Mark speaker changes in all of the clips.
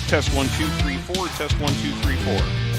Speaker 1: Test 1 2 3 4. Test 1 2 3 4.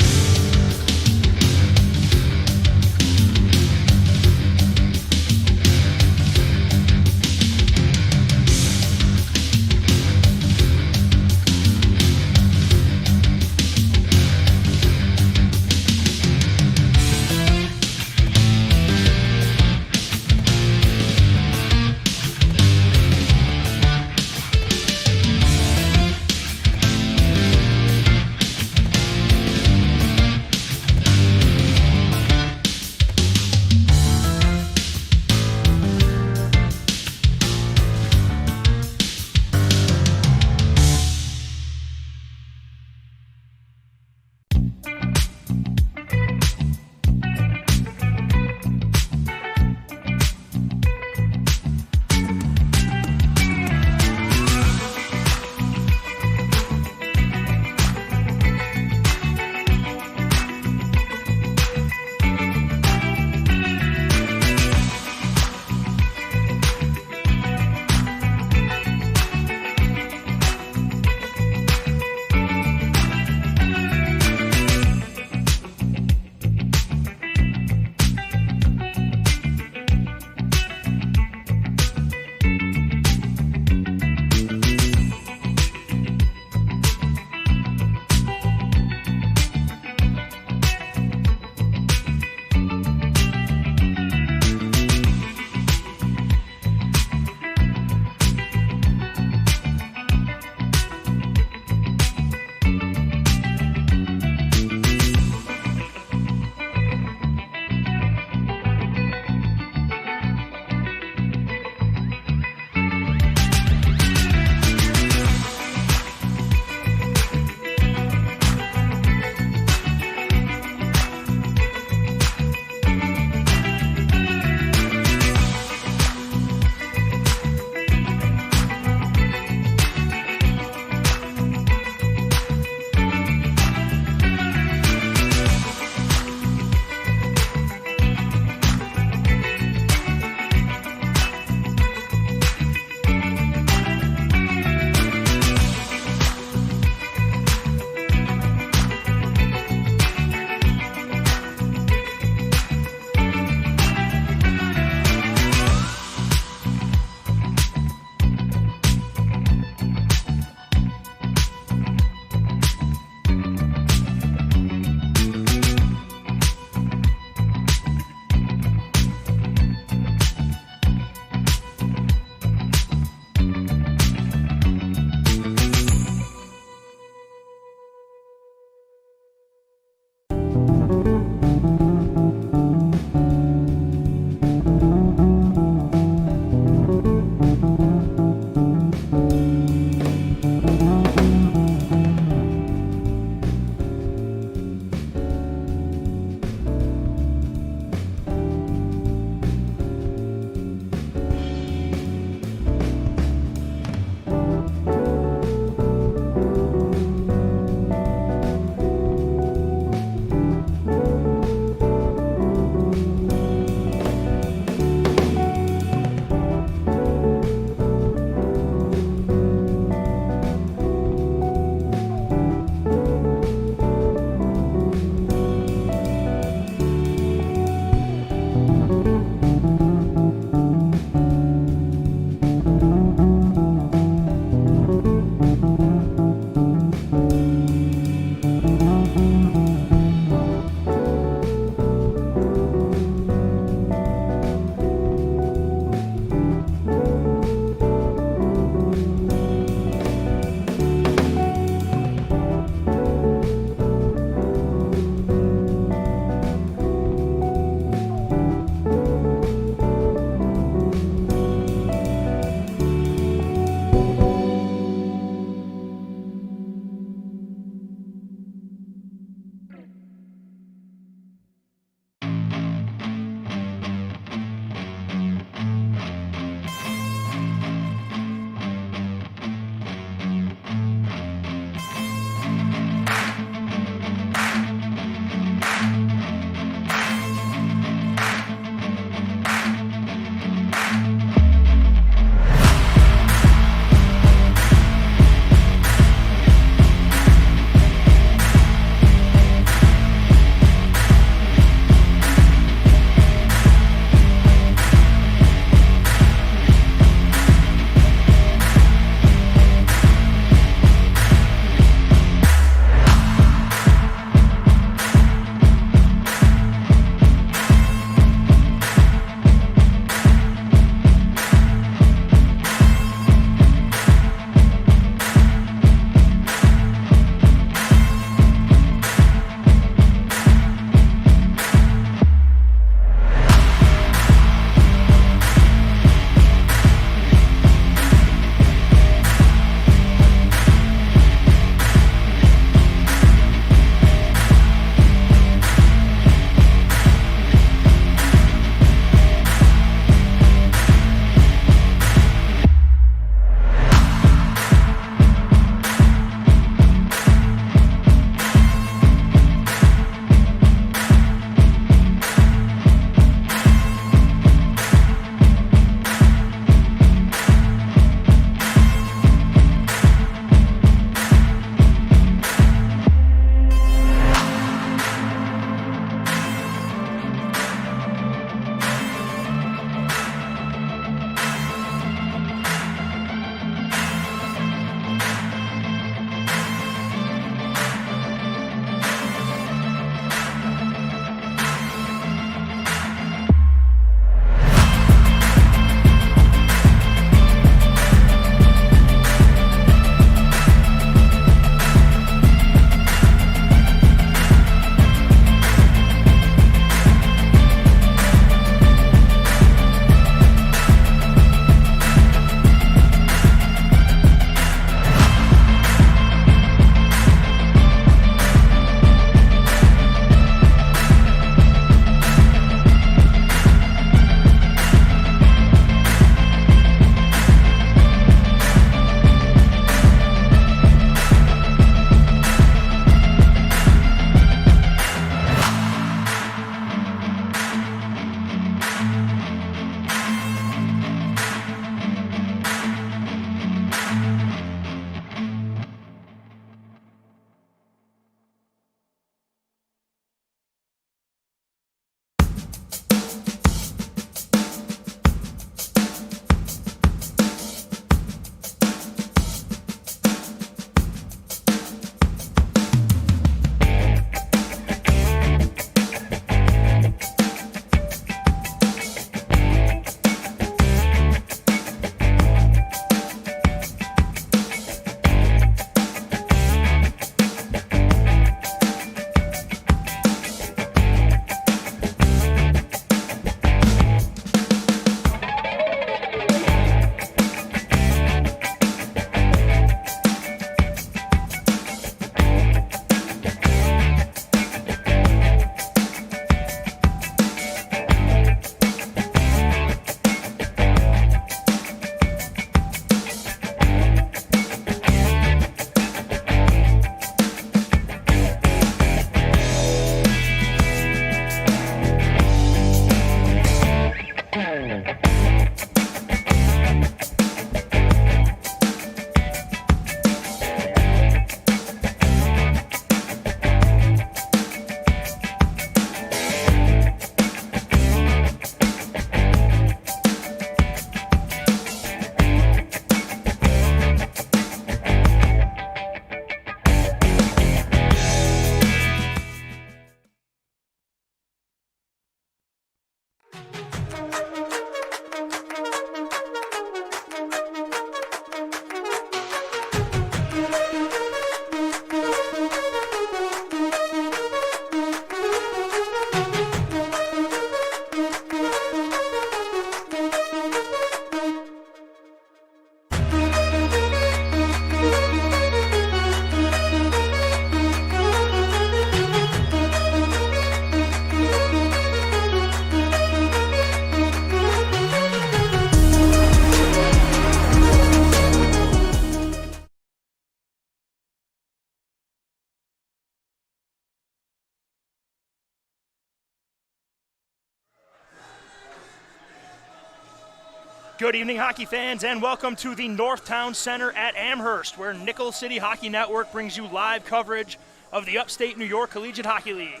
Speaker 2: Good evening, hockey fans, and welcome to the Northtown Center at Amherst, where Nickel City Hockey Network brings you live coverage of the Upstate New York Collegiate Hockey League.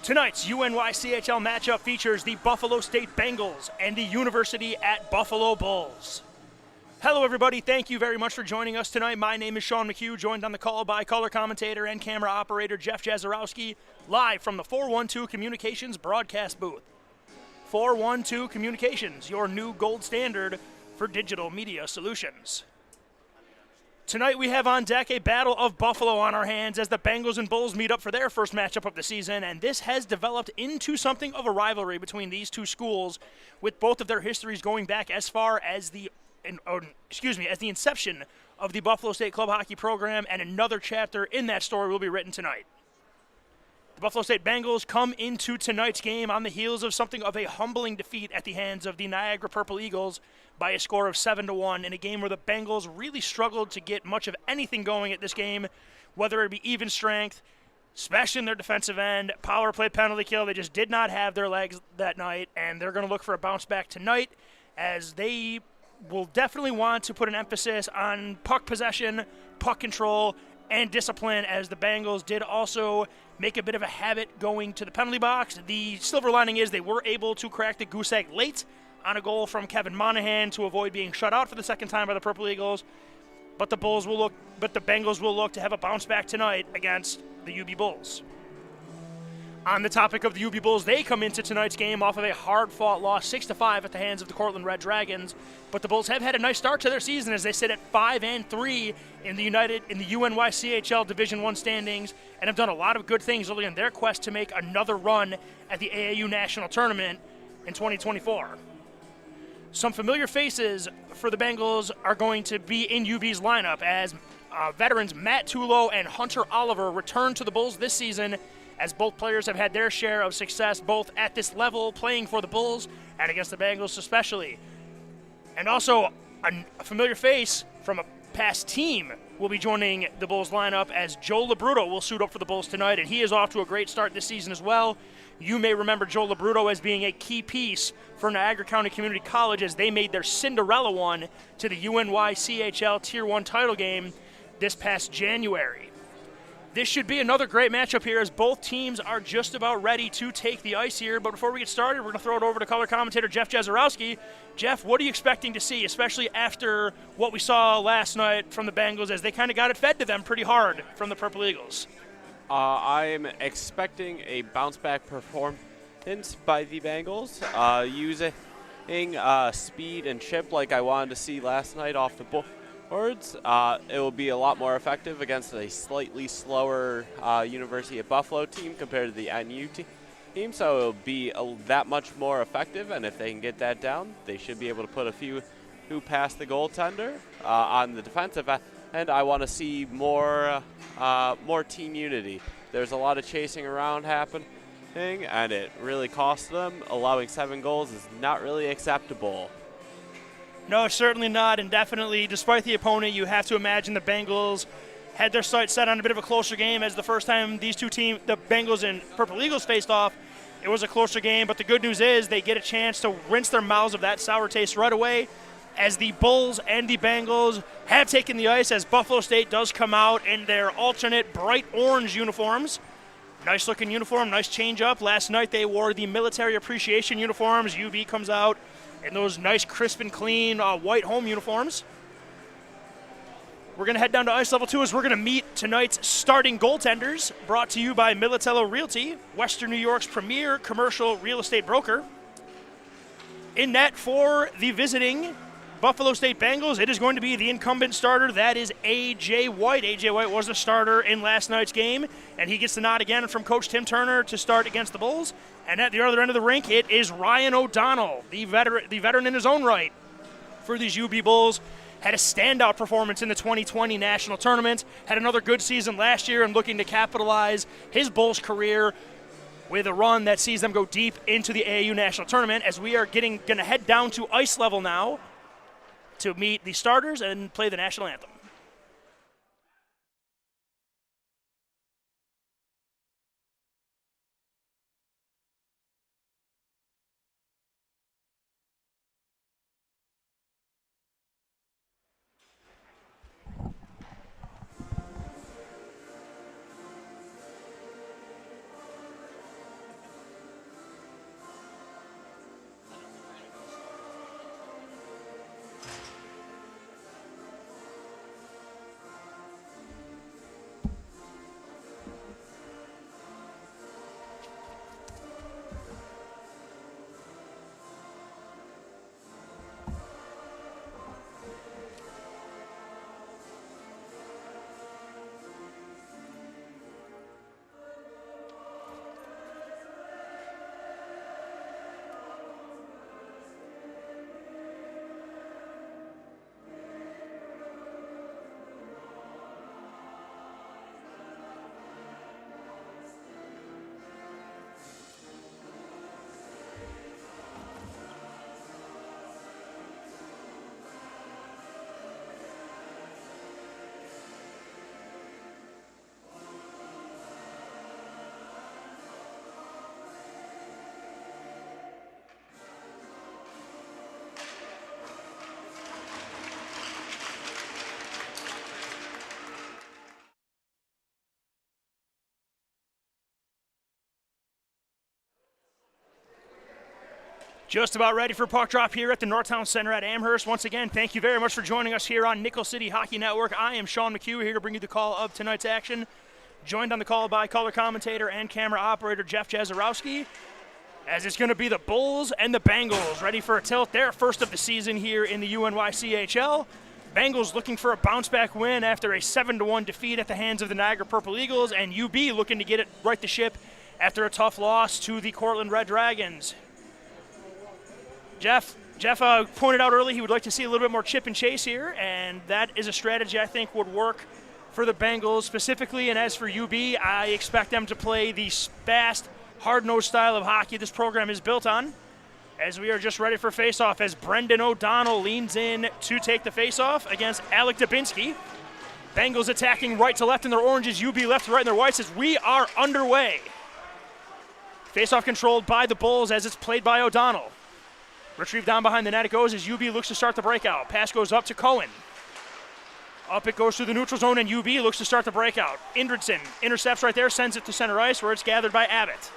Speaker 2: Tonight's UNYCHL matchup features the Buffalo State Bengals and the University at Buffalo Bulls. Hello, everybody. Thank you very much for joining us tonight. My name is Sean McHugh, joined on the call by color commentator and camera operator Jeff Jazarowski, live from the 412 Communications broadcast booth. 412 Communications, your new gold standard for digital media solutions. Tonight we have on deck a battle of Buffalo on our hands as the Bengals and Bulls meet up for their first matchup of the season, and this has developed into something of a rivalry between these two schools, with both of their histories going back as far as the inception of the Buffalo State Club Hockey program, and another chapter in that story will be written tonight. The Buffalo State Bengals come into tonight's game on the heels of something of a humbling defeat at the hands of the Niagara Purple Eagles by a score of 7-1 in a game where the Bengals really struggled to get much of anything going at this game, whether it be even strength, especially in their defensive end, power play, penalty kill. They just did not have their legs that night, and they're going to look for a bounce back tonight, as they will definitely want to put an emphasis on puck possession, puck control, and discipline, as the Bengals did also make a bit of a habit going to the penalty box. The silver lining is they were able to crack the goose egg late on a goal from Kevin Monahan to avoid being shut out for the second time by the Purple Eagles. But the Bengals will look to have a bounce back tonight against the UB Bulls. On the topic of the UB Bulls, they come into tonight's game off of a hard-fought loss, 6-5 at the hands of the Cortland Red Dragons. But the Bulls have had a nice start to their season as they sit at 5-3 in the UNYCHL Division I standings, and have done a lot of good things early in their quest to make another run at the AAU National Tournament in 2024. Some familiar faces for the Bengals are going to be in UB's lineup, as veterans Matt Tulo and Hunter Oliver return to the Bulls this season, as both players have had their share of success both at this level, playing for the Bulls, and against the Bengals especially. And also, a familiar face from a past team will be joining the Bulls lineup, as Joe Labruto will suit up for the Bulls tonight, and he is off to a great start this season as well. You may remember Joe Labruto as being a key piece for Niagara County Community College as they made their Cinderella run to the UNYCHL Tier 1 title game this past January. This should be another great matchup here, as both teams are just about ready to take the ice here. But before we get started, we're going to throw it over to color commentator Jeff Jazarowski. Jeff, what are you expecting to see, especially after what we saw last night from the Bengals, as they kind of got it fed to them pretty hard from the Purple Eagles?
Speaker 3: I'm expecting a bounce-back performance by the Bengals, using speed and chip like I wanted to see last night off the boards. It will be a lot more effective against a slightly slower University of Buffalo team compared to the NU team, so it will be that much more effective, and if they can get that down, they should be able to put a few who past the goaltender. On the defensive end, I want to see more team unity. There's a lot of chasing around happening, and it really costs them. Allowing 7 goals is not really acceptable.
Speaker 2: No, certainly not, and definitely, despite the opponent, you have to imagine the Bengals had their sights set on a bit of a closer game, as the first time these two teams, the Bengals and Purple Eagles, faced off, it was a closer game. But the good news is they get a chance to rinse their mouths of that sour taste right away, as the Bulls and the Bengals have taken the ice, as Buffalo State does come out in their alternate bright orange uniforms. Nice looking uniform, nice change up. Last night they wore the military appreciation uniforms. UB comes out in those nice crisp and clean white home uniforms. We're going to head down to ice level 2 as we're going to meet tonight's starting goaltenders, brought to you by Militello Realty, Western New York's premier commercial real estate broker. In net for the visiting Buffalo State Bengals, it is going to be the incumbent starter. That is A.J. White. A.J. White was the starter in last night's game, and he gets the nod again from Coach Tim Turner to start against the Bulls. And at the other end of the rink, it is Ryan O'Donnell, the veteran in his own right for these UB Bulls. Had a standout performance in the 2020 National Tournament, had another good season last year, and looking to capitalize his Bulls career with a run that sees them go deep into the AAU National Tournament, as we are going to head down to ice level now to meet the starters and play the national anthem. Just about ready for puck drop here at the Northtown Center at Amherst. Once again, thank you very much for joining us here on Nickel City Hockey Network. I am Sean McHugh here to bring you the call of tonight's action. Joined on the call by color commentator and camera operator Jeff Jazarowski, as it's going to be the Bulls and the Bengals ready for a tilt. Their first of the season here in the UNYCHL. Bengals looking for a bounce-back win after a 7-1 defeat at the hands of the Niagara Purple Eagles, and UB looking to get it right the ship after a tough loss to the Cortland Red Dragons. Jeff pointed out early he would like to see a little bit more chip and chase here, and that is a strategy I think would work for the Bengals specifically. And as for UB, I expect them to play the fast, hard-nosed style of hockey this program is built on, as we are just ready for face-off as Brendan O'Donnell leans in to take the face-off against Alec Dubinsky. Bengals attacking right to left in their oranges, UB left to right in their whites as we are underway. Face-off controlled by the Bulls as it's played by O'Donnell. Retrieved down behind the net it goes as UB looks to start the breakout. Pass goes up to Cohen. Up it goes through the neutral zone, and UB looks to start the breakout. Indridson intercepts right there, sends it to center ice where it's gathered by Abbott.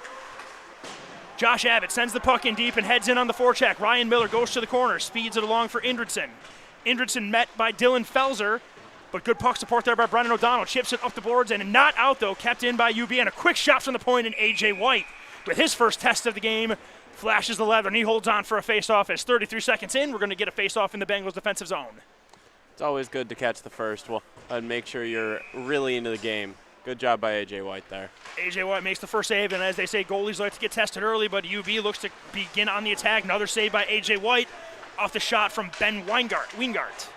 Speaker 2: Josh Abbott sends the puck in deep and heads in on the forecheck. Ryan Miller goes to the corner, speeds it along for Indridson. Indridson met by Dylan Felser, but good puck support there by Brendan O'Donnell. Chips it up the boards and not out though, kept in by UB, and a quick shot from the point, and AJ White with his first test of the game flashes the leather, and he holds on for a face-off as 33 seconds in, we're going to get a face-off in the Bengals defensive zone.
Speaker 3: It's always good to catch the first and make sure you're really into the game. Good job by AJ White there.
Speaker 2: AJ White makes the first save, and as they say, goalies like to get tested early, but UB looks to begin on the attack. Another save by AJ White off the shot from Ben Weingart.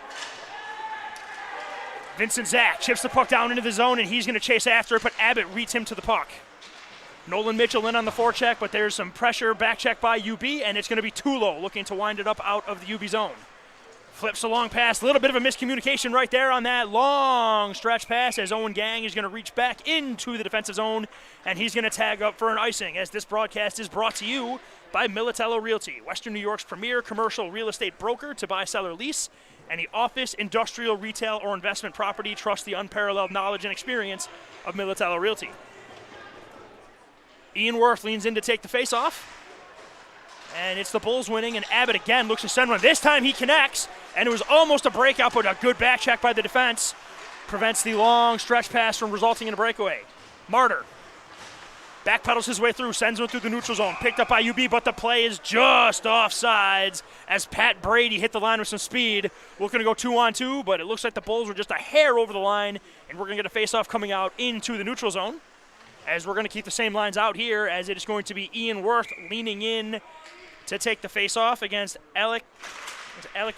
Speaker 2: Vincent Zach chips the puck down into the zone, and he's going to chase after it, but Abbott reads him to the puck. Nolan Mitchell in on the forecheck, but there's some pressure, back check by UB, and it's going to be Tulo looking to wind it up out of the UB zone. Flips a long pass, a little bit of a miscommunication right there on that long stretch pass as Owen Gang is going to reach back into the defensive zone, and he's going to tag up for an icing, as this broadcast is brought to you by Militello Realty, Western New York's premier commercial real estate broker to buy, sell, or lease any office, industrial, retail, or investment property. Trust the unparalleled knowledge and experience of Militello Realty. Ian Wirth leans in to take the face-off. And it's the Bulls winning, and Abbott again looks to send one. This time he connects, and it was almost a breakout, but a good back check by the defense prevents the long stretch pass from resulting in a breakaway. Martyr backpedals his way through, sends one through the neutral zone, picked up by UB, but the play is just offsides as Pat Brady hit the line with some speed. We're going to go 2-on-2, but it looks like the Bulls were just a hair over the line, and we're going to get a face-off coming out into the neutral zone, as we're going to keep the same lines out here, as it is going to be Ian Wirth leaning in to take the face-off against Alec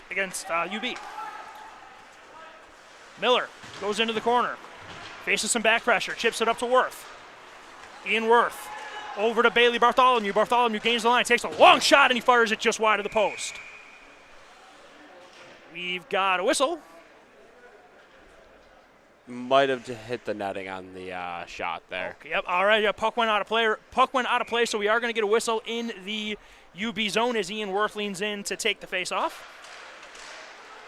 Speaker 2: against UB. Miller goes into the corner, faces some back pressure, chips it up to Wirth. Ian Wirth over to Bailey Bartholomew. Bartholomew gains the line, takes a long shot, and he fires it just wide of the post. We've got a whistle.
Speaker 3: Might have hit the netting on the shot there.
Speaker 2: Okay, yep. All right. Yeah, puck went out of play. So we are going to get a whistle in the UB zone as Ian Wirth leans in to take the face-off.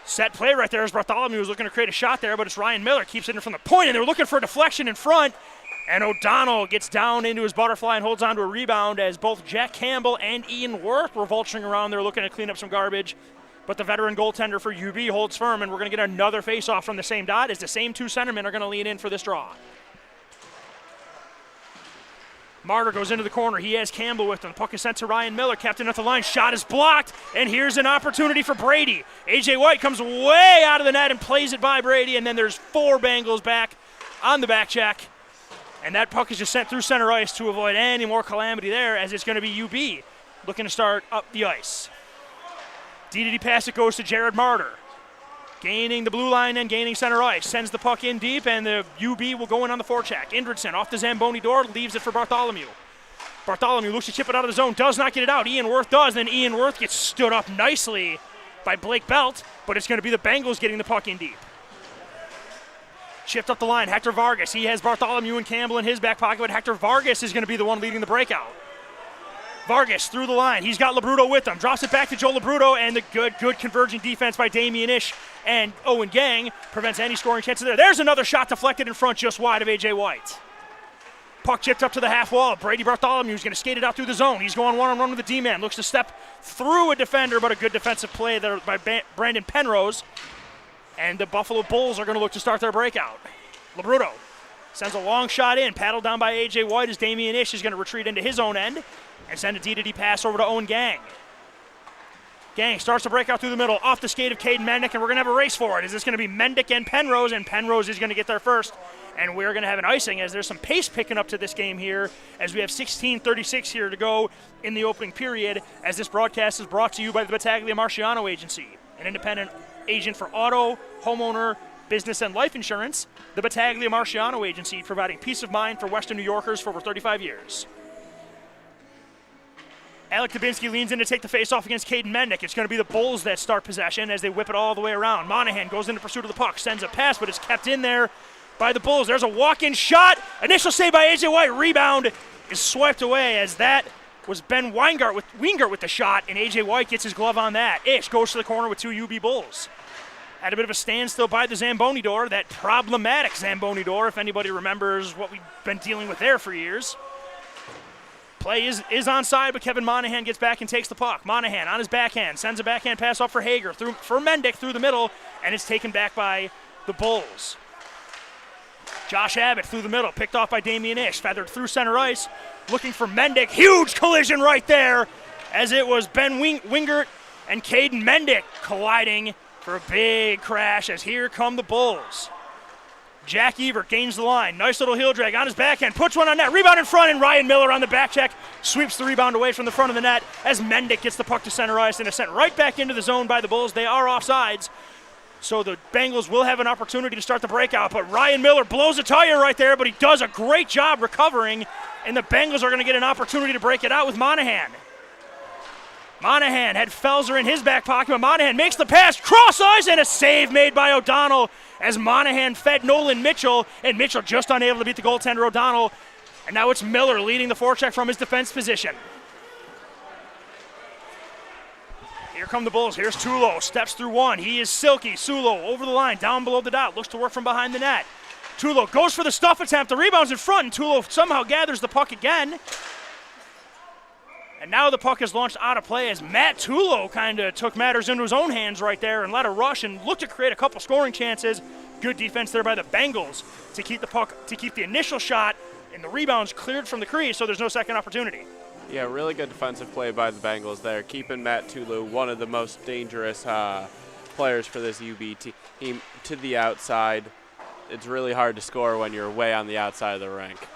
Speaker 2: Set play right there as Bartholomew was looking to create a shot there, but it's Ryan Miller keeps it in from the point, and they're looking for a deflection in front. And O'Donnell gets down into his butterfly and holds on to a rebound as both Jack Campbell and Ian Wirth were vulturing around there looking to clean up some garbage. But the veteran goaltender for UB holds firm, and we're going to get another face-off from the same dot as the same two centermen are going to lean in for this draw. Martyr goes into the corner. He has Campbell with him. The puck is sent to Ryan Miller, captain at the line. Shot is blocked, and here's an opportunity for Brady. AJ White comes way out of the net and plays it by Brady, and then there's 4 Bengals back on the back check. And that puck is just sent through center ice to avoid any more calamity there, as it's going to be UB looking to start up the ice. DDD pass, it goes to Jared Martyr. Gaining the blue line and gaining center ice. Sends the puck in deep, and the UB will go in on the forecheck. Indridson off the Zamboni door, leaves it for Bartholomew. Bartholomew looks to chip it out of the zone, does not get it out. Ian Wirth does, and then Ian Wirth gets stood up nicely by Blake Belt, but it's going to be the Bengals getting the puck in deep. Chipped up the line, Hector Vargas. He has Bartholomew and Campbell in his back pocket, but Hector Vargas is going to be the one leading the breakout. Vargas through the line. He's got Labruto with him. Drops it back to Joe Labruto, and the good converging defense by Damian Ish and Owen Gang prevents any scoring chances there. There's another shot deflected in front just wide of AJ White. Puck chipped up to the half wall. Brady Bartholomew is going to skate it out through the zone. He's going one-on-one with the D-man. Looks to step through a defender, but a good defensive play there by Brandon Penrose. And the Buffalo Bulls are going to look to start their breakout. Labruto sends a long shot in, paddled down by A.J. White as Damian Ish is going to retreat into his own end and send a D-to-D pass over to Owen Gang. Gang starts to break out through the middle, off the skate of Caden Mendick, and we're going to have a race for it. Is this going to be Mendick and Penrose is going to get there first. And we're going to have an icing as there's some pace picking up to this game here as we have 16:36 here to go in the opening period, as this broadcast is brought to you by the Battaglia Marciano Agency, an independent agent for auto, homeowner, business, and life insurance. The Battaglia Marciano Agency, providing peace of mind for Western New Yorkers for over 35 years. Alec Dubinsky leans in to take the face-off against Caden Mendick. It's going to be the Bulls that start possession as they whip it all the way around. Monahan goes into pursuit of the puck, sends a pass, but it's kept in there by the Bulls. There's a walk-in shot. Initial save by A.J. White. Rebound is swiped away as that was Ben Weingart with the shot, and A.J. White gets his glove on that. Ish goes to the corner with two UB Bulls. At a bit of a standstill by the Zamboni door, that problematic Zamboni door, if anybody remembers what we've been dealing with there for years. Play is onside, but Kevin Monahan gets back and takes the puck. Monahan on his backhand, sends a backhand pass off for Hager, for Mendick through the middle, and it's taken back by the Bulls. Josh Abbott through the middle, picked off by Damian Ish, feathered through center ice, looking for Mendick. Huge collision right there, as it was Ben Wingert and Caden Mendick colliding for a big crash, as here come the Bulls. Jack Evert gains the line. Nice little heel drag on his backhand. Puts one on net. Rebound in front, and Ryan Miller on the back check sweeps the rebound away from the front of the net as Mendick gets the puck to center ice and is sent right back into the zone by the Bulls. They are offsides, so the Bengals will have an opportunity to start the breakout. But Ryan Miller blows a tire right there, but he does a great job recovering, and the Bengals are going to get an opportunity to break it out with Monahan. Monahan had Felser in his back pocket, but Monahan makes the pass, cross ice, and a save made by O'Donnell as Monahan fed Nolan Mitchell, and Mitchell just unable to beat the goaltender O'Donnell. And now it's Miller leading the forecheck from his defense position. Here come the Bulls. Here's Tulo, steps through one. He is silky. Sulo over the line, down below the dot, looks to work from behind the net. Tulo goes for the stuff attempt. The rebound's in front, and Tulo somehow gathers the puck again. And now the puck is launched out of play as Matt Tulo kind of took matters into his own hands right there and led a rush and looked to create a couple scoring chances. Good defense there by the Bengals to keep the puck, to keep the initial shot, and the rebounds cleared from the crease, so there's no second opportunity.
Speaker 3: Yeah, really good defensive play by the Bengals there, keeping Matt Tulo, one of the most dangerous players for this UB team, to the outside. It's really hard to score when you're way on the outside of the rink.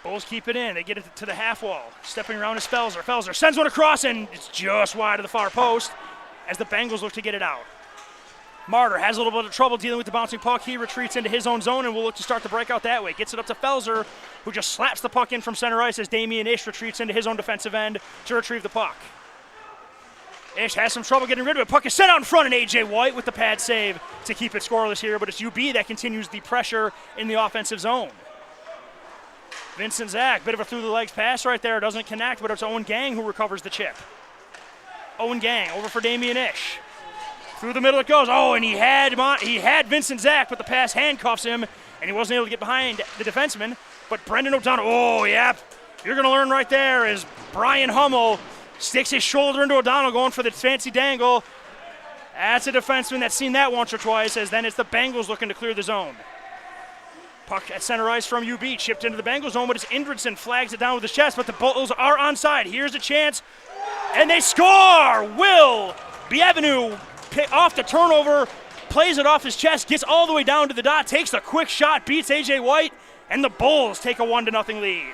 Speaker 2: Bulls keep it in. They get it to the half wall. Stepping around is Felser. Felser sends one across, and it's just wide of the far post as the Bengals look to get it out. Martyr has a little bit of trouble dealing with the bouncing puck. He retreats into his own zone and will look to start the breakout that way. Gets it up to Felser, who just slaps the puck in from center ice as Damian Ish retreats into his own defensive end to retrieve the puck. Ish has some trouble getting rid of it. Puck is sent out in front, and A.J. White with the pad save to keep it scoreless here, but it's UB that continues the pressure in the offensive zone. Vincent Zach, bit of a through-the-legs pass right there. Doesn't connect, but it's Owen Gang who recovers the chip. Owen Gang over for Damian Ish. Through the middle it goes. Oh, and he had Vincent Zach, but the pass handcuffs him, and he wasn't able to get behind the defenseman. But Brendan O'Donnell, oh, yep. You're going to learn right there as Brian Hummel sticks his shoulder into O'Donnell going for the fancy dangle. That's a defenseman that's seen that once or twice, as then it's the Bengals looking to clear the zone. Puck at center ice from UB, chipped into the Bengals zone, but it's Indridson flags it down with his chest, but the Bulls are onside. Here's a chance, and they score! Will Bienvenu off the turnover, plays it off his chest, gets all the way down to the dot, takes a quick shot, beats A.J. White, and the Bulls take a 1-0 lead.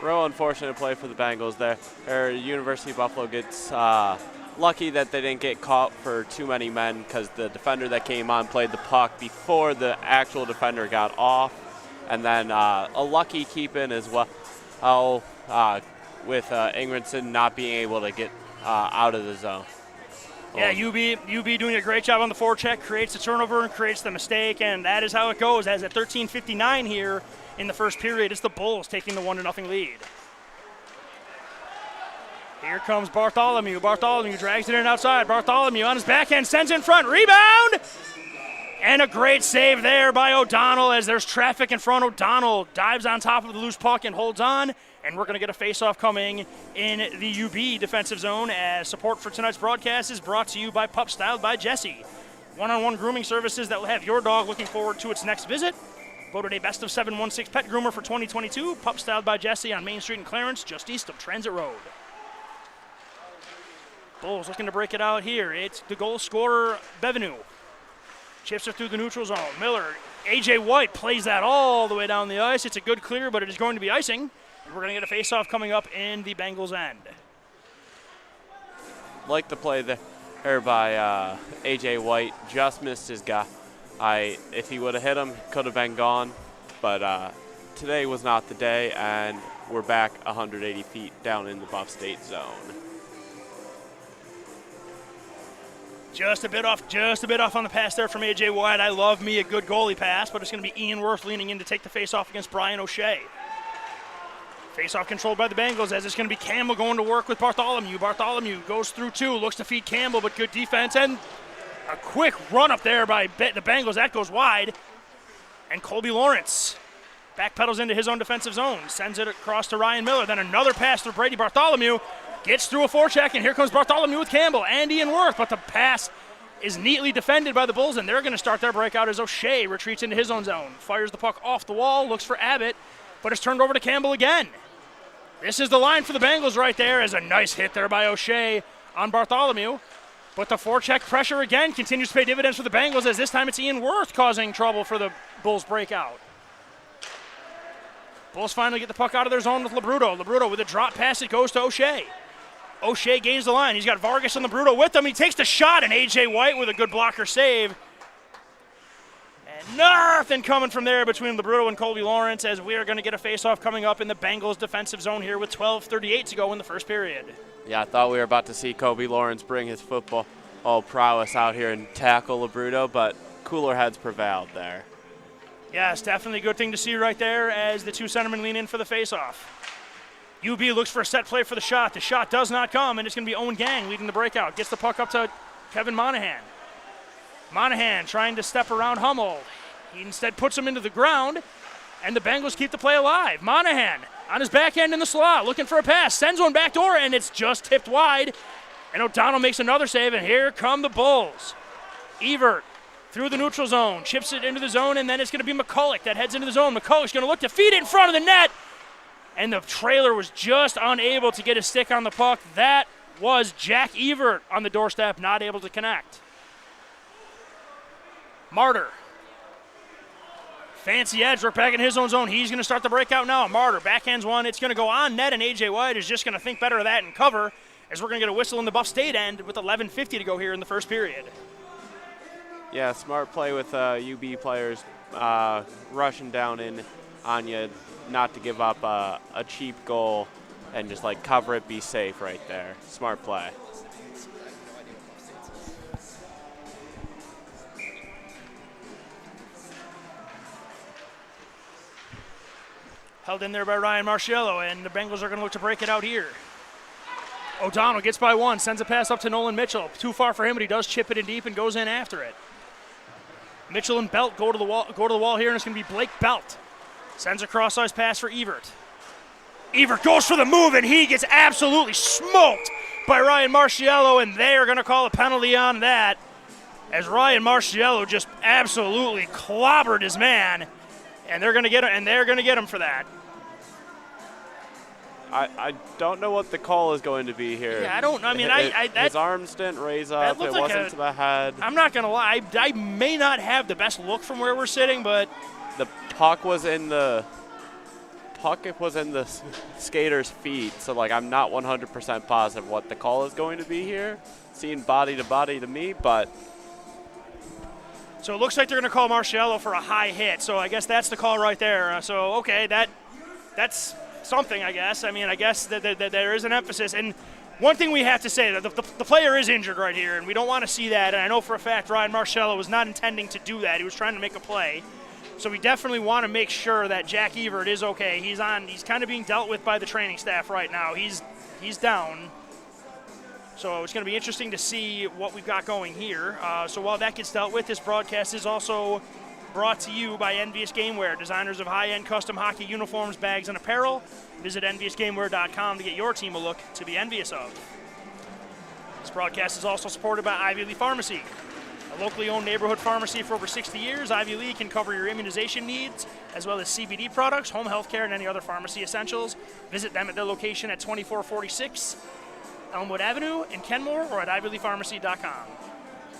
Speaker 3: Real unfortunate play for the Bengals there. University of Buffalo gets lucky that they didn't get caught for too many men because the defender that came on played the puck before the actual defender got off. And then a lucky keep-in as well with Ingridson not being able to get out of the zone.
Speaker 2: Yeah, UB doing a great job on the forecheck, creates the turnover and creates the mistake, and that is how it goes. As at 13:59 here in the first period, it's the Bulls taking the 1-0 lead. Here comes Bartholomew. Bartholomew drags it in outside. Bartholomew on his backhand, sends in front. Rebound! And a great save there by O'Donnell as there's traffic in front. O'Donnell dives on top of the loose puck and holds on. And we're going to get a face-off coming in the UB defensive zone as support for tonight's broadcast is brought to you by Pup Styled by Jesse. One-on-one grooming services that will have your dog looking forward to its next visit. Voted a Best of 716 Pet Groomer for 2022. Pup Styled by Jesse on Main Street in Clarence, just east of Transit Road. Bulls looking to break it out here. It's the goal scorer, Bevenu. Chips it through the neutral zone. Miller, A.J. White plays that all the way down the ice. It's a good clear, but it is going to be icing. And we're going to get a face-off coming up in the Bengals' end.
Speaker 3: Like the play there by A.J. White. Just missed his guy. If he would have hit him, could have been gone. But today was not the day, and we're back 180 feet down in the Buff State zone.
Speaker 2: Just a bit off on the pass there from A.J. White. I love me a good goalie pass, but it's going to be Ian Worth leaning in to take the face-off against Brian O'Shea. Face-off controlled by the Bengals as it's going to be Campbell going to work with Bartholomew. Bartholomew goes through two, looks to feed Campbell, but good defense, and a quick run up there by the Bengals. That goes wide, and Colby Lawrence backpedals into his own defensive zone, sends it across to Ryan Miller. Then another pass through Brady Bartholomew. Gets through a forecheck, and here comes Bartholomew with Campbell and Ian Worth, but the pass is neatly defended by the Bulls, and they're going to start their breakout as O'Shea retreats into his own zone. Fires the puck off the wall, looks for Abbott, but it's turned over to Campbell again. This is the line for the Bengals right there as a nice hit there by O'Shea on Bartholomew. But the forecheck pressure again continues to pay dividends for the Bengals as this time it's Ian Worth causing trouble for the Bulls breakout. Bulls finally get the puck out of their zone with Labruto. Labruto with a drop pass, it goes to O'Shea. O'Shea gains the line. He's got Vargas and Labruto with him. He takes the shot, and A.J. White with a good blocker save. And nothing coming from there between Labruto and Colby Lawrence as we are going to get a face-off coming up in the Bengals defensive zone here with 12:38 to go in the first period.
Speaker 3: Yeah, I thought we were about to see Colby Lawrence bring his football prowess out here and tackle Labruto, but cooler heads prevailed there.
Speaker 2: Yeah, it's definitely a good thing to see right there as the two centermen lean in for the face-off. UB looks for a set play for the shot. The shot does not come, and it's going to be Owen Gang leading the breakout. Gets the puck up to Kevin Monahan. Monahan trying to step around Hummel. He instead puts him into the ground, and the Bengals keep the play alive. Monahan on his backhand in the slot, looking for a pass. Sends one backdoor, and it's just tipped wide. And O'Donnell makes another save, and here come the Bulls. Evert through the neutral zone, chips it into the zone, and then it's going to be McCulloch that heads into the zone. McCulloch's going to look to feed it in front of the net. And the trailer was just unable to get his stick on the puck. That was Jack Evert on the doorstep, not able to connect. Martyr. Fancy edge work back in his own zone. He's going to start the breakout now. Martyr backhands one. It's going to go on net, and A.J. White is just going to think better of that and cover as we're going to get a whistle in the Buff State end with 11:50 to go here in the first period.
Speaker 3: Yeah, smart play with UB players rushing down in on you, not to give up a cheap goal and just like cover it, be safe right there. Smart play.
Speaker 2: Held in there by Ryan Marciello, and the Bengals are going to look to break it out here. O'Donnell gets by one, sends a pass up to Nolan Mitchell. Too far for him, but he does chip it in deep and goes in after it. Mitchell and Belt go to the wall here, and it's going to be Blake Belt. Sends a cross-ice pass for Evert. Evert goes for the move, and he gets absolutely smoked by Ryan Marciello, and they are going to call a penalty on that as Ryan Marciello just absolutely clobbered his man, and they're going to get him for that.
Speaker 3: I don't know what the call is going to be here.
Speaker 2: Yeah,
Speaker 3: his arms didn't raise up. It wasn't to the head.
Speaker 2: I'm not going to lie. I may not have the best look from where we're sitting, but
Speaker 3: the puck was in the skater's feet, so like I'm not 100% positive what the call is going to be here. Seeing body to body to me, but
Speaker 2: so it looks like they're going to call Marciello for a high hit. So I guess that's the call right there. So okay, that's something, I guess. I mean, I guess that there is an emphasis. And one thing we have to say, that the player is injured right here, and we don't want to see that. And I know for a fact Ryan Marciello was not intending to do that. He was trying to make a play. So we definitely want to make sure that Jack Evert is okay. He's kind of being dealt with by the training staff right now. He's down. So it's going to be interesting to see what we've got going here. So while that gets dealt with, this broadcast is also brought to you by Envious Gameware, designers of high-end custom hockey uniforms, bags, and apparel. Visit enviousgameware.com to get your team a look to be envious of. This broadcast is also supported by Ivy Lee Pharmacy. A locally owned neighborhood pharmacy for over 60 years, Ivy Lee can cover your immunization needs, as well as CBD products, home health care, and any other pharmacy essentials. Visit them at their location at 2446 Elmwood Avenue in Kenmore or at ivyleepharmacy.com.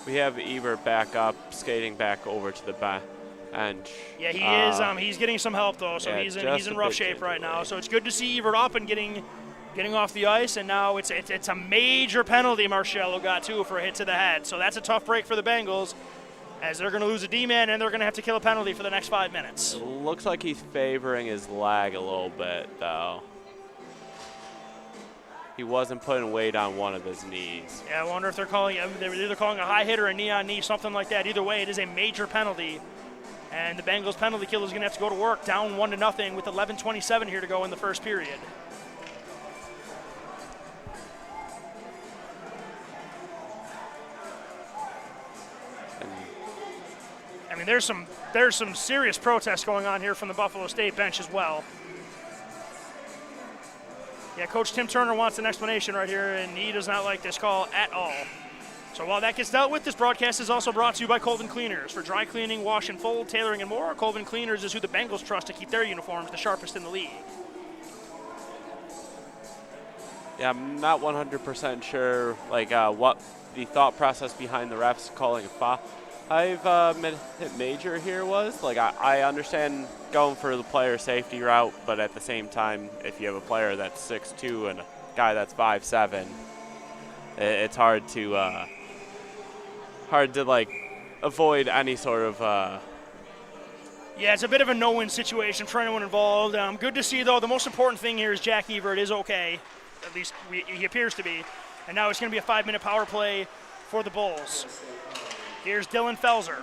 Speaker 3: We have Ebert back up, skating back over to the bench.
Speaker 2: Yeah, he is. He's getting some help, though, so he's in rough shape right now. So it's good to see Ebert up and getting off the ice, and now it's a major penalty Marcello got, too, for a hit to the head. So that's a tough break for the Bengals, as they're going to lose a D-man, and they're going to have to kill a penalty for the next 5 minutes.
Speaker 3: It looks like he's favoring his leg a little bit, though. He wasn't putting weight on one of his knees.
Speaker 2: Yeah, I wonder if they're either calling a high hit or a knee-on-knee, something like that. Either way, it is a major penalty, and the Bengals penalty killer is going to have to go to work, down 1-0 with 11:27 here to go in the first period. I mean, there's some serious protests going on here from the Buffalo State bench as well. Yeah, Coach Tim Turner wants an explanation right here, and he does not like this call at all. So while that gets dealt with, this broadcast is also brought to you by Colvin Cleaners. For dry cleaning, wash and fold, tailoring, and more, Colvin Cleaners is who the Bengals trust to keep their uniforms the sharpest in the league.
Speaker 3: Yeah, I'm not 100% sure what the thought process behind the refs calling a foul. I've hit major here was. I understand going for the player safety route, but at the same time, if you have a player that's 6'2" and a guy that's 5'7", it's hard to avoid any sort of.
Speaker 2: Yeah, it's a bit of a no-win situation for anyone involved. Good to see, though. The most important thing here is Jack Evert is okay. At least he appears to be. And now it's going to be a 5-minute power play for the Bulls. Here's Dylan Felser.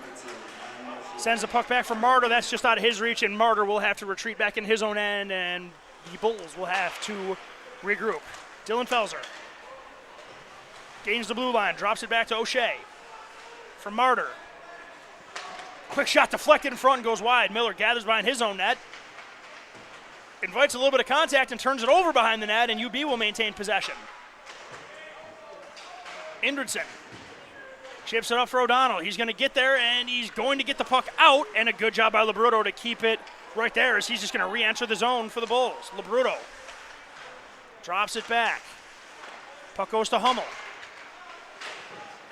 Speaker 2: Sends the puck back for Martyr. That's just out of his reach, and Martyr will have to retreat back in his own end, and the Bulls will have to regroup. Dylan Felser gains the blue line, drops it back to O'Shea. For Martyr. Quick shot deflected in front and goes wide. Miller gathers behind his own net. Invites a little bit of contact and turns it over behind the net, and UB will maintain possession. Indridson chips it up for O'Donnell. He's going to get there, and he's going to get the puck out, and a good job by Labruto to keep it right there as he's just going to re-enter the zone for the Bulls. Labruto drops it back. Puck goes to Hummel.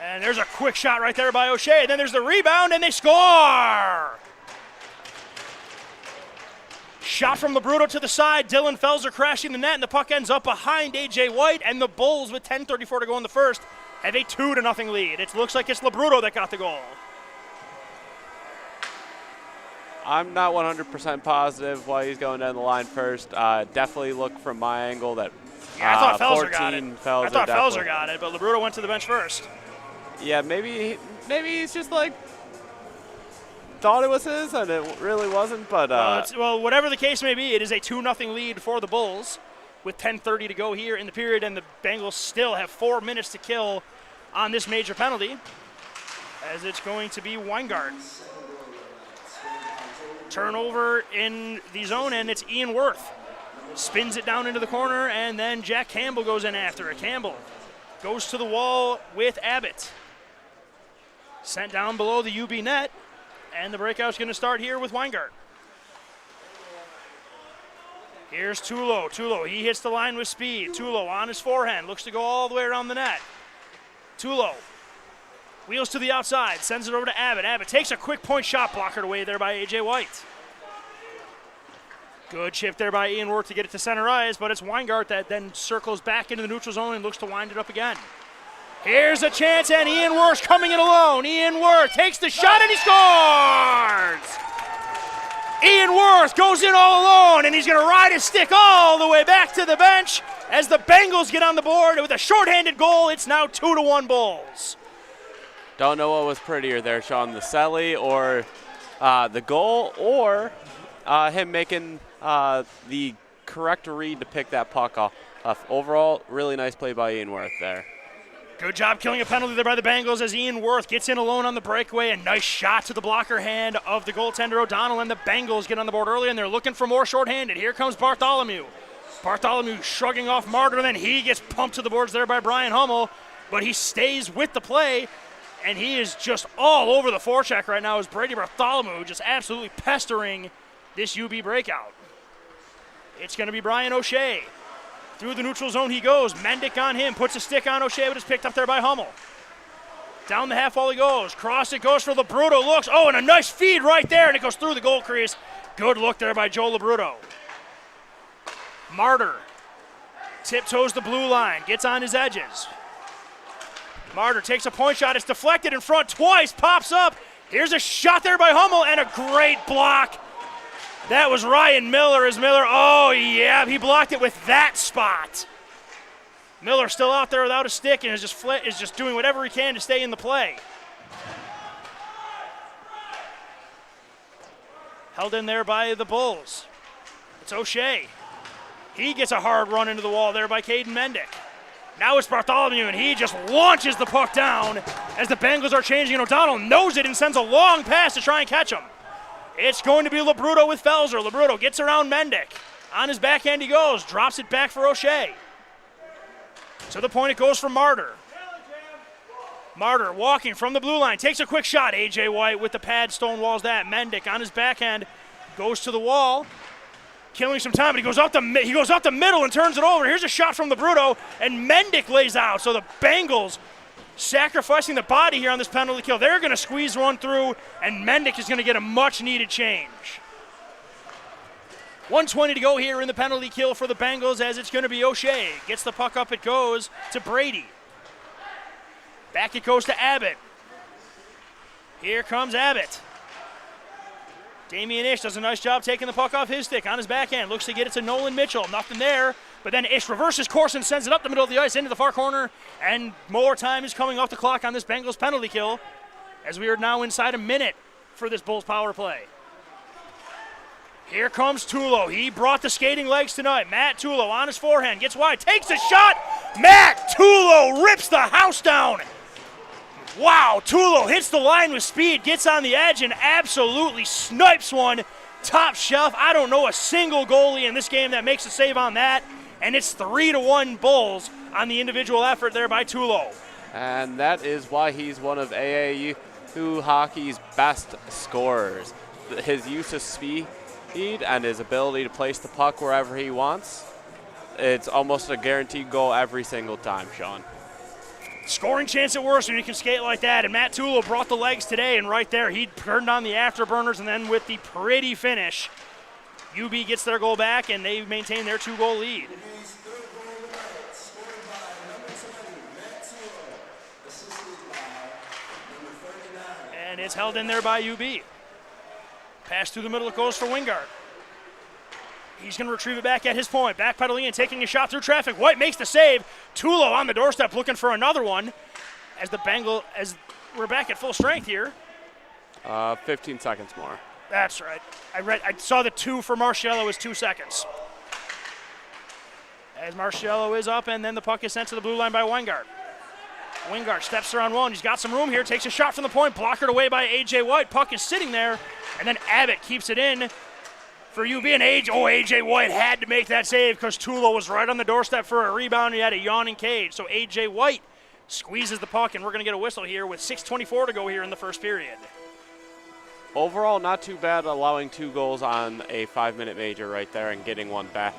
Speaker 2: And there's a quick shot right there by O'Shea. Then there's the rebound, and they score! Shot from Labruto to the side. Dylan Felser crashing the net, and the puck ends up behind A.J. White, and the Bulls, with 10:34 to go in the first, have a 2-0 lead. It looks like it's Labruto that got the goal.
Speaker 3: I'm not 100% positive why he's going down the line first. Definitely look from my angle that.
Speaker 2: Yeah, I thought Felser got it.
Speaker 3: Felser
Speaker 2: I thought Felser got it, but Labruto went to the bench first.
Speaker 3: Yeah, maybe he's just thought it was his and it really wasn't. But
Speaker 2: well, whatever the case may be, it is a 2-0 lead for the Bulls with 10:30 to go here in the period, and the Bengals still have 4 minutes to kill on this major penalty, as it's going to be Weingart. Turnover in the zone, and it's Ian Worth. Spins it down into the corner, and then Jack Campbell goes in after it. Campbell goes to the wall with Abbott. Sent down below the UB net, and the breakout's going to start here with Weingart. Here's Tulo. Tulo, he hits the line with speed. Tulo on his forehand, looks to go all the way around the net. Tulo wheels to the outside, sends it over to Abbott. Abbott takes a quick point shot, blockered away there by A.J. White. Good chip there by Ian Worth to get it to center ice, but it's Weingart that then circles back into the neutral zone and looks to wind it up again. Here's a chance, and Ian Worth coming in alone. Ian Worth takes the shot, and he scores! Ian Worth goes in all alone, and he's going to ride his stick all the way back to the bench as the Bengals get on the board with a shorthanded goal. It's now 2-1 Bulls.
Speaker 3: Don't know what was prettier there, Sean, the celly or the goal, or him making the correct read to pick that puck off. Overall, really nice play by Ian Worth there.
Speaker 2: Good job killing a penalty there by the Bengals as Ian Worth gets in alone on the breakaway. A nice shot to the blocker hand of the goaltender O'Donnell, and the Bengals get on the board early, and they're looking for more shorthanded. Here comes Bartholomew. Bartholomew shrugging off Martyr, and then he gets pumped to the boards there by Brian Hummel, but he stays with the play, and he is just all over the forecheck right now as Brady Bartholomew just absolutely pestering this UB breakout. It's going to be Brian O'Shea. Through the neutral zone he goes. Mendick on him, puts a stick on O'Shea, but it's picked up there by Hummel. Down the half wall he goes. Cross it goes for Labruto. Looks, oh, and a nice feed right there, and it goes through the goal crease. Good look there by Joe Labruto. Martyr tiptoes the blue line, gets on his edges. Martyr takes a point shot. It's deflected in front twice, pops up. Here's a shot there by Hummel, and a great block. That was Ryan Miller as Miller, oh yeah, he blocked it with that spot. Miller still out there without a stick and is just doing whatever he can to stay in the play. Held in there by the Bulls. It's O'Shea. He gets a hard run into the wall there by Caden Mendick. Now it's Bartholomew, and he just launches the puck down as the Bengals are changing, and O'Donnell knows it and sends a long pass to try and catch him. It's going to be Labruto with Felser. Labruto gets around Mendick. On his backhand he goes, drops it back for O'Shea. To the point it goes for Martyr. Martyr walking from the blue line, takes a quick shot. A.J. White with the pad stonewalls that. Mendick on his backhand goes to the wall, killing some time, but he goes up the middle and turns it over. Here's a shot from Labruto, and Mendick lays out. So the Bengals sacrificing the body here on this penalty kill. They're going to squeeze one through, and Mendick is going to get a much-needed change. 1:20 to go here in the penalty kill for the Bengals as it's going to be O'Shea. Gets the puck up, it goes to Brady. Back it goes to Abbott. Here comes Abbott. Damian Ish does a nice job taking the puck off his stick on his backhand. Looks to get it to Nolan Mitchell. Nothing there. But then Ish reverses course and sends it up the middle of the ice into the far corner. And more time is coming off the clock on this Bengals penalty kill as we are now inside a minute for this Bulls power play. Here comes Tulo. He brought the skating legs tonight. Matt Tulo on his forehand. Gets wide. Takes a shot. Matt Tulo rips the house down. Wow, Tulo hits the line with speed, gets on the edge, and absolutely snipes one top shelf. I don't know a single goalie in this game that makes a save on that, and it's 3-1 Bulls on the individual effort there by Tulo.
Speaker 3: And that is why he's one of AAU hockey's best scorers. His use of speed and his ability to place the puck wherever he wants, it's almost a guaranteed goal every single time, Sean.
Speaker 2: Scoring chance at worst when you can skate like that, and Matt Tulo brought the legs today, and right there he turned on the afterburners, and then with the pretty finish, UB gets their goal back, and they maintain their 2-goal lead. And it's held in there by UB. Pass through the middle, it goes for Wingard. He's going to retrieve it back at his point. Backpedaling in, taking a shot through traffic. White makes the save. Tulo on the doorstep looking for another one as we're back at full strength here.
Speaker 3: 15 seconds more.
Speaker 2: That's right. I saw the 2 for Marciello is 2 seconds. As Marciello is up, and then the puck is sent to the blue line by Wingard. Wingard steps around one. He's got some room here. Takes a shot from the point. Blockered away by A.J. White. Puck is sitting there, and then Abbott keeps it in for UB, and A.J. White had to make that save because Tulo was right on the doorstep for a rebound. He had a yawning cage. So A.J. White squeezes the puck, and we're going to get a whistle here with 6:24 to go here in the first period.
Speaker 3: Overall, not too bad, allowing 2 goals on a 5-minute major right there and getting one back.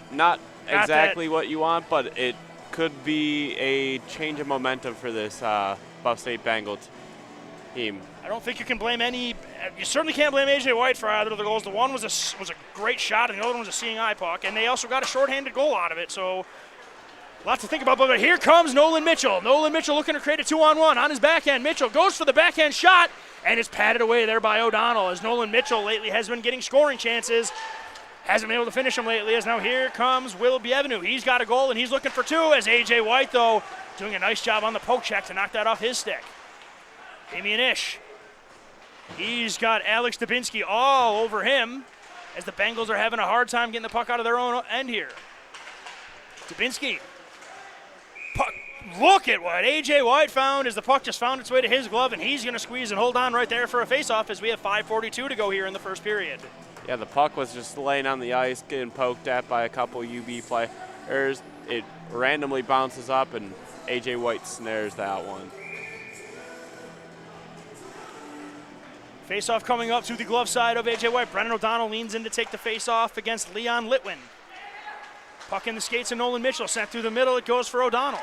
Speaker 3: Not exactly what you want, but it could be a change of momentum for this Buff State Bengal team.
Speaker 2: I don't think you can blame you certainly can't blame A.J. White for either of the goals. The one was a great shot, and the other one was a seeing eye puck, and they also got a shorthanded goal out of it, so lots to think about. But here comes Nolan Mitchell. Nolan Mitchell looking to create a 2-on-1 on his backhand. Mitchell goes for the backhand shot, and it's patted away there by O'Donnell, as Nolan Mitchell lately has been getting scoring chances. Hasn't been able to finish them lately, as now here comes Will Bienvenu. He's got a goal, and he's looking for 2, as A.J. White, though, doing a nice job on the poke check to knock that off his stick. Damian Ish. He's got Alex Dubinsky all over him, as the Bengals are having a hard time getting the puck out of their own end here. Dubinsky. Puck look at what A.J. White found as the puck just found its way to his glove, and he's going to squeeze and hold on right there for a faceoff as we have 5:42 to go here in the first period.
Speaker 3: Yeah, the puck was just laying on the ice, getting poked at by a couple UB players. It randomly bounces up, and A.J. White snares that one.
Speaker 2: Faceoff coming up to the glove side of A.J. White. Brennan O'Donnell leans in to take the faceoff against Leon Litwin. Puck in the skates of Nolan Mitchell. Sent through the middle. It goes for O'Donnell.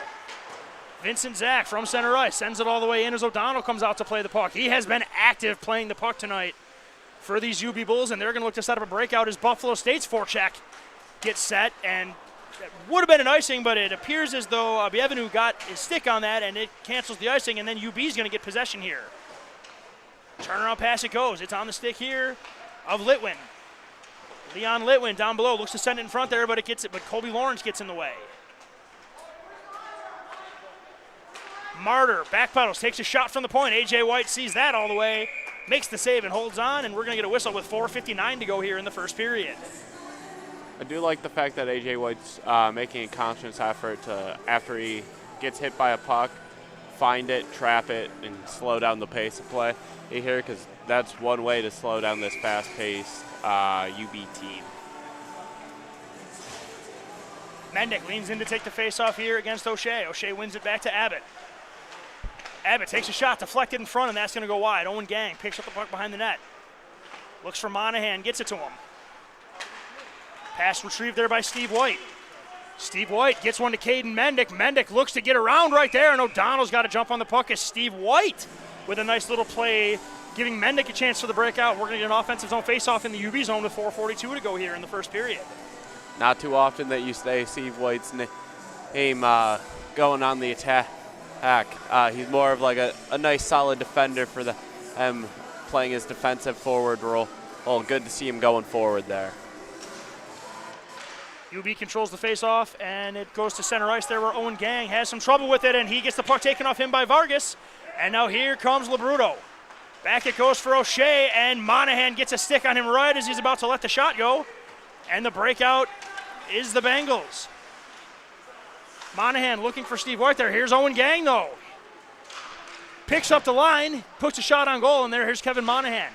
Speaker 2: Vincent Zach from center ice sends it all the way in as O'Donnell comes out to play the puck. He has been active playing the puck tonight for these UB Bulls, and they're going to look to set up a breakout as Buffalo State's forecheck gets set, and it would have been an icing, but it appears as though Bienvenu got his stick on that, and it cancels the icing, and then UB's going to get possession here. Turnaround pass it goes. It's on the stick here of Litwin. Leon Litwin down below looks to send it in front there, but Colby Lawrence gets in the way. Martyr backpedals, takes a shot from the point. A.J. White sees that all the way, makes the save and holds on, and we're going to get a whistle with 4:59 to go here in the first period.
Speaker 3: I do like the fact that A.J. White's making a conscious effort to, after he gets hit by a puck, find it, trap it, and slow down the pace of play here, because that's one way to slow down this fast-paced UB team.
Speaker 2: Mendick leans in to take the face-off here against O'Shea. O'Shea wins it back to Abbott. Abbott takes a shot, deflected in front, and that's going to go wide. Owen Gang picks up the puck behind the net. Looks for Monahan, gets it to him. Pass retrieved there by Steve White. Steve White gets one to Caden Mendick. Mendick looks to get around right there, and O'Donnell's got to jump on the puck as Steve White with a nice little play, giving Mendick a chance for the breakout. We're going to get an offensive zone face-off in the UB zone with 4:42 to go here in the first period.
Speaker 3: Not too often that you say Steve White's name going on the attack. He's more of like a nice solid defender for the playing his defensive forward role. Well, good to see him going forward there.
Speaker 2: UB controls the face-off, and it goes to center ice there where Owen Gang has some trouble with it, and he gets the puck taken off him by Vargas. And now here comes Labruto. Back it goes for O'Shea, and Monahan gets a stick on him right as he's about to let the shot go. And the breakout is the Bengals. Monahan looking for Steve White there. Here's Owen Gang, though. Picks up the line, puts a shot on goal, and here's Kevin Monahan.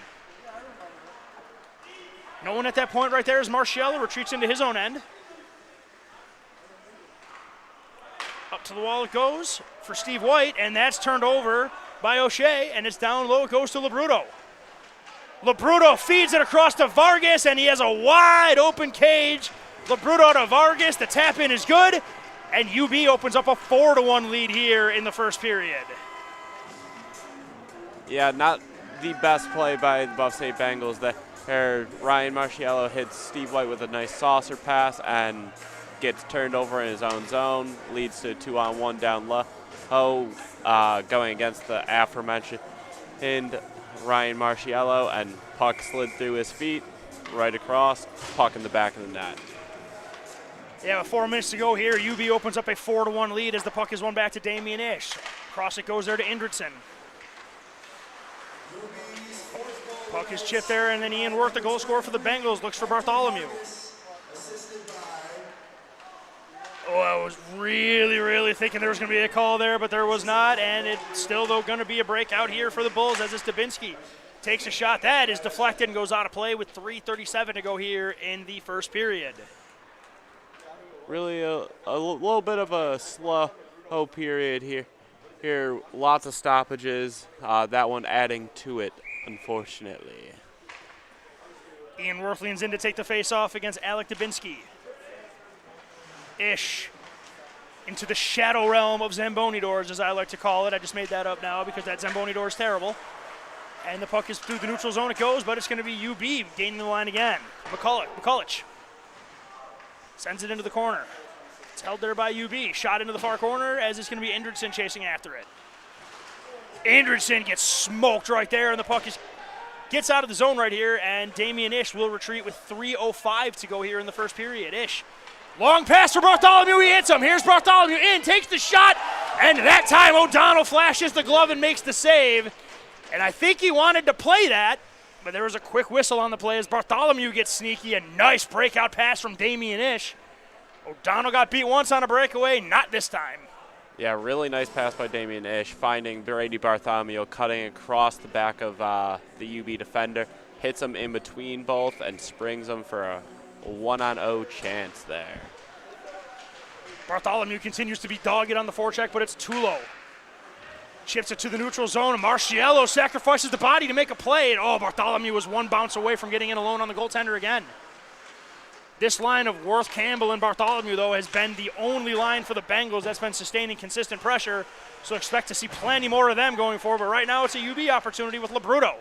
Speaker 2: No one at that point right there is Marciello, retreats into his own end. Up to the wall it goes for Steve White, and that's turned over by O'Shea, and it's down low. It goes to Labruto. Labruto feeds it across to Vargas, and he has a wide open cage. Labruto to Vargas. The tap in is good, and UB opens up a 4-1 lead here in the first period.
Speaker 3: Yeah, not the best play by the Buff State Bengals there. Ryan Marciello hits Steve White with a nice saucer pass and gets turned over in his own zone, leads to a 2-on-1 down low, going against the aforementioned Ryan Marciello, and puck slid through his feet, right across, puck in the back of the net.
Speaker 2: Yeah, with 4 minutes to go here, UB opens up a 4-1 lead as the puck is won back to Damian Ish. Cross it goes there to Indridson. Puck is chipped there, and then Ian Worth, the goal scorer for the Bengals, looks for Bartholomew. Oh, I was really thinking there was going to be a call there, but there was not, and it's still, though, going to be a breakout here for the Bulls as it's Dubinsky takes a shot. That is deflected and goes out of play with 3:37 to go here in the first period.
Speaker 3: Really a little bit of a slow period here. Here, lots of stoppages, that one adding to it, unfortunately.
Speaker 2: Ian Worth leans in to take the face-off against Alec Dubinsky. Ish into the shadow realm of Zamboni doors, as I like to call it. I just made that up now because that Zamboni door is terrible. And the puck is through the neutral zone it goes, but it's going to be UB gaining the line again. McCulloch sends it into the corner. It's held there by UB. Shot into the far corner as it's going to be Indridson chasing after it. Indridson gets smoked right there, and the puck gets out of the zone right here, and Damian Ish will retreat with 3:05 to go here in the first period. Ish. Long pass for Bartholomew, he hits him. Here's Bartholomew in, takes the shot, and that time O'Donnell flashes the glove and makes the save. And I think he wanted to play that, but there was a quick whistle on the play as Bartholomew gets sneaky. A nice breakout pass from Damian Ish. O'Donnell got beat once on a breakaway, not this time.
Speaker 3: Yeah, really nice pass by Damian Ish, finding Brady Bartholomew, cutting across the back of the UB defender, hits him in between both, and springs him for a 1-on-0 chance there.
Speaker 2: Bartholomew continues to be dogged on the forecheck, but it's too low. Chips it to the neutral zone, and Marciello sacrifices the body to make a play, and Bartholomew was one bounce away from getting in alone on the goaltender again. This line of Worth, Campbell, and Bartholomew, though, has been the only line for the Bengals that's been sustaining consistent pressure, so expect to see plenty more of them going forward. But right now it's a UB opportunity with Labruto.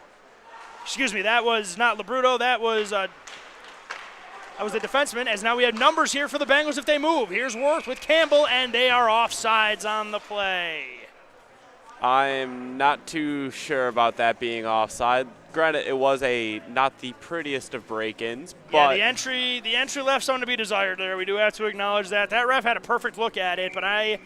Speaker 2: Excuse me, that was not Labruto, that was the defenseman, as now we have numbers here for the Bengals if they move. Here's Worth with Campbell, and they are offsides on the play.
Speaker 3: I'm not too sure about that being offside. Granted, it was not the prettiest of break-ins, but
Speaker 2: yeah, the entry left something to be desired there. We do have to acknowledge that. That ref had a perfect look at it, but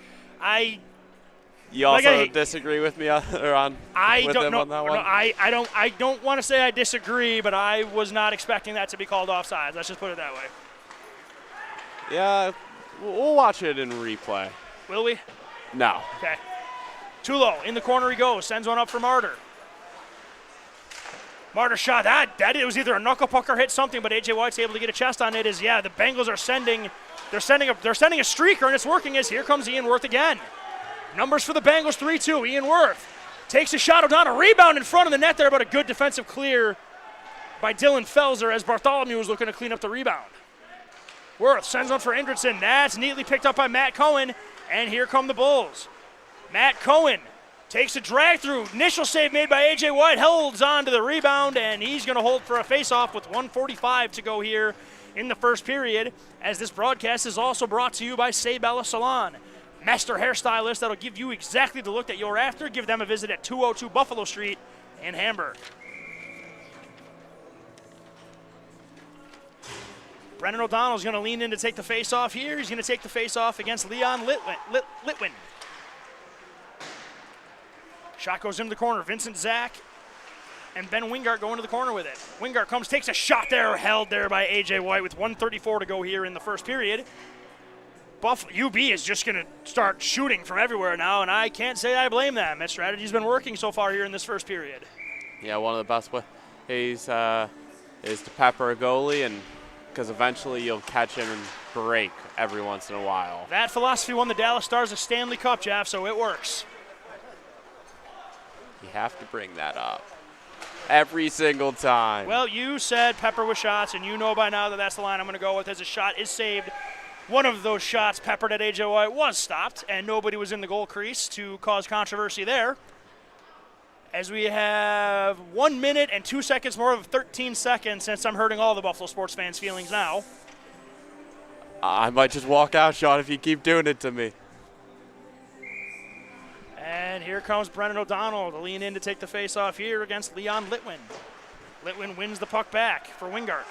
Speaker 3: you also disagree with me on that one?
Speaker 2: I don't want to say I disagree, but I was not expecting that to be called offside. Let's just put it that way.
Speaker 3: Yeah, we'll watch it in replay.
Speaker 2: Will we?
Speaker 3: No.
Speaker 2: Okay. Tulo, in the corner he goes, sends one up for Martyr. Martyr shot, it was either a knuckle puck or hit something, but A.J. White's able to get a chest on it. The Bengals are sending a streaker, and it's working as here comes Ian Worth again. Numbers for the Bengals, 3-2, Ian Worth takes a shot, O'Donnell, rebound in front of the net there, but a good defensive clear by Dylan Felser as Bartholomew was looking to clean up the rebound. Worth sends one for Indridson, that's neatly picked up by Matt Cohen, and here come the Bulls. Matt Cohen takes a drag through. Initial save made by A.J. White, holds on to the rebound, and he's going to hold for a face-off with 1:45 to go here in the first period, as this broadcast is also brought to you by Sabella Salon. Master hairstylist that'll give you exactly the look that you're after. Give them a visit at 202 Buffalo Street in Hamburg. Brennan O'Donnell's going to lean in to take the face-off here. He's going to take the face-off against Leon Litwin. Shot goes into the corner. Vincent Zach and Ben Wingart go into the corner with it. Wingart comes, takes a shot there, held there by A.J. White with 1:34 to go here in the first period. UB is just going to start shooting from everywhere now, and I can't say I blame them. That strategy's been working so far here in this first period.
Speaker 3: Yeah, one of the best ways is to pepper a goalie, and because eventually you'll catch him and break every once in a while.
Speaker 2: That philosophy won the Dallas Stars a Stanley Cup, Jeff, so it works.
Speaker 3: You have to bring that up every single time.
Speaker 2: Well, you said pepper with shots, and you know by now that that's the line I'm going to go with as a shot is saved. One of those shots peppered at A.J. White was stopped, and nobody was in the goal crease to cause controversy there. As we have 1 minute and 2 seconds more of 13 seconds, since I'm hurting all the Buffalo sports fans' feelings now.
Speaker 3: I might just walk out, Sean, if you keep doing it to me.
Speaker 2: And here comes Brennan O'Donnell to lean in to take the face-off here against Leon Litwin. Litwin wins the puck back for Wingart.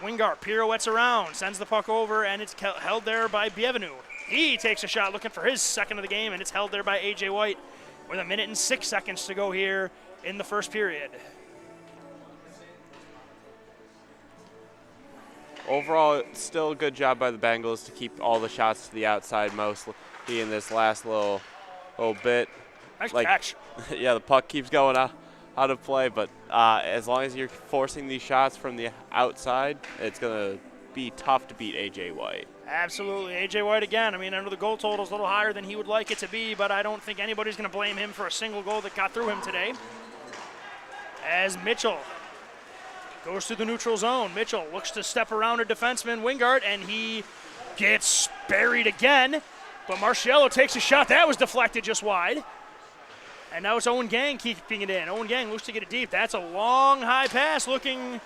Speaker 2: Wingart pirouettes around, sends the puck over, and it's held there by Bienvenu. He takes a shot looking for his second of the game, and it's held there by A.J. White with 1 minute and 6 seconds to go here in the first period.
Speaker 3: Overall, still a good job by the Bengals to keep all the shots to the outside mostly in this last little bit.
Speaker 2: Nice catch.
Speaker 3: Yeah, the puck keeps going out of play, but as long as you're forcing these shots from the outside, it's going to be tough to beat A.J. White.
Speaker 2: Absolutely. A.J. White again. I mean, I know the goal total is a little higher than he would like it to be, but I don't think anybody's going to blame him for a single goal that got through him today. As Mitchell goes to the neutral zone. Mitchell looks to step around a defenseman, Wingart, and he gets buried again. But Marciello takes a shot. That was deflected just wide. And now it's Owen Gang keeping it in. Owen Gang looks to get it deep. That's a long, high pass looking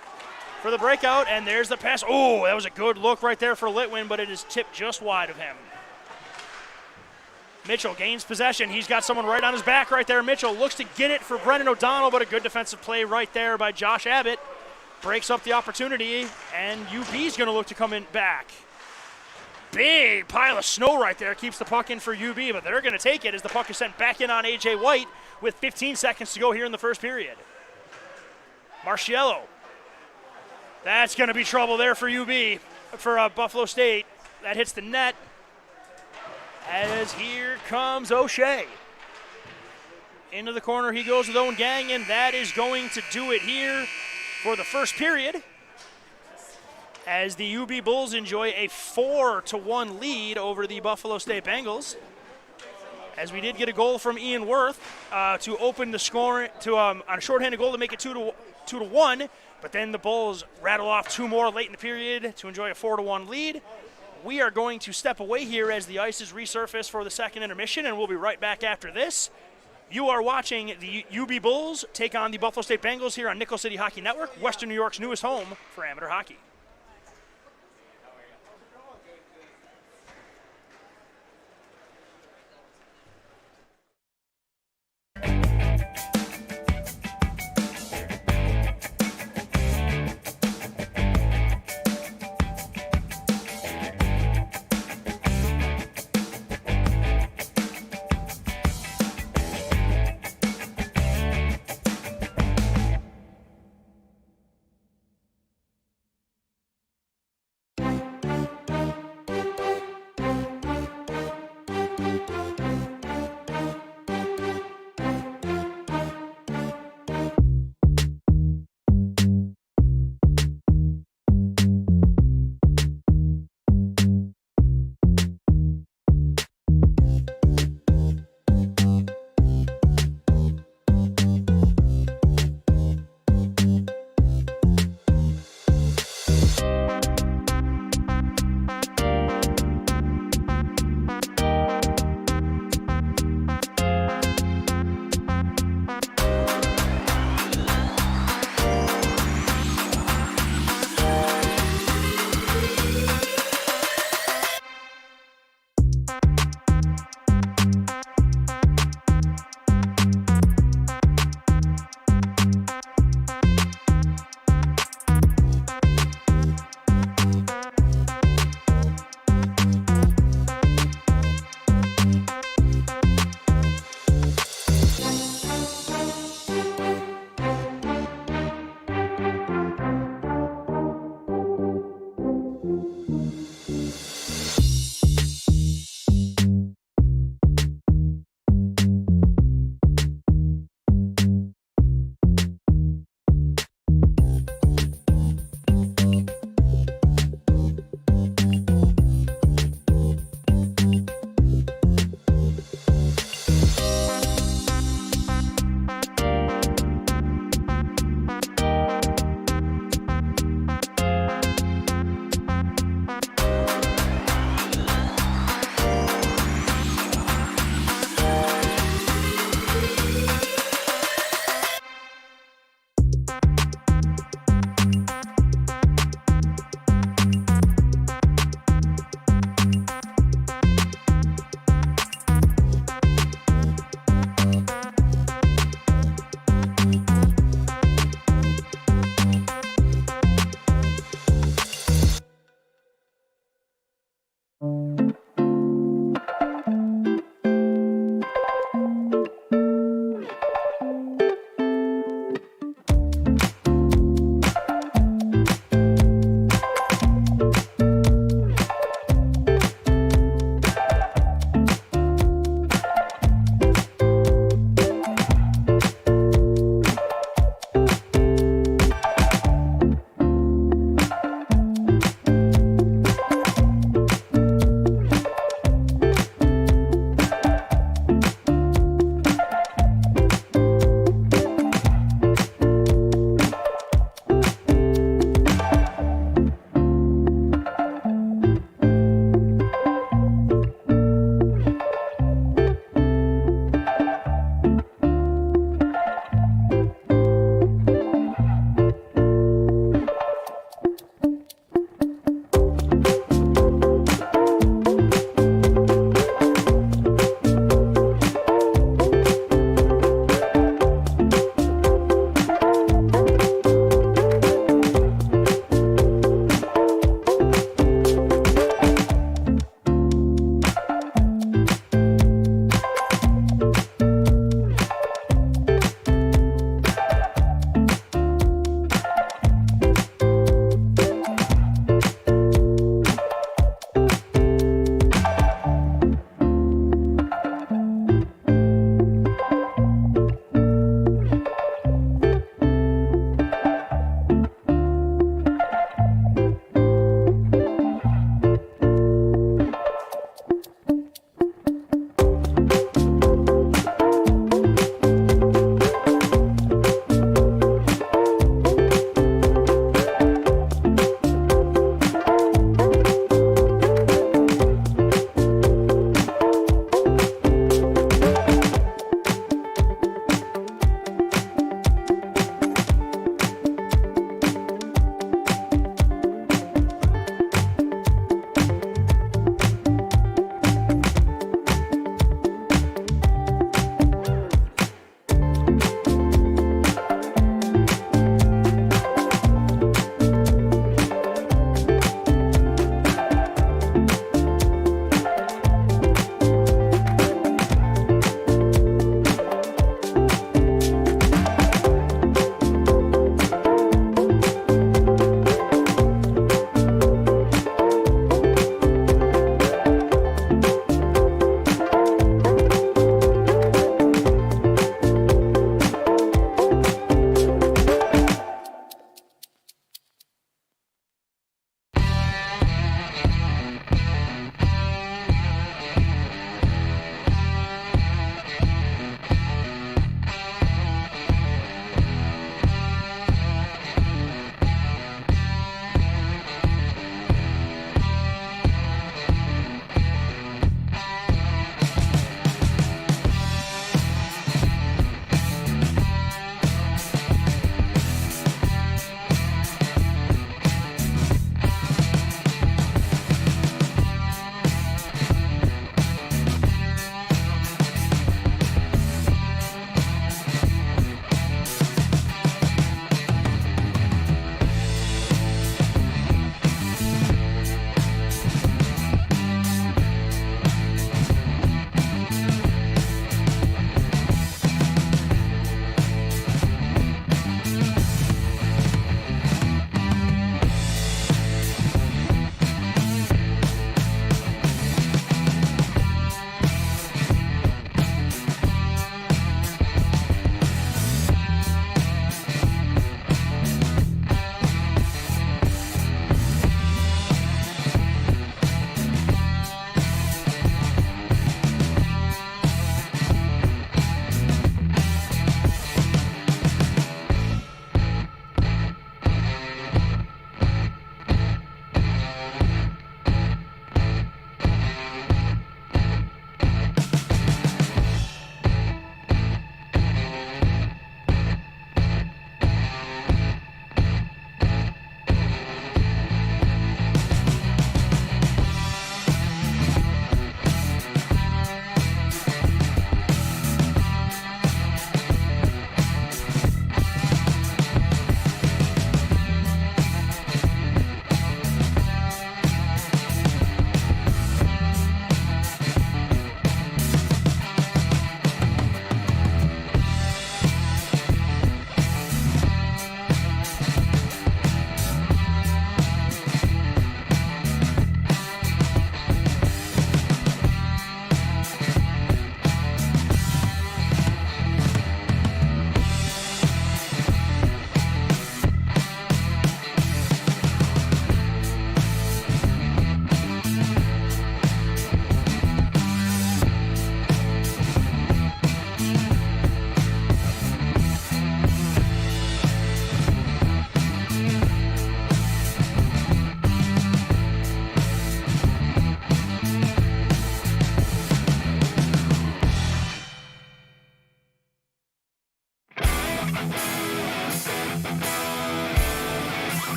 Speaker 2: for the breakout. And there's the pass. Oh, that was a good look right there for Litwin, but it is tipped just wide of him. Mitchell gains possession. He's got someone right on his back right there. Mitchell looks to get it for Brendan O'Donnell, but a good defensive play right there by Josh Abbott. Breaks up the opportunity, and UB's going to look to come in back. Big pile of snow right there keeps the puck in for UB, but they're going to take it as the puck is sent back in on A.J. White with 15 seconds to go here in the first period. Marciello. That's going to be trouble there for UB, for Buffalo State. That hits the net. As here comes O'Shea. Into the corner he goes with Owen Gang, and that is going to do it here for the first period, as the UB Bulls enjoy a 4-1 lead over the Buffalo State Bengals. As we did get a goal from Ian Worth to open the score on a shorthanded goal to make it 2-1, but then the Bulls rattle off two more late in the period to enjoy a 4-1 lead. We are going to step away here as the ice is resurfaced for the second intermission, and we'll be right back after this. You are watching the UB Bulls take on the Buffalo State Bengals here on Nickel City Hockey Network, Western New York's newest home for amateur hockey.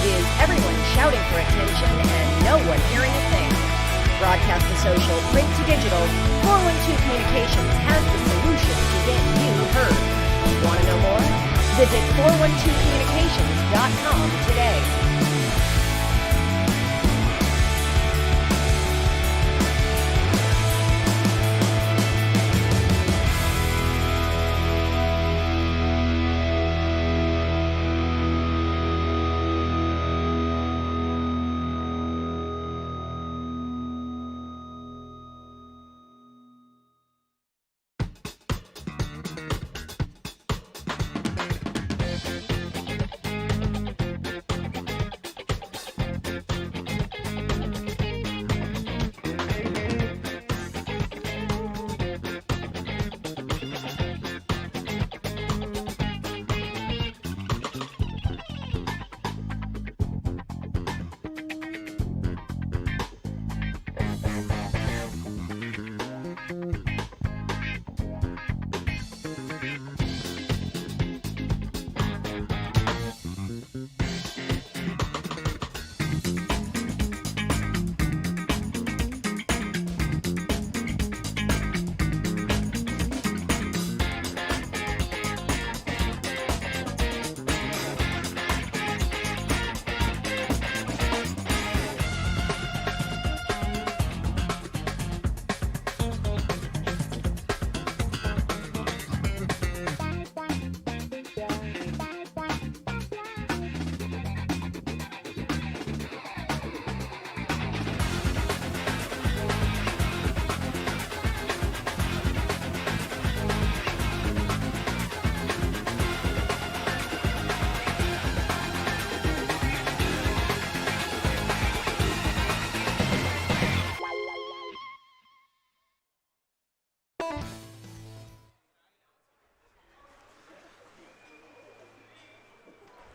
Speaker 4: is everyone shouting for attention and no one hearing a thing. Broadcast to social, print to digital, 412 Communications has the solution to get you heard. Want to know more? Visit 412communications.com today.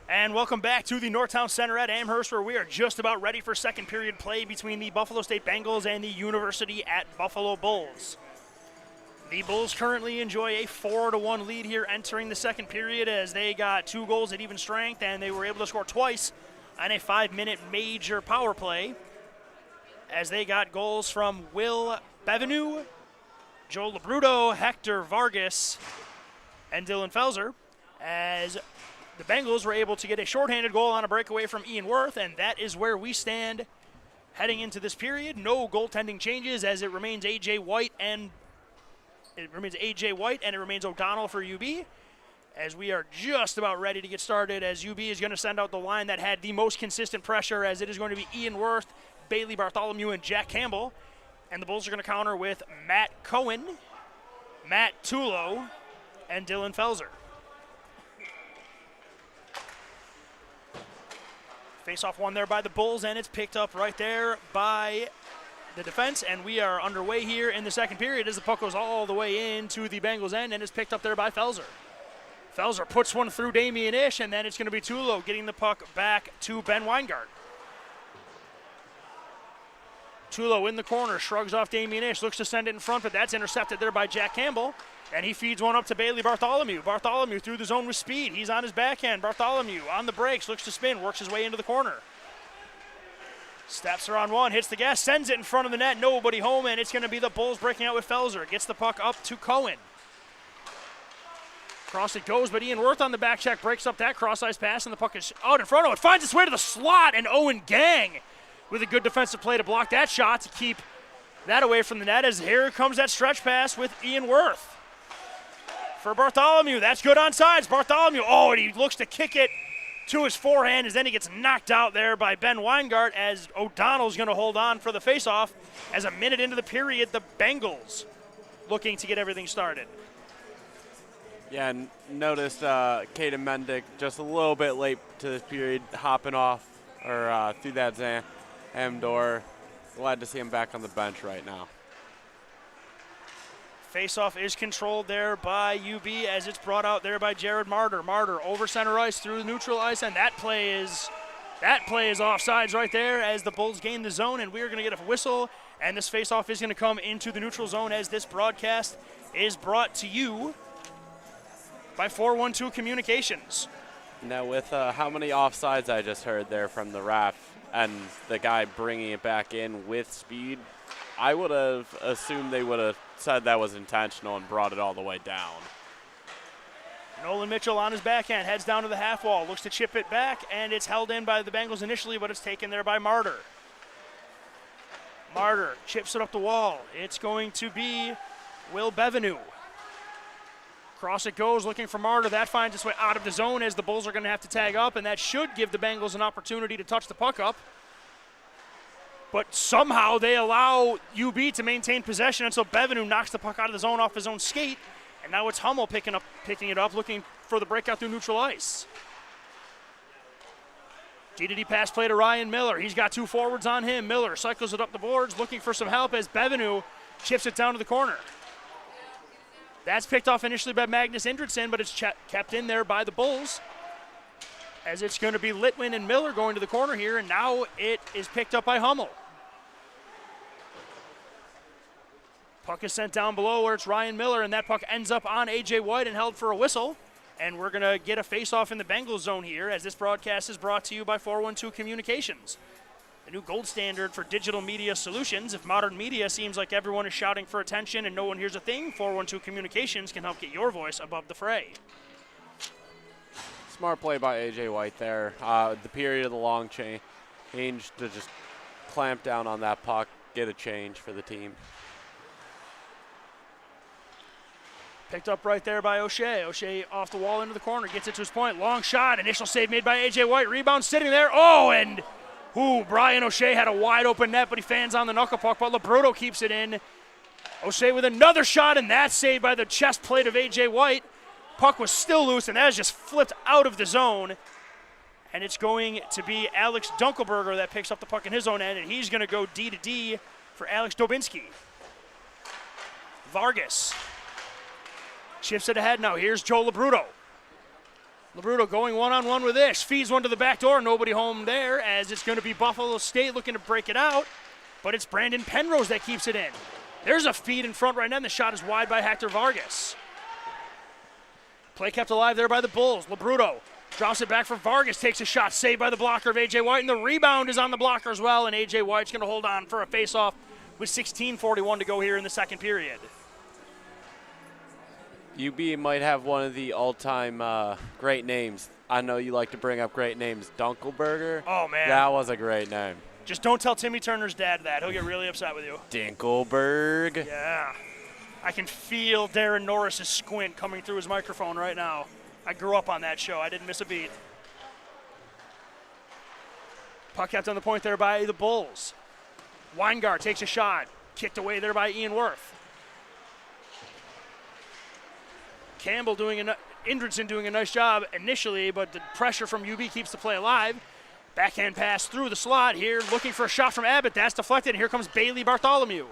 Speaker 2: And welcome back to the Northtown Center at Amherst, where we are just about ready for second period play between the Buffalo State Bengals and the University at Buffalo Bulls. The Bulls currently enjoy a 4-1 lead here entering the second period, as they got 2 goals at even strength, and they were able to score twice on a 5-minute major power play, as they got goals from Will Bevenu, Joel Labruto, Hector Vargas, and Dylan Felser, as the Bengals were able to get a shorthanded goal on a breakaway from Ian Worth, and that is where we stand heading into this period. No goaltending changes, as it remains A.J. White and it remains O'Donnell for UB, as we are just about ready to get started, as UB is going to send out the line that had the most consistent pressure, as it is going to be Ian Worth, Bailey Bartholomew, and Jack Campbell, and the Bulls are going to counter with Matt Cohen, Matt Tulo, and Dylan Felser. Face-off won there by the Bulls, and it's picked up right there by the defense, and we are underway here in the second period as the puck goes all the way into the Bengals' end, and it's picked up there by Felser. Felser puts one through Damian Ish, and then it's going to be Tulo getting the puck back to Ben Weingart. Tulo in the corner, shrugs off Damian Ish, looks to send it in front, but that's intercepted there by Jack Campbell. And he feeds one up to Bailey Bartholomew. Bartholomew through the zone with speed. He's on his backhand. Bartholomew on the brakes, looks to spin, works his way into the corner. Steps around one, hits the gas, sends it in front of the net. Nobody home, and it's going to be the Bulls breaking out with Felser. Gets the puck up to Cohen. Cross it goes, but Ian Worth on the back check breaks up that cross-ice pass, and the puck is out in front of it. Finds its way to the slot, and Owen Gang with a good defensive play to block that shot to keep that away from the net, as here comes that stretch pass with Ian Worth. For Bartholomew, that's good on sides. Bartholomew, and he looks to kick it to his forehand, as then he gets knocked out there by Ben Weingart, as O'Donnell's going to hold on for the faceoff. As a minute into the period, the Bengals looking to get everything started.
Speaker 3: Yeah, and noticed Caden Mendick just a little bit late to this period, hopping off or through that Zam door. Glad to see him back on the bench right now.
Speaker 2: Faceoff is controlled there by UB, as it's brought out there by Jared Martyr. Martyr over center ice through neutral ice, and that play is offsides right there, as the Bulls gain the zone, and we're going to get a whistle, and this faceoff is going to come into the neutral zone, as this broadcast is brought to you by 412 Communications.
Speaker 3: Now with how many offsides I just heard there from the ref and the guy bringing it back in with speed, I would have assumed they would have said that was intentional and brought it all the way down.
Speaker 2: Nolan Mitchell on his backhand, heads down to the half wall, looks to chip it back, and it's held in by the Bengals initially, but it's taken there by Martyr. Martyr chips it up the wall. It's going to be Will Bevenu. Cross it goes, looking for Martyr. That finds its way out of the zone as the Bulls are going to have to tag up, and that should give the Bengals an opportunity to touch the puck up. But somehow they allow UB to maintain possession until Bevenu knocks the puck out of the zone off his own skate. And now it's Hummel picking it up, looking for the breakout through neutral ice. D-to-D pass play to Ryan Miller. He's got two forwards on him. Miller cycles it up the boards, looking for some help as Bevenu chips it down to the corner. That's picked off initially by Magnus Indridson, but it's kept in there by the Bulls. As it's going to be Litwin and Miller going to the corner here, and now it is picked up by Hummel. Puck is sent down below where it's Ryan Miller, and that puck ends up on A.J. White and held for a whistle. And we're going to get a face-off in the Bengals zone here as this broadcast is brought to you by 412 Communications, the new gold standard for digital media solutions. If modern media seems like everyone is shouting for attention and no one hears a thing, 412 Communications can help get your voice above the fray.
Speaker 3: Smart play by A.J. White there. The period of the long change to just clamp down on that puck, get a change for the team.
Speaker 2: Picked up right there by O'Shea. O'Shea off the wall into the corner, gets it to his point. Long shot, initial save made by A.J. White. Rebound sitting there. Oh, and Brian O'Shea had a wide open net, but he fans on the knuckle puck, but Labruto keeps it in. O'Shea with another shot, and that's saved by the chest plate of A.J. White. Puck was still loose, and that is just flipped out of the zone. And it's going to be Alex Dunkelberger that picks up the puck in his own end, and he's going to go D-to-D for Alex Dobinski. Vargas chips it ahead now. Here's Joe Labruto. Labruto going one-on-one with this. Feeds one to the back door. Nobody home there as it's going to be Buffalo State looking to break it out. But it's Brandon Penrose that keeps it in. There's a feed in front right now, and the shot is wide by Hector Vargas. Play kept alive there by the Bulls. Labruto drops it back for Vargas. Takes a shot. Saved by the blocker of A.J. White. And the rebound is on the blocker as well. And A.J. White's going to hold on for a face-off with 16:41 to go here in the second period.
Speaker 3: UB might have one of the all-time great names. I know you like to bring up great names. Dunkelberger.
Speaker 2: Oh, man.
Speaker 3: That was a great name.
Speaker 2: Just don't tell Timmy Turner's dad that. He'll get really upset with you.
Speaker 3: Dinkelberg.
Speaker 2: Yeah. I can feel Darren Norris's squint coming through his microphone right now. I grew up on that show. I didn't miss a beat. Puck kept on the point there by the Bulls. Weingart takes a shot. Kicked away there by Ian Worth. Campbell Indridson doing a nice job initially, but the pressure from UB keeps the play alive. Backhand pass through the slot here, looking for a shot from Abbott. That's deflected, and here comes Bailey Bartholomew.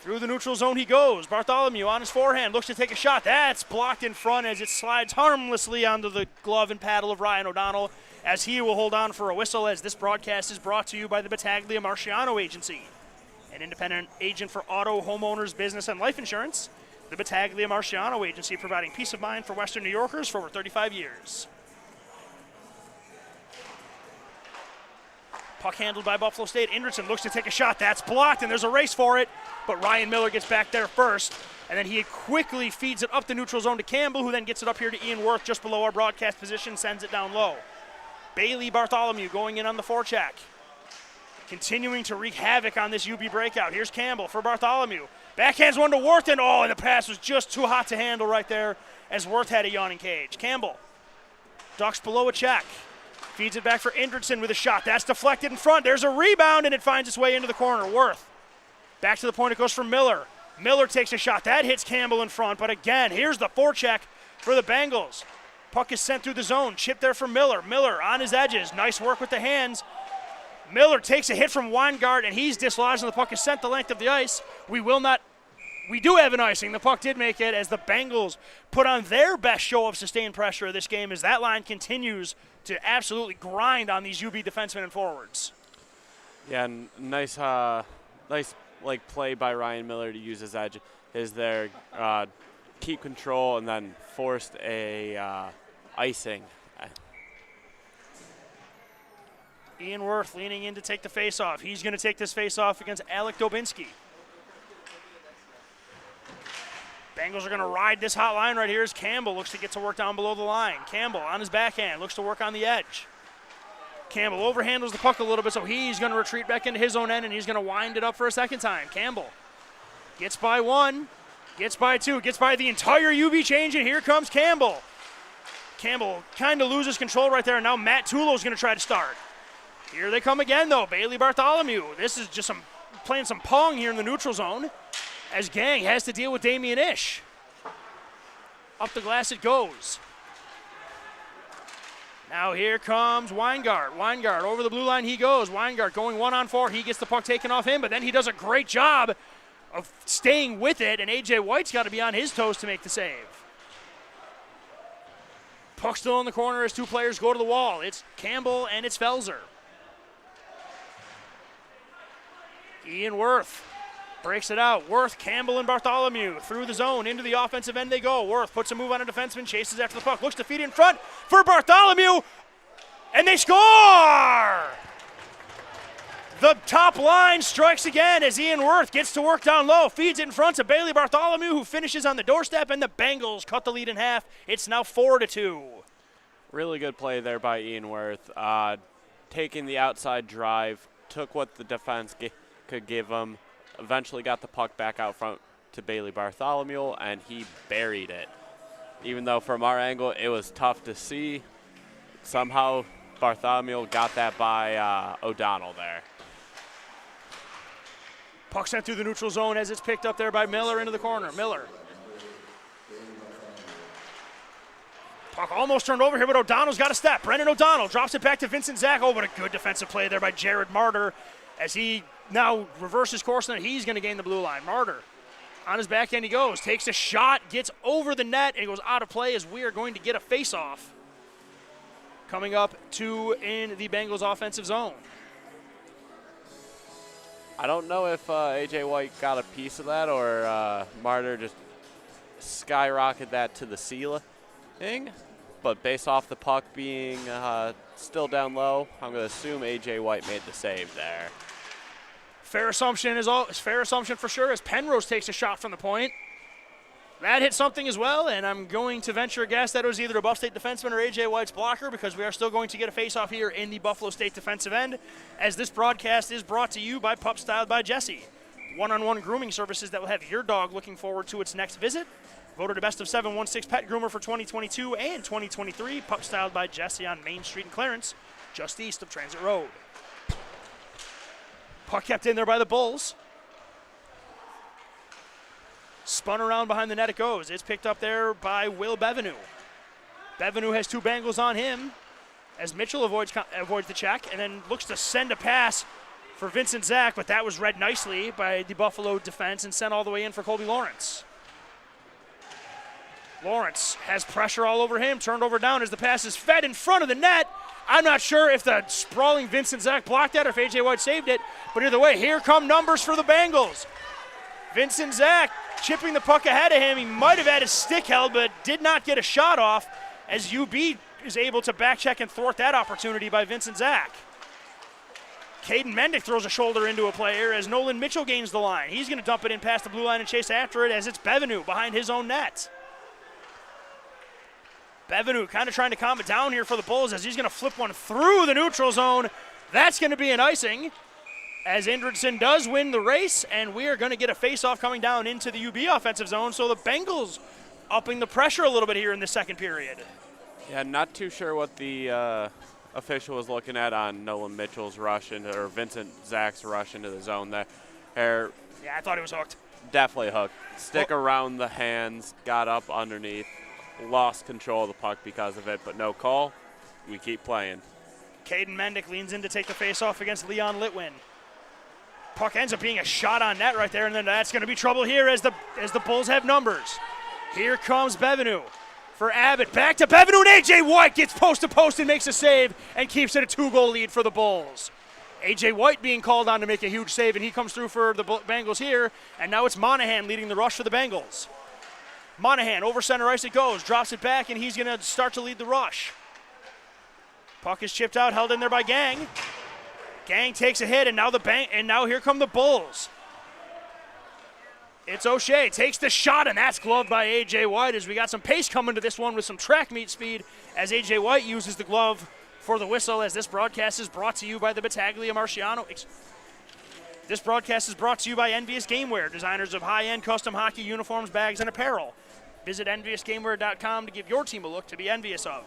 Speaker 2: Through the neutral zone he goes. Bartholomew on his forehand, looks to take a shot. That's blocked in front as it slides harmlessly onto the glove and paddle of Ryan O'Donnell, as he will hold on for a whistle, as this broadcast is brought to you by the Battaglia Marciano Agency, an independent agent for auto, homeowners, business, and life insurance. The Battaglia Marciano Agency, providing peace of mind for Western New Yorkers for over 35 years. Puck handled by Buffalo State. Indridson looks to take a shot. That's blocked, and there's a race for it. But Ryan Miller gets back there first, and then he quickly feeds it up the neutral zone to Campbell, who then gets it up here to Ian Worth just below our broadcast position, sends it down low. Bailey Bartholomew going in on the forecheck, continuing to wreak havoc on this UB breakout. Here's Campbell for Bartholomew. Backhands one to Worth, and and the pass was just too hot to handle right there as Worth had a yawning cage. Campbell ducks below a check. Feeds it back for Indridson with a shot. That's deflected in front. There's a rebound, and it finds its way into the corner. Worth back to the point. It goes for Miller. Miller takes a shot. That hits Campbell in front, but again, here's the forecheck for the Bengals. Puck is sent through the zone. Chip there for Miller. Miller on his edges. Nice work with the hands. Miller takes a hit from Weingart, and he's dislodged, and the puck is sent the length of the ice. We do have an icing. The puck did make it as the Bengals put on their best show of sustained pressure of this game as that line continues to absolutely grind on these UB defensemen and forwards.
Speaker 3: Yeah, nice play by Ryan Miller to use his edge. Keep control, and then forced a icing.
Speaker 2: Ian Worth leaning in to take the face-off. He's going to take this face-off against Alec Dobinski. Bengals are going to ride this hot line right here as Campbell looks to get to work down below the line. Campbell on his backhand, looks to work on the edge. Campbell overhandles the puck a little bit, so he's going to retreat back into his own end, and he's going to wind it up for a second time. Campbell gets by one, gets by two, gets by the entire UB change, and here comes Campbell. Campbell kind of loses control right there, and now Matt Tulo's going to try to start. Here they come again, though. Bailey Bartholomew. This is just playing some pong here in the neutral zone as Gang has to deal with Damian Ish. Up the glass it goes. Now here comes Weingart. Weingart over the blue line he goes. Weingart going 1-on-4. He gets the puck taken off him, but then he does a great job of staying with it, and A.J. White's got to be on his toes to make the save. Puck still in the corner as two players go to the wall. It's Campbell and it's Felser. Ian Worth breaks it out. Worth, Campbell, and Bartholomew through the zone. Into the offensive end they go. Worth puts a move on a defenseman, chases after the puck, looks to feed it in front for Bartholomew, and they score! The top line strikes again as Ian Worth gets to work down low, feeds it in front to Bailey Bartholomew, who finishes on the doorstep, and the Bengals cut the lead in half. It's now 4-2.
Speaker 3: Really good play there by Ian Worth. Taking the outside drive, took what the defense could give him, eventually got the puck back out front to Bailey Bartholomew, and he buried it. Even though from our angle it was tough to see, somehow Bartholomew got that by O'Donnell there.
Speaker 2: Puck sent through the neutral zone as it's picked up there by Miller into the corner. Miller. Puck almost turned over here, but O'Donnell's got a step. Brendan O'Donnell drops it back to Vincent Zach. Oh, what a good defensive play there by Jared Martyr as he now reverses course, and he's going to gain the blue line. Martyr on his backhand he goes, takes a shot, gets over the net, and goes out of play as we are going to get a face-off coming up in the Bengals offensive zone.
Speaker 3: I don't know if A.J. White got a piece of that or Martyr just skyrocketed that to the ceiling. But based off the puck being still down low, I'm going to assume A.J. White made the save there.
Speaker 2: Fair assumption for sure as Penrose takes a shot from the point. That hit something as well, and I'm going to venture a guess that it was either a Buff State defenseman or A.J. White's blocker, because we are still going to get a face-off here in the Buffalo State defensive end, as this broadcast is brought to you by Pup Styled by Jesse. One-on-one grooming services that will have your dog looking forward to its next visit. Voted a best of 716 pet groomer for 2022 and 2023. Pup Styled by Jesse on Main Street in Clarence, just east of Transit Road. Puck kept in there by the Bulls. Spun around behind the net it goes. It's picked up there by Will Bevenu. Bevenu has two Bengals on him as Mitchell avoids the check and then looks to send a pass for Vincent Zach, but that was read nicely by the Buffalo defense and sent all the way in for Colby Lawrence. Lawrence has pressure all over him, turned over down as the pass is fed in front of the net. I'm not sure if the sprawling Vincent Zach blocked that or if A.J. White saved it, but either way, here come numbers for the Bengals. Vincent Zach chipping the puck ahead of him. He might have had his stick held, but did not get a shot off as UB is able to backcheck and thwart that opportunity by Vincent Zach. Caden Mendick throws a shoulder into a player as Nolan Mitchell gains the line. He's going to dump it in past the blue line and chase after it as it's Bevenu behind his own net. Bevenu kind of trying to calm it down here for the Bulls as he's going to flip one through the neutral zone. That's going to be an icing as Indridson does win the race, and we are going to get a face-off coming down into the UB offensive zone. So the Bengals upping the pressure a little bit here in the second period.
Speaker 3: Yeah, not too sure what the official was looking at on Nolan Mitchell's rush into, or Vincent Zach's rush into the zone there.
Speaker 2: Yeah, I thought he was hooked.
Speaker 3: Definitely hooked. Stick around the hands, got up underneath, lost control of the puck because of it, but no call. We keep playing.
Speaker 2: Caden Mendick leans in to take the face-off against Leon Litwin. Puck ends up being a shot on net right there, and then that's going to be trouble here as the Bulls have numbers. Here comes Bevenu for Abbott. Back to Bevenu, and A.J. White gets post-to-post and makes a save and keeps it a 2-goal lead for the Bulls. A.J. White being called on to make a huge save, and he comes through for the Bengals here, and now it's Monahan leading the rush for the Bengals. Monahan over center ice it goes, drops it back, and he's going to start to lead the rush. Puck is chipped out, held in there by Gang. Gang takes a hit, and now here come the Bulls. It's O'Shea, takes the shot, and that's gloved by A.J. White as we got some pace coming to this one with some track meet speed as A.J. White uses the glove for the whistle as this broadcast is brought to you by the Battaglia Marciano. This broadcast is brought to you by Envious Gameware, designers of high-end custom hockey uniforms, bags, and apparel. Visit enviousgameware.com to give your team a look to be envious of.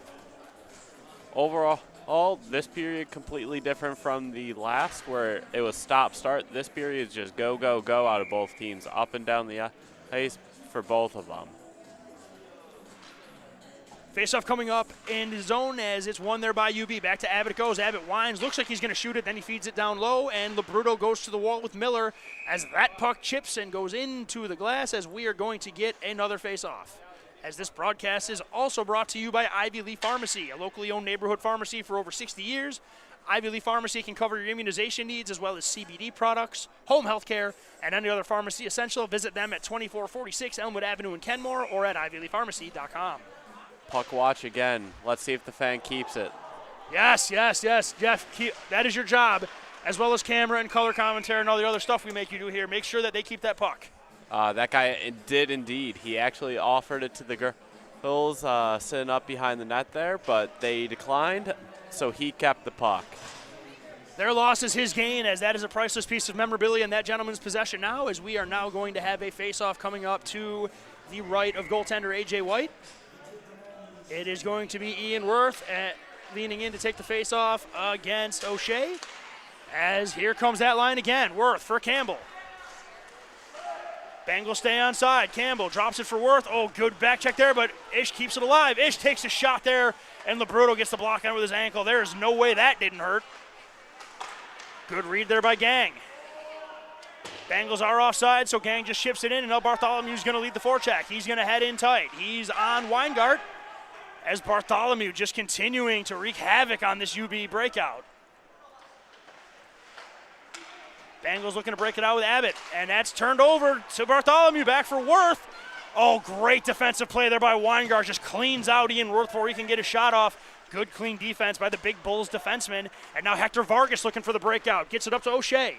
Speaker 3: Overall, this period completely different from the last where it was stop-start. This period is just go, go, go out of both teams, up and down the ice for both of them.
Speaker 2: Face-off coming up in the zone as it's won there by UB. Back to Abbott it goes. Abbott winds, looks like he's going to shoot it, then he feeds it down low, and Labruto goes to the wall with Miller as that puck chips and goes into the glass as we are going to get another face-off. As this broadcast is also brought to you by Ivy Lee Pharmacy, a locally owned neighborhood pharmacy for over 60 years. Ivy Lee Pharmacy can cover your immunization needs as well as CBD products, home health care, and any other pharmacy essential. Visit them at 2446 Elmwood Avenue in Kenmore or at ivyleepharmacy.com.
Speaker 3: Puck watch again. Let's see if the fan keeps it.
Speaker 2: Yes, Jeff, that is your job, as well as camera and color commentary and all the other stuff we make you do here. Make sure that they keep that puck.
Speaker 3: That guy did indeed. He actually offered it to the girls sitting up behind the net there, but they declined, so he kept the puck.
Speaker 2: Their loss is his gain, as that is a priceless piece of memorabilia in that gentleman's possession now, as we are now going to have a face-off coming up to the right of goaltender A.J. White. It is going to be Ian Worth leaning in to take the face-off against O'Shea, as here comes that line again. Worth for Campbell. Bengals stay on side. Campbell drops it for Worth. Oh, good back check there, but Ish keeps it alive. Ish takes a shot there, and Labruto gets the block on with his ankle. There is no way that didn't hurt. Good read there by Gang. Bengals are offside, so Gang just ships it in, and now Bartholomew's going to lead the forecheck. He's going to head in tight. He's on Weingart, as Bartholomew just continuing to wreak havoc on this UB breakout. Bengals looking to break it out with Abbott, and that's turned over to Bartholomew, back for Worth. Oh, great defensive play there by Weingart. Just cleans out Ian Worth before he can get a shot off. Good clean defense by the Big Bulls defenseman. And now Hector Vargas looking for the breakout. Gets it up to O'Shea.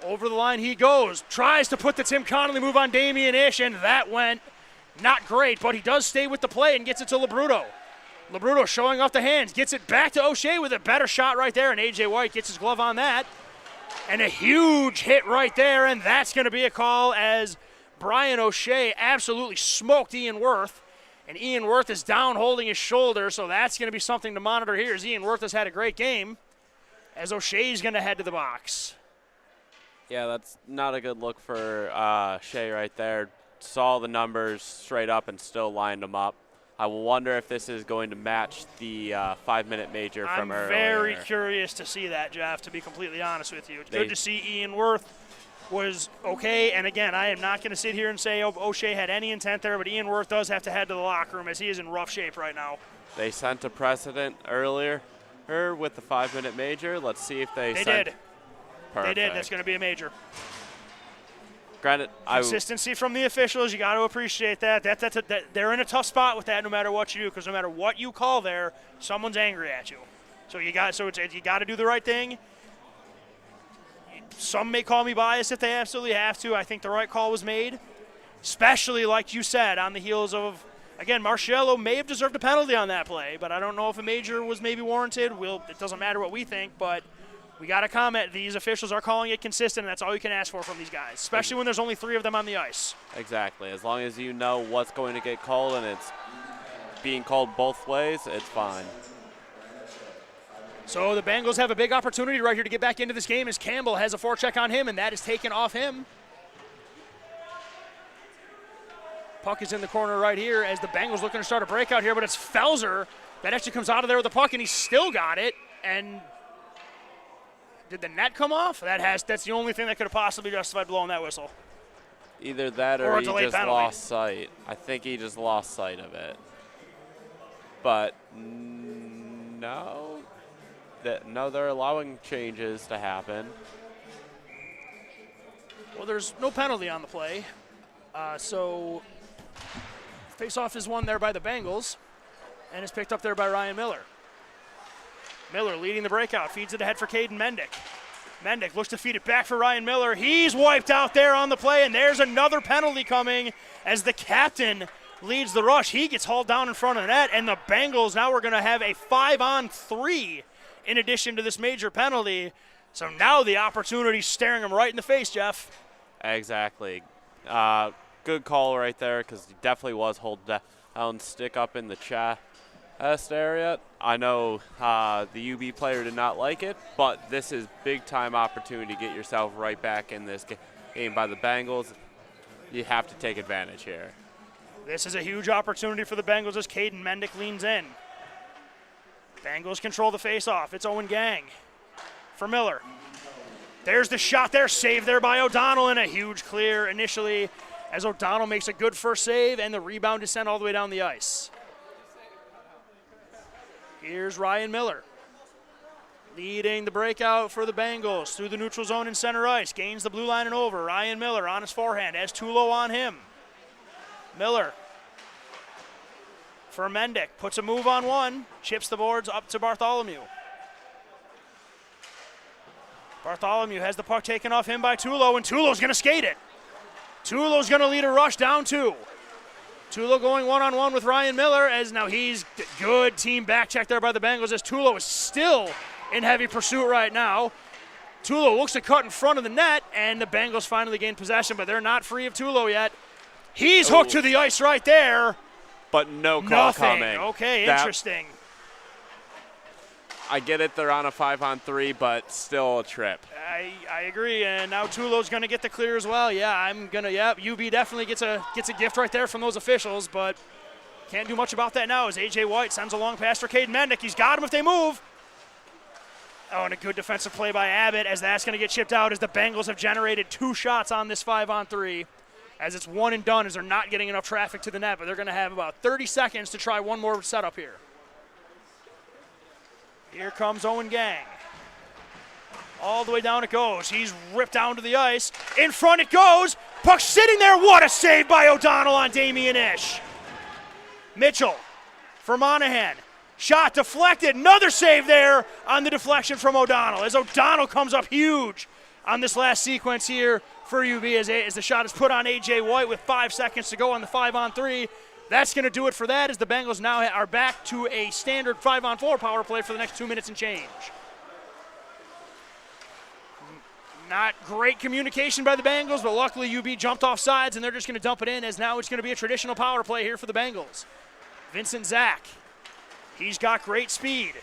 Speaker 2: Over the line he goes. Tries to put the Tim Connolly move on Damian Ish, and that went not great, but he does stay with the play and gets it to Labruto. Labruto showing off the hands. Gets it back to O'Shea with a better shot right there, and A.J. White gets his glove on that. And a huge hit right there, and that's going to be a call as Brian O'Shea absolutely smoked Ian Worth. And Ian Worth is down holding his shoulder, so that's going to be something to monitor here as Ian Worth has had a great game as O'Shea's going to head to the box.
Speaker 3: Yeah, that's not a good look for Shea right there. Saw the numbers straight up and still lined them up. I wonder if this is going to match the 5-minute major from earlier.
Speaker 2: I'm very curious to see that, Jeff, to be completely honest with you. It's good to see Ian Worth was okay. And, again, I am not going to sit here and say O'Shea had any intent there, but Ian Worth does have to head to the locker room as he is in rough shape right now.
Speaker 3: They sent a precedent earlier with the 5-minute major. Let's see if they
Speaker 2: did.
Speaker 3: Perfect.
Speaker 2: They did. That's going to be a major.
Speaker 3: Granted,
Speaker 2: consistency from the officials, you got to appreciate that. They're in a tough spot with that no matter what you do, because no matter what you call there, someone's angry at you. So you got to do the right thing. Some may call me biased if they absolutely have to. I think the right call was made, especially like you said, on the heels of, again, Marciello may have deserved a penalty on that play, but I don't know if a major was maybe warranted. It doesn't matter what we think, but we got to comment. These officials are calling it consistent, and that's all you can ask for from these guys, especially when there's only 3 of them on the ice.
Speaker 3: Exactly. As long as you know what's going to get called and it's being called both ways, it's fine.
Speaker 2: So the Bengals have a big opportunity right here to get back into this game as Campbell has a forecheck on him, and that is taken off him. Puck is in the corner right here as the Bengals looking to start a breakout here, but it's Felser that actually comes out of there with the puck, and he still got it. And did the net come off? That's the only thing that could have possibly justified blowing that whistle.
Speaker 3: Either that or he just
Speaker 2: penalty.
Speaker 3: lost sight. I think he just lost sight of it. But no, they're allowing changes to happen.
Speaker 2: Well, there's no penalty on the play, so Face-off is won there by the Bengals and is picked up there by Ryan Miller. Miller leading the breakout, feeds it ahead for Caden Mendick. Mendick looks to feed it back for Ryan Miller. He's wiped out there on the play, and there's another penalty coming as the captain leads the rush. He gets hauled down in front of the net, and the Bengals now are going to have a 5-on-3 in addition to this major penalty. So now the opportunity's staring him right in the face, Jeff. Exactly.
Speaker 3: Good call right there, because he definitely was hold down, stick up in the chest area. I know the UB player did not like it, but this is big-time opportunity to get yourself right back in this game by the Bengals. You have to take advantage here.
Speaker 2: This is a huge opportunity for the Bengals as Caden Mendick leans in. Bengals control the face-off. It's Owen Gang for Miller. There's the shot there, saved there by O'Donnell, and a huge clear initially as O'Donnell makes a good first save, and the rebound is sent all the way down the ice. Here's Ryan Miller leading the breakout for the Bengals through the neutral zone in center ice. Gains the blue line and over. Ryan Miller on his forehand, has Tulo on him. Miller for Mendick, puts a move on one, chips the boards up to Bartholomew. Bartholomew has the puck taken off him by Tulo, and Tulo's going to skate it. Tulo's going to lead a rush down two. Tulo going one-on-one with Ryan Miller as now he's good team back check there by the Bengals as Tulo is still in heavy pursuit right now. Tulo looks to cut in front of the net, and the Bengals finally gain possession, but they're not free of Tulo yet. He's hooked to the ice right there.
Speaker 3: But no call coming.
Speaker 2: Okay, interesting.
Speaker 3: I get it, they're on a 5-on-3, but still a trip.
Speaker 2: I agree, and now Tulo's going to get the clear as well. Yeah, UB definitely gets a gift right there from those officials, but can't do much about that now as A.J. White sends a long pass for Caden Mendick. He's got him if they move. Oh, and a good defensive play by Abbott as that's going to get chipped out as the Bengals have generated 2 shots on this 5-on-3. As it's one and done as they're not getting enough traffic to the net, but they're going to have about 30 seconds to try one more setup here. Here comes Owen Gang. All the way down it goes. He's ripped down to the ice. In front it goes. Puck sitting there. What a save by O'Donnell on Damian Ish. Mitchell for Monahan. Shot deflected. Another save there on the deflection from O'Donnell as O'Donnell comes up huge on this last sequence here for UB as the shot is put on A.J. White with 5 seconds to go on the 5-on-3. That's going to do it for that as the Bengals now are back to a standard 5-on-4 power play for the next 2 minutes and change. Not great communication by the Bengals, but luckily UB jumped off sides and they're just going to dump it in as now it's going to be a traditional power play here for the Bengals. Vincent Zach, he's got great speed.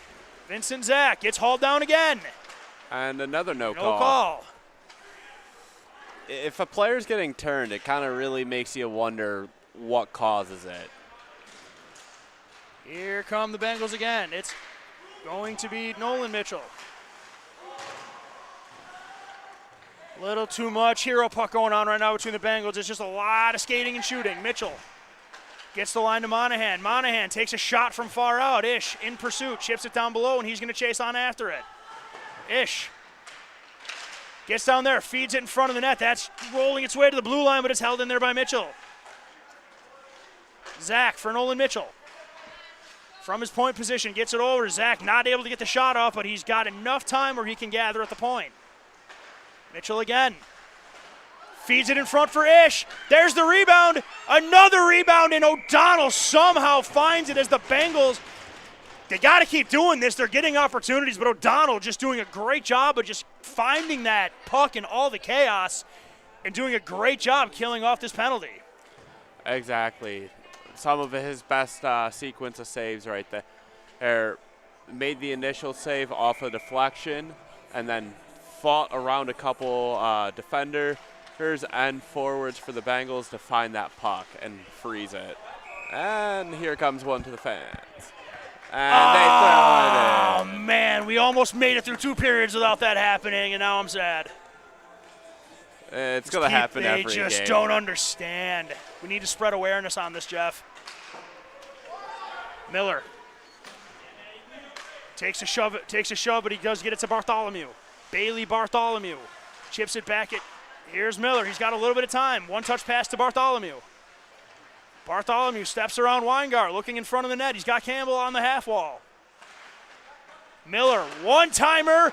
Speaker 2: Vincent Zach gets hauled down again.
Speaker 3: And another no call.
Speaker 2: No call.
Speaker 3: If a player's getting turned, it kind of really makes you wonder what causes it.
Speaker 2: Here come the Bengals again. It's going to be Nolan Mitchell. A little too much hero puck going on right now between the Bengals. It's just a lot of skating and shooting. Mitchell gets the line to Monahan. Monahan takes a shot from far out. Ish in pursuit, chips it down below, and he's going to chase on after it. Ish gets down there, feeds it in front of the net. That's rolling its way to the blue line, but it's held in there by Mitchell. Zach for Nolan Mitchell. From his point position, gets it over. Zach not able to get the shot off, but he's got enough time where he can gather at the point. Mitchell again. Feeds it in front for Ish. There's the rebound. Another rebound, and O'Donnell somehow finds it as the Bengals. They got to keep doing this. They're getting opportunities, but O'Donnell just doing a great job of just finding that puck in all the chaos and doing a great job killing off this penalty.
Speaker 3: Exactly. Some of his best sequence of saves right there. Made the initial save off a deflection and then fought around a couple defenders and forwards for the Bengals to find that puck and freeze it. And here comes one to the fans. And they throw it in.
Speaker 2: Oh, man, we almost made it through 2 periods without that happening, and now I'm sad.
Speaker 3: It's going to happen every game.
Speaker 2: They just don't understand. We need to spread awareness on this, Jeff. Miller takes a shove, but he does get it to Bartholomew. Bailey Bartholomew chips it back. Here's Miller. He's got a little bit of time. One touch pass to Bartholomew. Bartholomew steps around Weingart, looking in front of the net. He's got Campbell on the half wall. Miller, one-timer.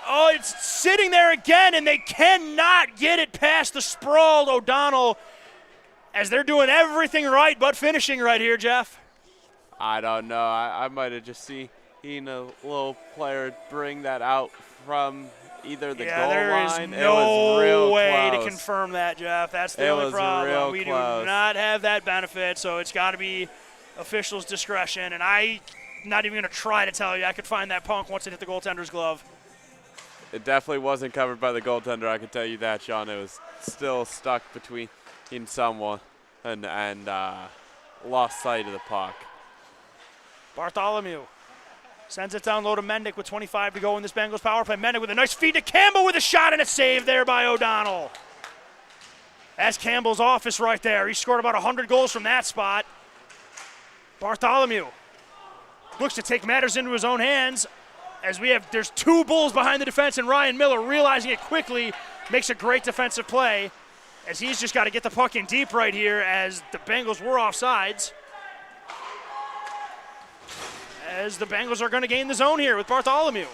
Speaker 2: Oh, it's sitting there again, and they cannot get it past the sprawled O'Donnell as they're doing everything right but finishing right here, Jeff.
Speaker 3: I don't know. I might have just seen a little player bring that out from either the goal line.
Speaker 2: There is no way
Speaker 3: close.
Speaker 2: to confirm that, Jeff. That's the only problem. We do not have that benefit, so it's got to be officials' discretion. And I'm not even going to try to tell you. I could find that puck once it hit the goaltender's glove.
Speaker 3: It definitely wasn't covered by the goaltender, I can tell you that, Sean. It was still stuck between someone and lost sight of the puck.
Speaker 2: Bartholomew sends it down low to Mendick with 25 to go in this Bengals power play. Mendick with a nice feed to Campbell with a shot and a save there by O'Donnell. That's Campbell's office right there. He scored about 100 goals from that spot. Bartholomew looks to take matters into his own hands as there's two Bulls behind the defense, and Ryan Miller, realizing it quickly, makes a great defensive play as he's just got to get the puck in deep right here as the Bengals were offsides. As the Bengals are going to gain the zone here with Bartholomew.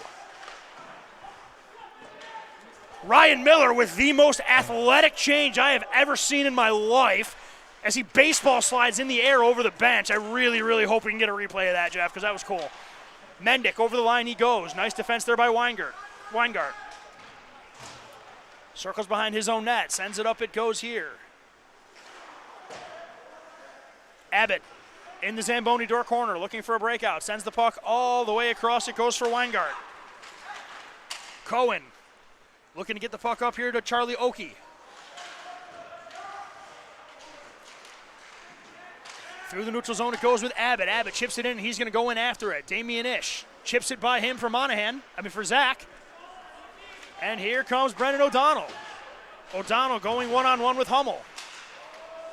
Speaker 2: Ryan Miller with the most athletic change I have ever seen in my life as he baseball slides in the air over the bench. I really, really hope we can get a replay of that, Jeff, because that was cool. Mendick over the line he goes. Nice defense there by Weingart. Circles behind his own net. Sends it up. It goes here. Abbott in the Zamboni door corner looking for a breakout. Sends the puck all the way across. It goes for Weingart. Cohen looking to get the puck up here to Charlie Oakey. Through the neutral zone it goes with Abbott. Abbott chips it in, and he's going to go in after it. Damian Ish chips it by him for Zach. And here comes Brendan O'Donnell. O'Donnell going one-on-one with Hummel.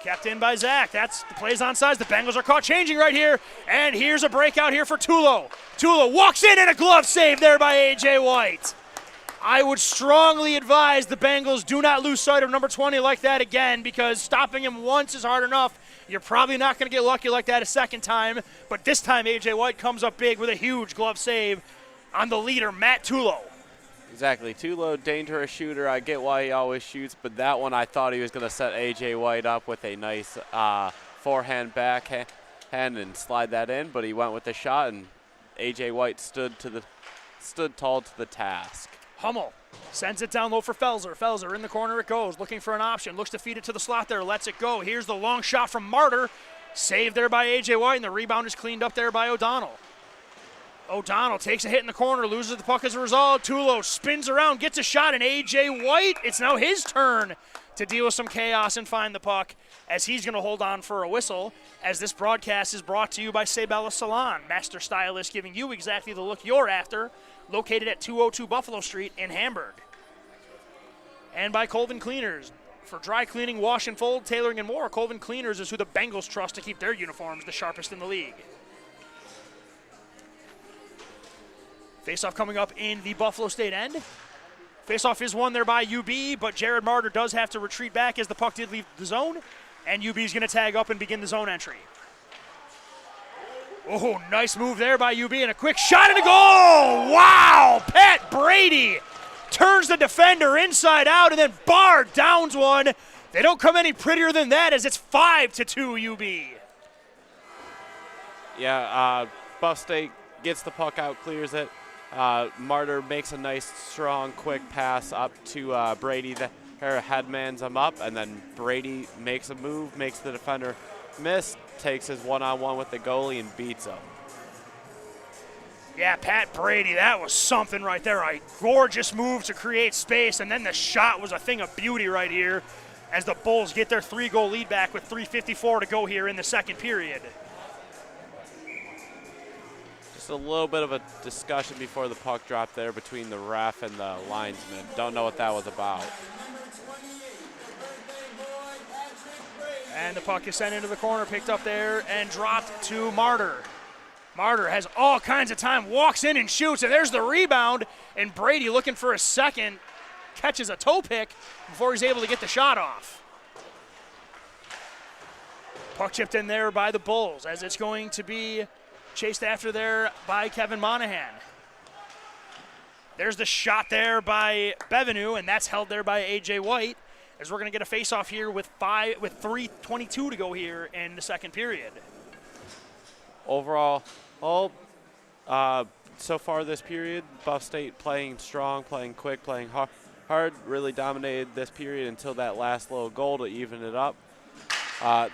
Speaker 2: Kept in by Zach. That's the plays on sides. The Bengals are caught changing right here. And here's a breakout here for Tulo. Tulo walks in and a glove save there by A.J. White. I would strongly advise the Bengals do not lose sight of number 20 like that again, because stopping him once is hard enough. You're probably not going to get lucky like that a second time, but this time A.J. White comes up big with a huge glove save on the leader, Matt Tulo.
Speaker 3: Exactly. Tulo, dangerous shooter. I get why he always shoots, but that one I thought he was going to set A.J. White up with a nice forehand backhand and slide that in, but he went with the shot, and A.J. White stood tall to the task.
Speaker 2: Hummel sends it down low for Felser. Felser in the corner it goes, looking for an option. Looks to feed it to the slot there, lets it go. Here's the long shot from Martyr. Saved there by A.J. White, and the rebound is cleaned up there by O'Donnell. O'Donnell takes a hit in the corner, loses the puck as a result. Tulo spins around, gets a shot, and A.J. White, it's now his turn to deal with some chaos and find the puck as he's going to hold on for a whistle, as this broadcast is brought to you by Sabella Salon, master stylist giving you exactly the look you're after, located at 202 Buffalo Street in Hamburg. And by Colvin Cleaners. For dry cleaning, wash and fold, tailoring, and more, Colvin Cleaners is who the Bengals trust to keep their uniforms the sharpest in the league. Faceoff coming up in the Buffalo State end. Faceoff is won there by UB, but Jared Martyr does have to retreat back as the puck did leave the zone, and UB is going to tag up and begin the zone entry. Oh, nice move there by UB, and a quick shot and a goal! Wow! Pat Brady turns the defender inside out, and then Bard downs one. They don't come any prettier than that as it's 5-2 UB.
Speaker 3: Yeah, Buff State gets the puck out, clears it. Martyr makes a nice, strong, quick pass up to Brady. Her headmans him up, and then Brady makes a move, makes the defender miss, takes his one-on-one with the goalie and beats him.
Speaker 2: Yeah, Pat Brady, that was something right there. A gorgeous move to create space, and then the shot was a thing of beauty right here as the Bulls get their 3-goal lead back with 3:54 to go here in the second period.
Speaker 3: Just a little bit of a discussion before the puck dropped there between the ref and the linesman. Don't know what that was about.
Speaker 2: And the puck is sent into the corner, picked up there, and dropped to Martyr. Martyr has all kinds of time, walks in and shoots, and there's the rebound, and Brady looking for a second, catches a toe pick before he's able to get the shot off. Puck chipped in there by the Bulls as it's going to be chased after there by Kevin Monahan. There's the shot there by Bevenu, and that's held there by A.J. White, as we're going to get a face-off here with 3:22 to go here in the second period.
Speaker 3: Overall, so far this period, Buff State playing strong, playing quick, playing hard, really dominated this period until that last little goal to even it up.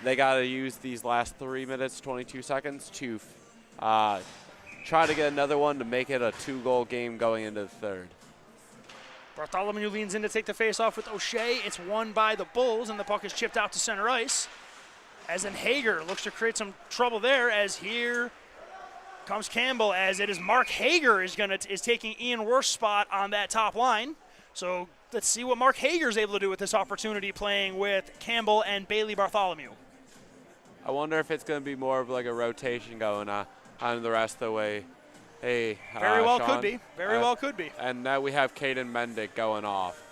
Speaker 3: They got to use these last 3 minutes, 22 seconds to try to get another one to make it a 2-goal game going into the third.
Speaker 2: Bartholomew leans in to take the face-off with O'Shea. It's won by the Bulls, and the puck is chipped out to center ice. As in Hager looks to create some trouble there, as here comes Campbell, as it is Mark Hager is taking Ian Worth's spot on that top line. So let's see what Mark Hager is able to do with this opportunity, playing with Campbell and Bailey Bartholomew.
Speaker 3: I wonder if it's going to be more of like a rotation going on the rest of the way. Hey,
Speaker 2: very well
Speaker 3: Sean,
Speaker 2: could be. Very well could be.
Speaker 3: And now we have Caden Mendick going off.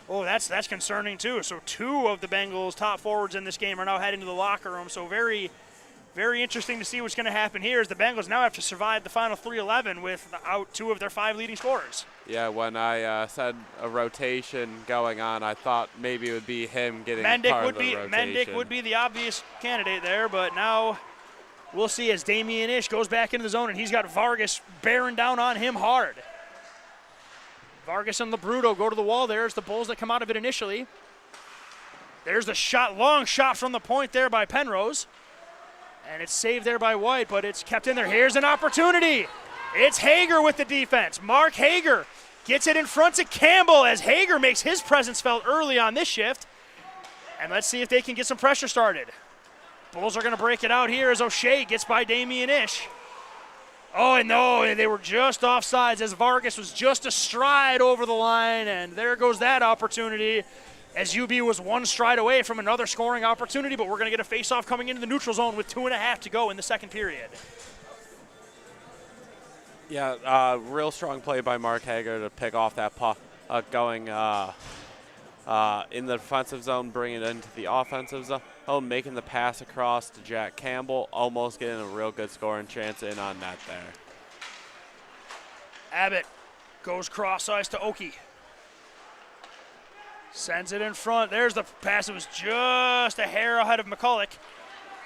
Speaker 2: Oh, that's concerning too. So 2 of the Bengals' top forwards in this game are now heading to the locker room. So very, very interesting to see what's going to happen here, as the Bengals now have to survive the final 3:11 without 2 of their 5 leading scorers.
Speaker 3: Yeah, when I said a rotation going on, I thought maybe it would be him getting part of the rotation.
Speaker 2: Mendick would be the obvious candidate there, but now we'll see as Damian Ish goes back into the zone, and he's got Vargas bearing down on him hard. Vargas and Labruto go to the wall there. It's the Bulls that come out of it initially. There's the shot, long shot from the point there by Penrose. And it's saved there by White, but it's kept in there. Here's an opportunity. It's Hager with the defense. Mark Hager gets it in front to Campbell, as Hager makes his presence felt early on this shift. And let's see if they can get some pressure started. Bulls are going to break it out here as O'Shea gets by Damian Ish. Oh, and no, they were just offsides, as Vargas was just a stride over the line, and there goes that opportunity, as UB was 1 stride away from another scoring opportunity, but we're going to get a face-off coming into the neutral zone with 2.5 to go in the second period.
Speaker 3: Yeah, real strong play by Mark Hager to pick off that puck going in the defensive zone, bringing it into the offensive zone, making the pass across to Jack Campbell, almost getting a real good scoring chance in on net there.
Speaker 2: Abbott goes cross ice to Oki. Sends it in front. There's the pass. It was just a hair ahead of McCulloch.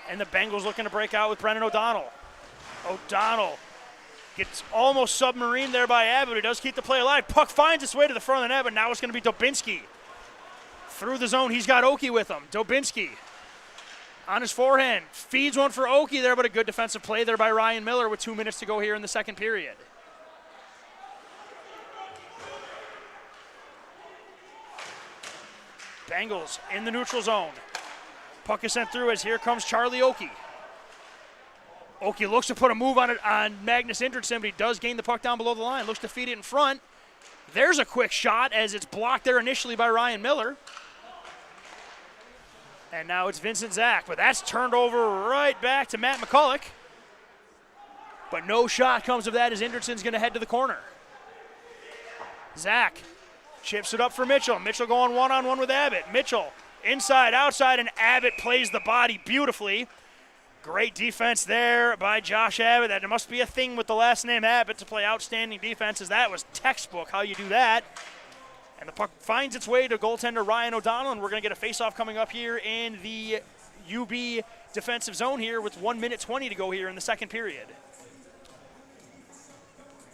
Speaker 2: And the Bengals looking to break out with Brennan O'Donnell. O'Donnell gets almost submarined there by Abbott, who does keep the play alive. Puck finds its way to the front of the net, but now it's going to be Dubinsky. Through the zone, he's got Oki with him. Dubinsky on his forehand. Feeds one for Oki there, but a good defensive play there by Ryan Miller with 2 minutes to go here in the second period. Bengals in the neutral zone. Puck is sent through as here comes Charlie Oki. Oki looks to put a move on it on Magnus Indrickson, but he does gain the puck down below the line. Looks to feed it in front. There's a quick shot as it's blocked there initially by Ryan Miller. And now it's Vincent Zach, but that's turned over right back to Matt McCulloch. But no shot comes of that as Indrickson's going to head to the corner. Zach chips it up for Mitchell. Mitchell going one-on-one with Abbott. Mitchell inside, outside, and Abbott plays the body beautifully. Great defense there by Josh Abbott. That must be a thing with the last name Abbott to play outstanding defense, as that was textbook how you do that. And the puck finds its way to goaltender Ryan O'Donnell, and we're going to get a face-off coming up here in the UB defensive zone here with 1:20 to go here in the second period.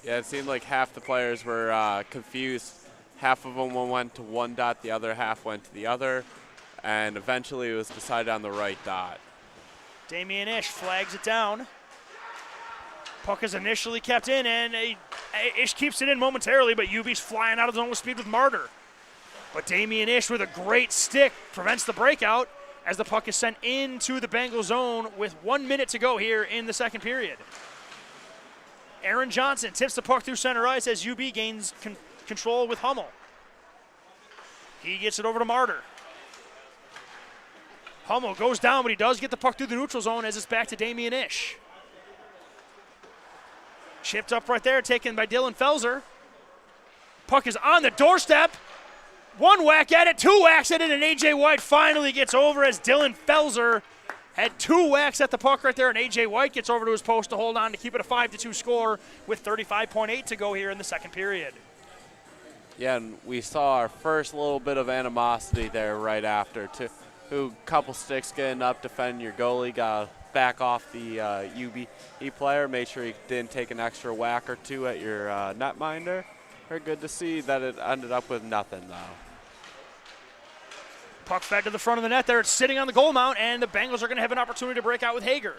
Speaker 3: Yeah, it seemed like half the players were confused. Half of them went to one dot, the other half went to the other, and eventually it was decided on the right dot.
Speaker 2: Damian Ish flags it down. Puck is initially kept in, and Ish keeps it in momentarily, but UB's flying out of the zone with speed with Martyr. But Damian Ish with a great stick prevents the breakout as the puck is sent into the Bengal zone with 1 minute to go here in the second period. Aaron Johnson tips the puck through center ice as UB gains control with Hummel. He gets it over to Martyr. Hummel goes down, but he does get the puck through the neutral zone as it's back to Damian Ish. Chipped up right there, taken by Dylan Felser. Puck is on the doorstep. One whack at it, two whacks at it, and A.J. White finally gets over as Dylan Felser had two whacks at the puck right there, and A.J. White gets over to his post to hold on to keep it a 5-2 score with 35.8 to go here in the second period.
Speaker 3: Yeah, and we saw our first little bit of animosity there right after, too. Who couple sticks getting up, defending your goalie, got to back off the UBE player, make sure he didn't take an extra whack or two at your netminder. Very good to see that it ended up with nothing, though.
Speaker 2: Puck fed to the front of the net there. It's sitting on the goal mount, and the Bengals are going to have an opportunity to break out with Hager.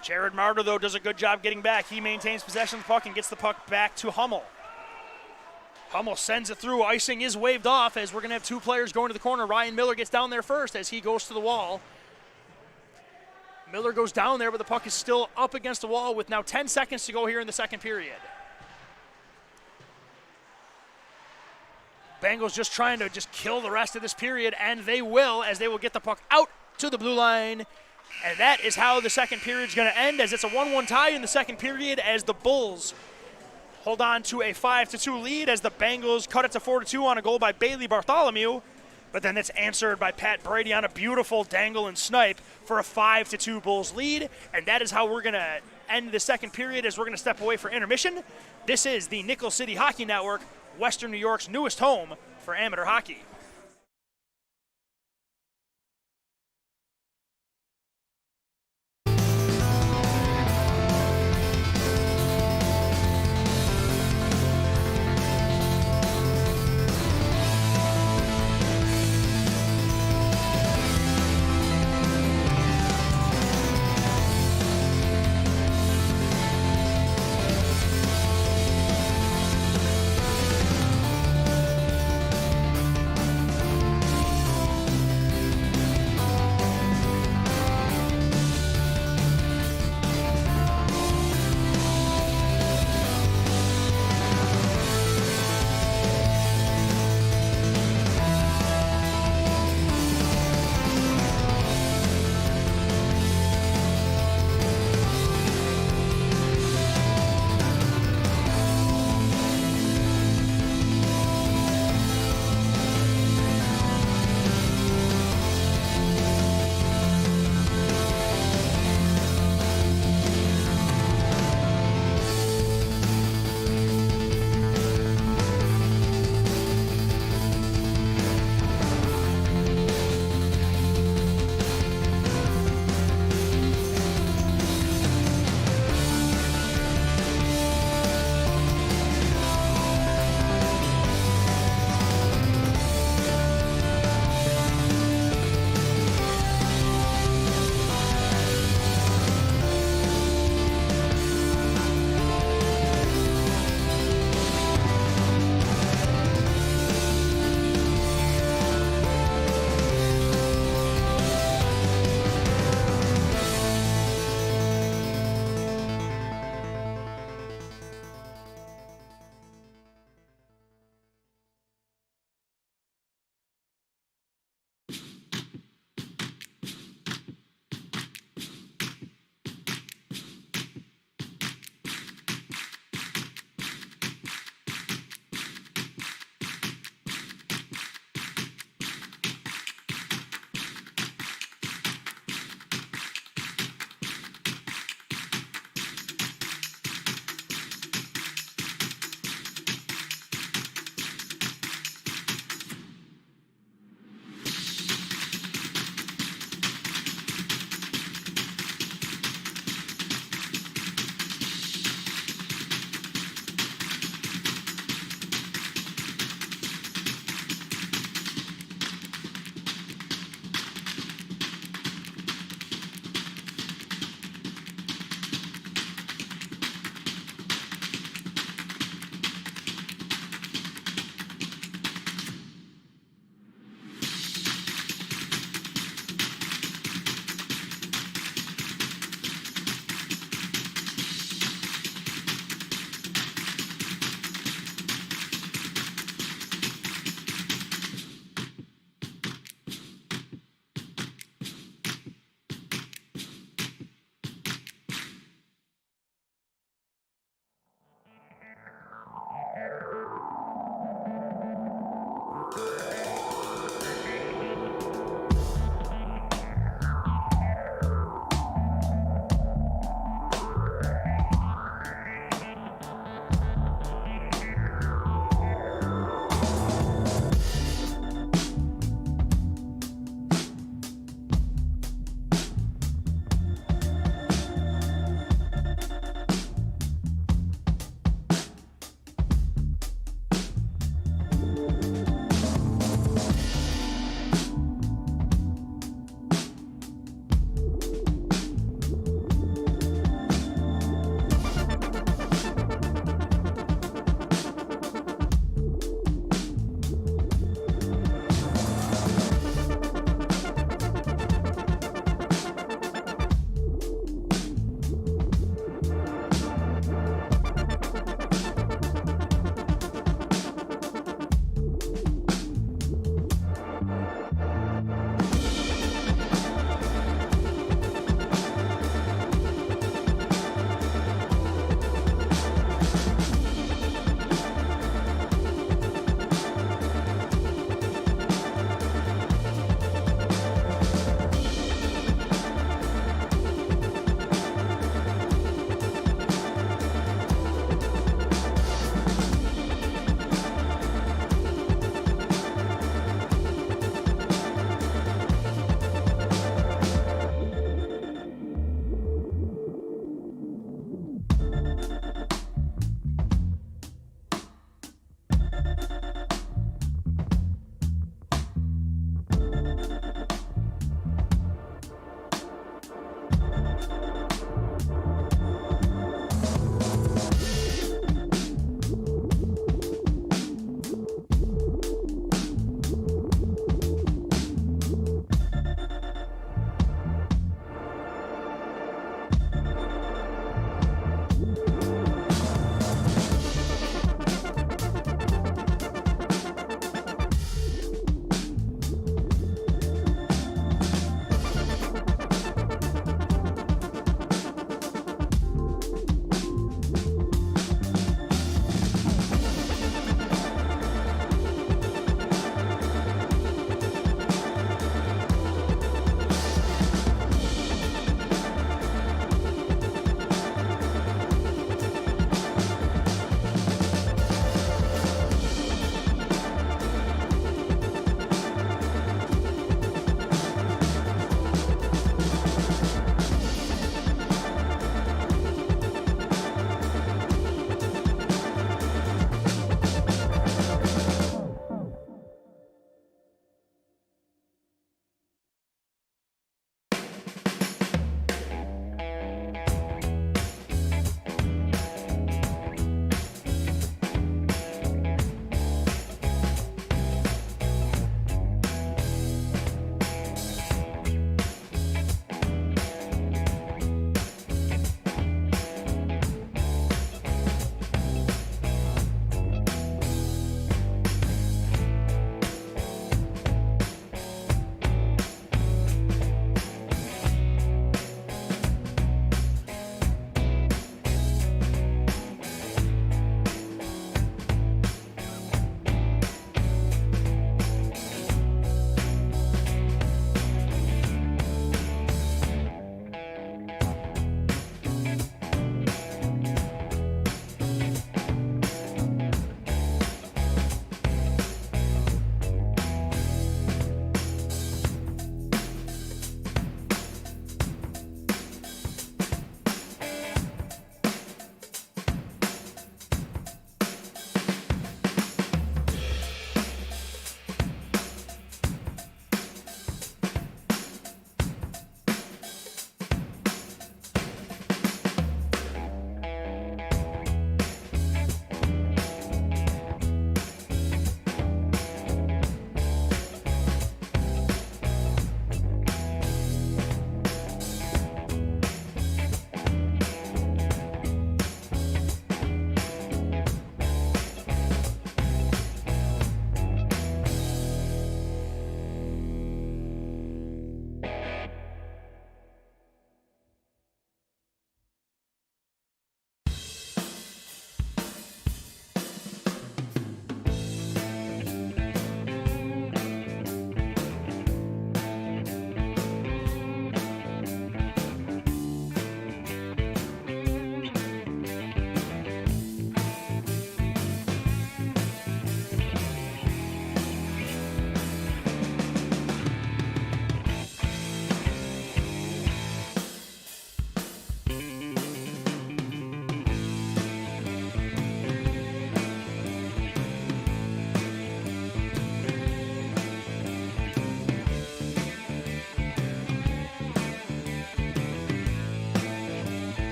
Speaker 2: Jared Marder, though, does a good job getting back. He maintains possession of the puck and gets the puck back to Hummel. Hummel sends it through. Icing is waved off as we're going to have two players going to the corner. Ryan Miller gets down there first as he goes to the wall. Miller goes down there, but the puck is still up against the wall with now 10 seconds to go here in the second period. Bengals just trying to kill the rest of this period, and they will, as they will get the puck out to the blue line. And that is how the second period is going to end, as it's a 1-1 tie in the second period as the Bulls hold on to a 5-2 lead as the Bengals cut it to 4-2 on a goal by Bailey Bartholomew. But then it's answered by Pat Brady on a beautiful dangle and snipe for a 5-2 Bulls lead. And that is how we're going to end the second period as we're going to step away for intermission. This is the Nickel City Hockey Network, Western New York's newest home for amateur hockey.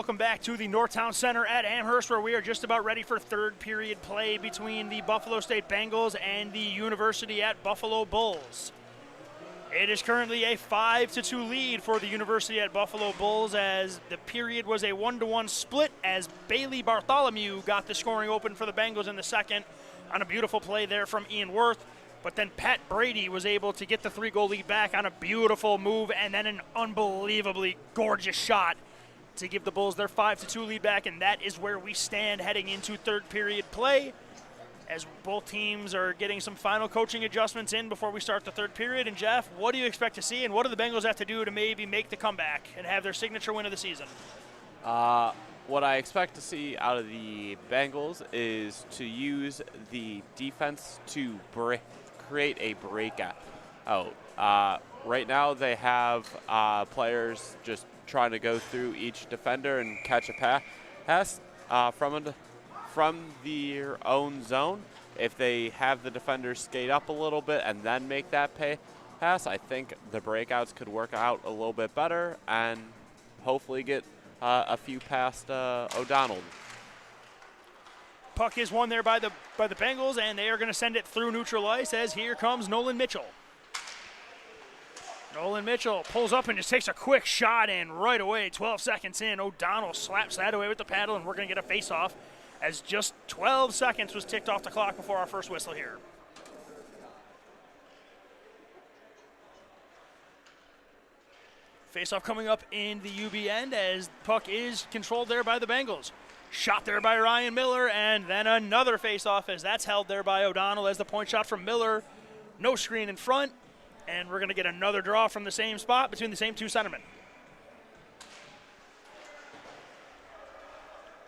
Speaker 2: welcome back to the Northtown Center at Amherst, where we are just about ready for third period play between the Buffalo State Bengals and the University at Buffalo Bulls. It is currently a 5-2 lead for the University at Buffalo Bulls, as the period was a 1-1 split, as Bailey Bartholomew got the scoring open for the Bengals in the second on a beautiful play there from Ian Worth. But then Pat Brady was able to get the 3-goal lead back on a beautiful move and then an unbelievably gorgeous shot to give the Bulls their 5-2 lead back, and that is where we stand heading into third period play, as both teams are getting some final coaching adjustments in before we start the third period. And Jeff, what do you expect to see, and what do the Bengals have to do to maybe make the comeback and have their signature win of the season?
Speaker 3: What I expect to see out of the Bengals is to use the defense to create a breakout. Right now they have players just trying to go through each defender and catch a pass from their own zone. If they have the defenders skate up a little bit and then make that pass, I think the breakouts could work out a little bit better and hopefully get a few past O'Donnell.
Speaker 2: Puck is won there by the Bengals, and they are going to send it through neutral ice, as here comes Nolan Mitchell. Nolan Mitchell pulls up and just takes a quick shot in right away. 12 seconds in, O'Donnell slaps that away with the paddle, and we're going to get a face-off, as just 12 seconds was ticked off the clock before our first whistle here. Face-off coming up in the UB end, as puck is controlled there by the Bengals. Shot there by Ryan Miller, and then another face-off, as that's held there by O'Donnell, as the point shot from Miller. No screen in front, and we're going to get another draw from the same spot between the same two centermen.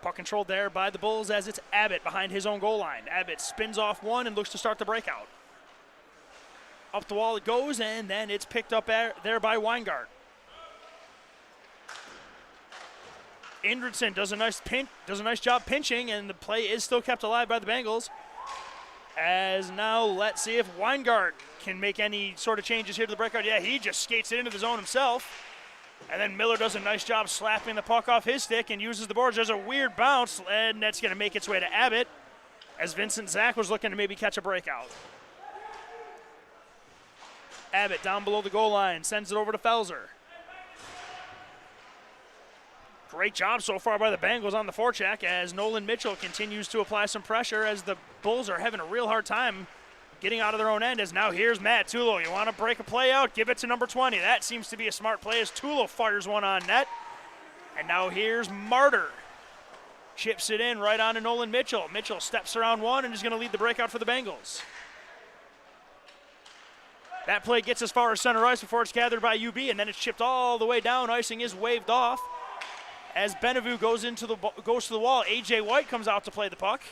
Speaker 2: Puck controlled there by the Bulls, as it's Abbott behind his own goal line. Abbott spins off one and looks to start the breakout. Up the wall it goes, and then it's picked up there by Weingart. Indridson does a nice job pinching, and the play is still kept alive by the Bengals. As now, let's see if Weingart can make any sort of changes here to the breakout. Yeah, he just skates it into the zone himself. And then Miller does a nice job slapping the puck off his stick and uses the boards. There's a weird bounce, and that's going to make its way to Abbott, as Vincent Zach was looking to maybe catch a breakout. Abbott down below the goal line, sends it over to Felser. Great job so far by the Bengals on the forecheck, as Nolan Mitchell continues to apply some pressure, as the Bulls are having a real hard time getting out of their own end. As now here's Matt Tulo. You want to break a play out? Give it to number 20. That seems to be a smart play, as Tulo fires one on net. And now here's Martyr. Chips it in right on to Nolan Mitchell. Mitchell steps around one and is going to lead the breakout for the Bengals. That play gets as far as center ice before it's gathered by UB, and then it's chipped all the way down. Icing is waved off. As Benevue goes to the wall, A.J. White comes out to play the puck.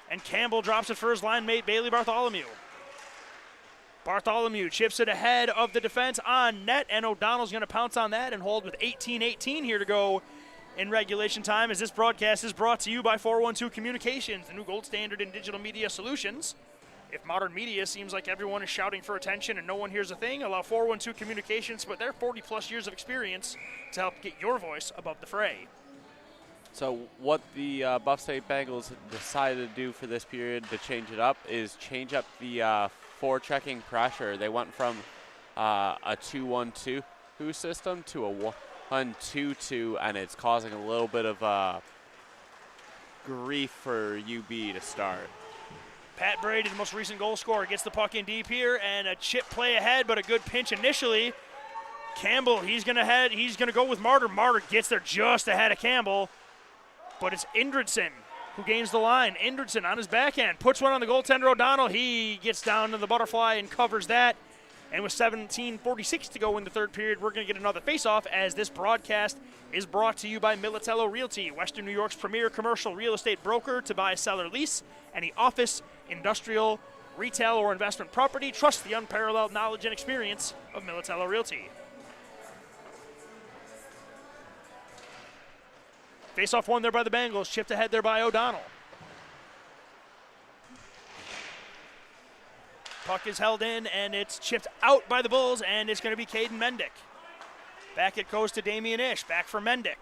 Speaker 2: And Campbell drops it for his line mate, Bailey Bartholomew. Bartholomew chips it ahead of the defense on net, and O'Donnell's going to pounce on that and hold with 18:18 here to go in regulation time, as this broadcast is brought to you by 412 Communications, the new gold standard in digital media solutions. If modern media seems like everyone is shouting for attention and no one hears a thing, allow 412 Communications with their 40-plus years of experience to help get your voice above the fray.
Speaker 3: So what the Buff State Bengals decided to do for this period to change it up is change up the forechecking pressure. They went from a 2-1-2 system to a 1-2-2, and it's causing a little bit of grief for UB to start.
Speaker 2: Pat Brady, the most recent goal scorer, gets the puck in deep here, and a chip play ahead, but a good pinch initially. Campbell, he's gonna go with Martyr. Martyr gets there just ahead of Campbell, but it's Indridson who gains the line. Indridson on his backhand puts one on the goaltender O'Donnell. He gets down to the butterfly and covers that. And with 17:46 to go in the third period, we're going to get another face-off, as this broadcast is brought to you by Militello Realty, Western New York's premier commercial real estate broker. To buy, sell, or lease any office, industrial, retail, or investment property, trust the unparalleled knowledge and experience of Militello Realty. Face-off won there by the Bengals, chipped ahead there by O'Donnell. Puck is held in, and it's chipped out by the Bulls, and it's going to be Caden Mendick. Back it goes to Damian Ish, back for Mendick.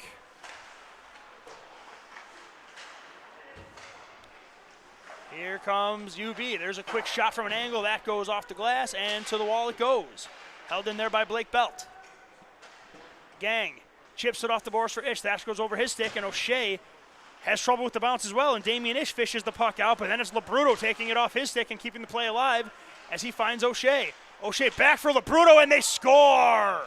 Speaker 2: Here comes UB. There's a quick shot from an angle. That goes off the glass, and to the wall it goes. Held in there by Blake Belt. Gang chips it off the boards for Ish. That goes over his stick, and O'Shea has trouble with the bounce as well, and Damian Ish fishes the puck out, but then it's Labruto taking it off his stick and keeping the play alive as he finds O'Shea. O'Shea back for Labruto, and they score!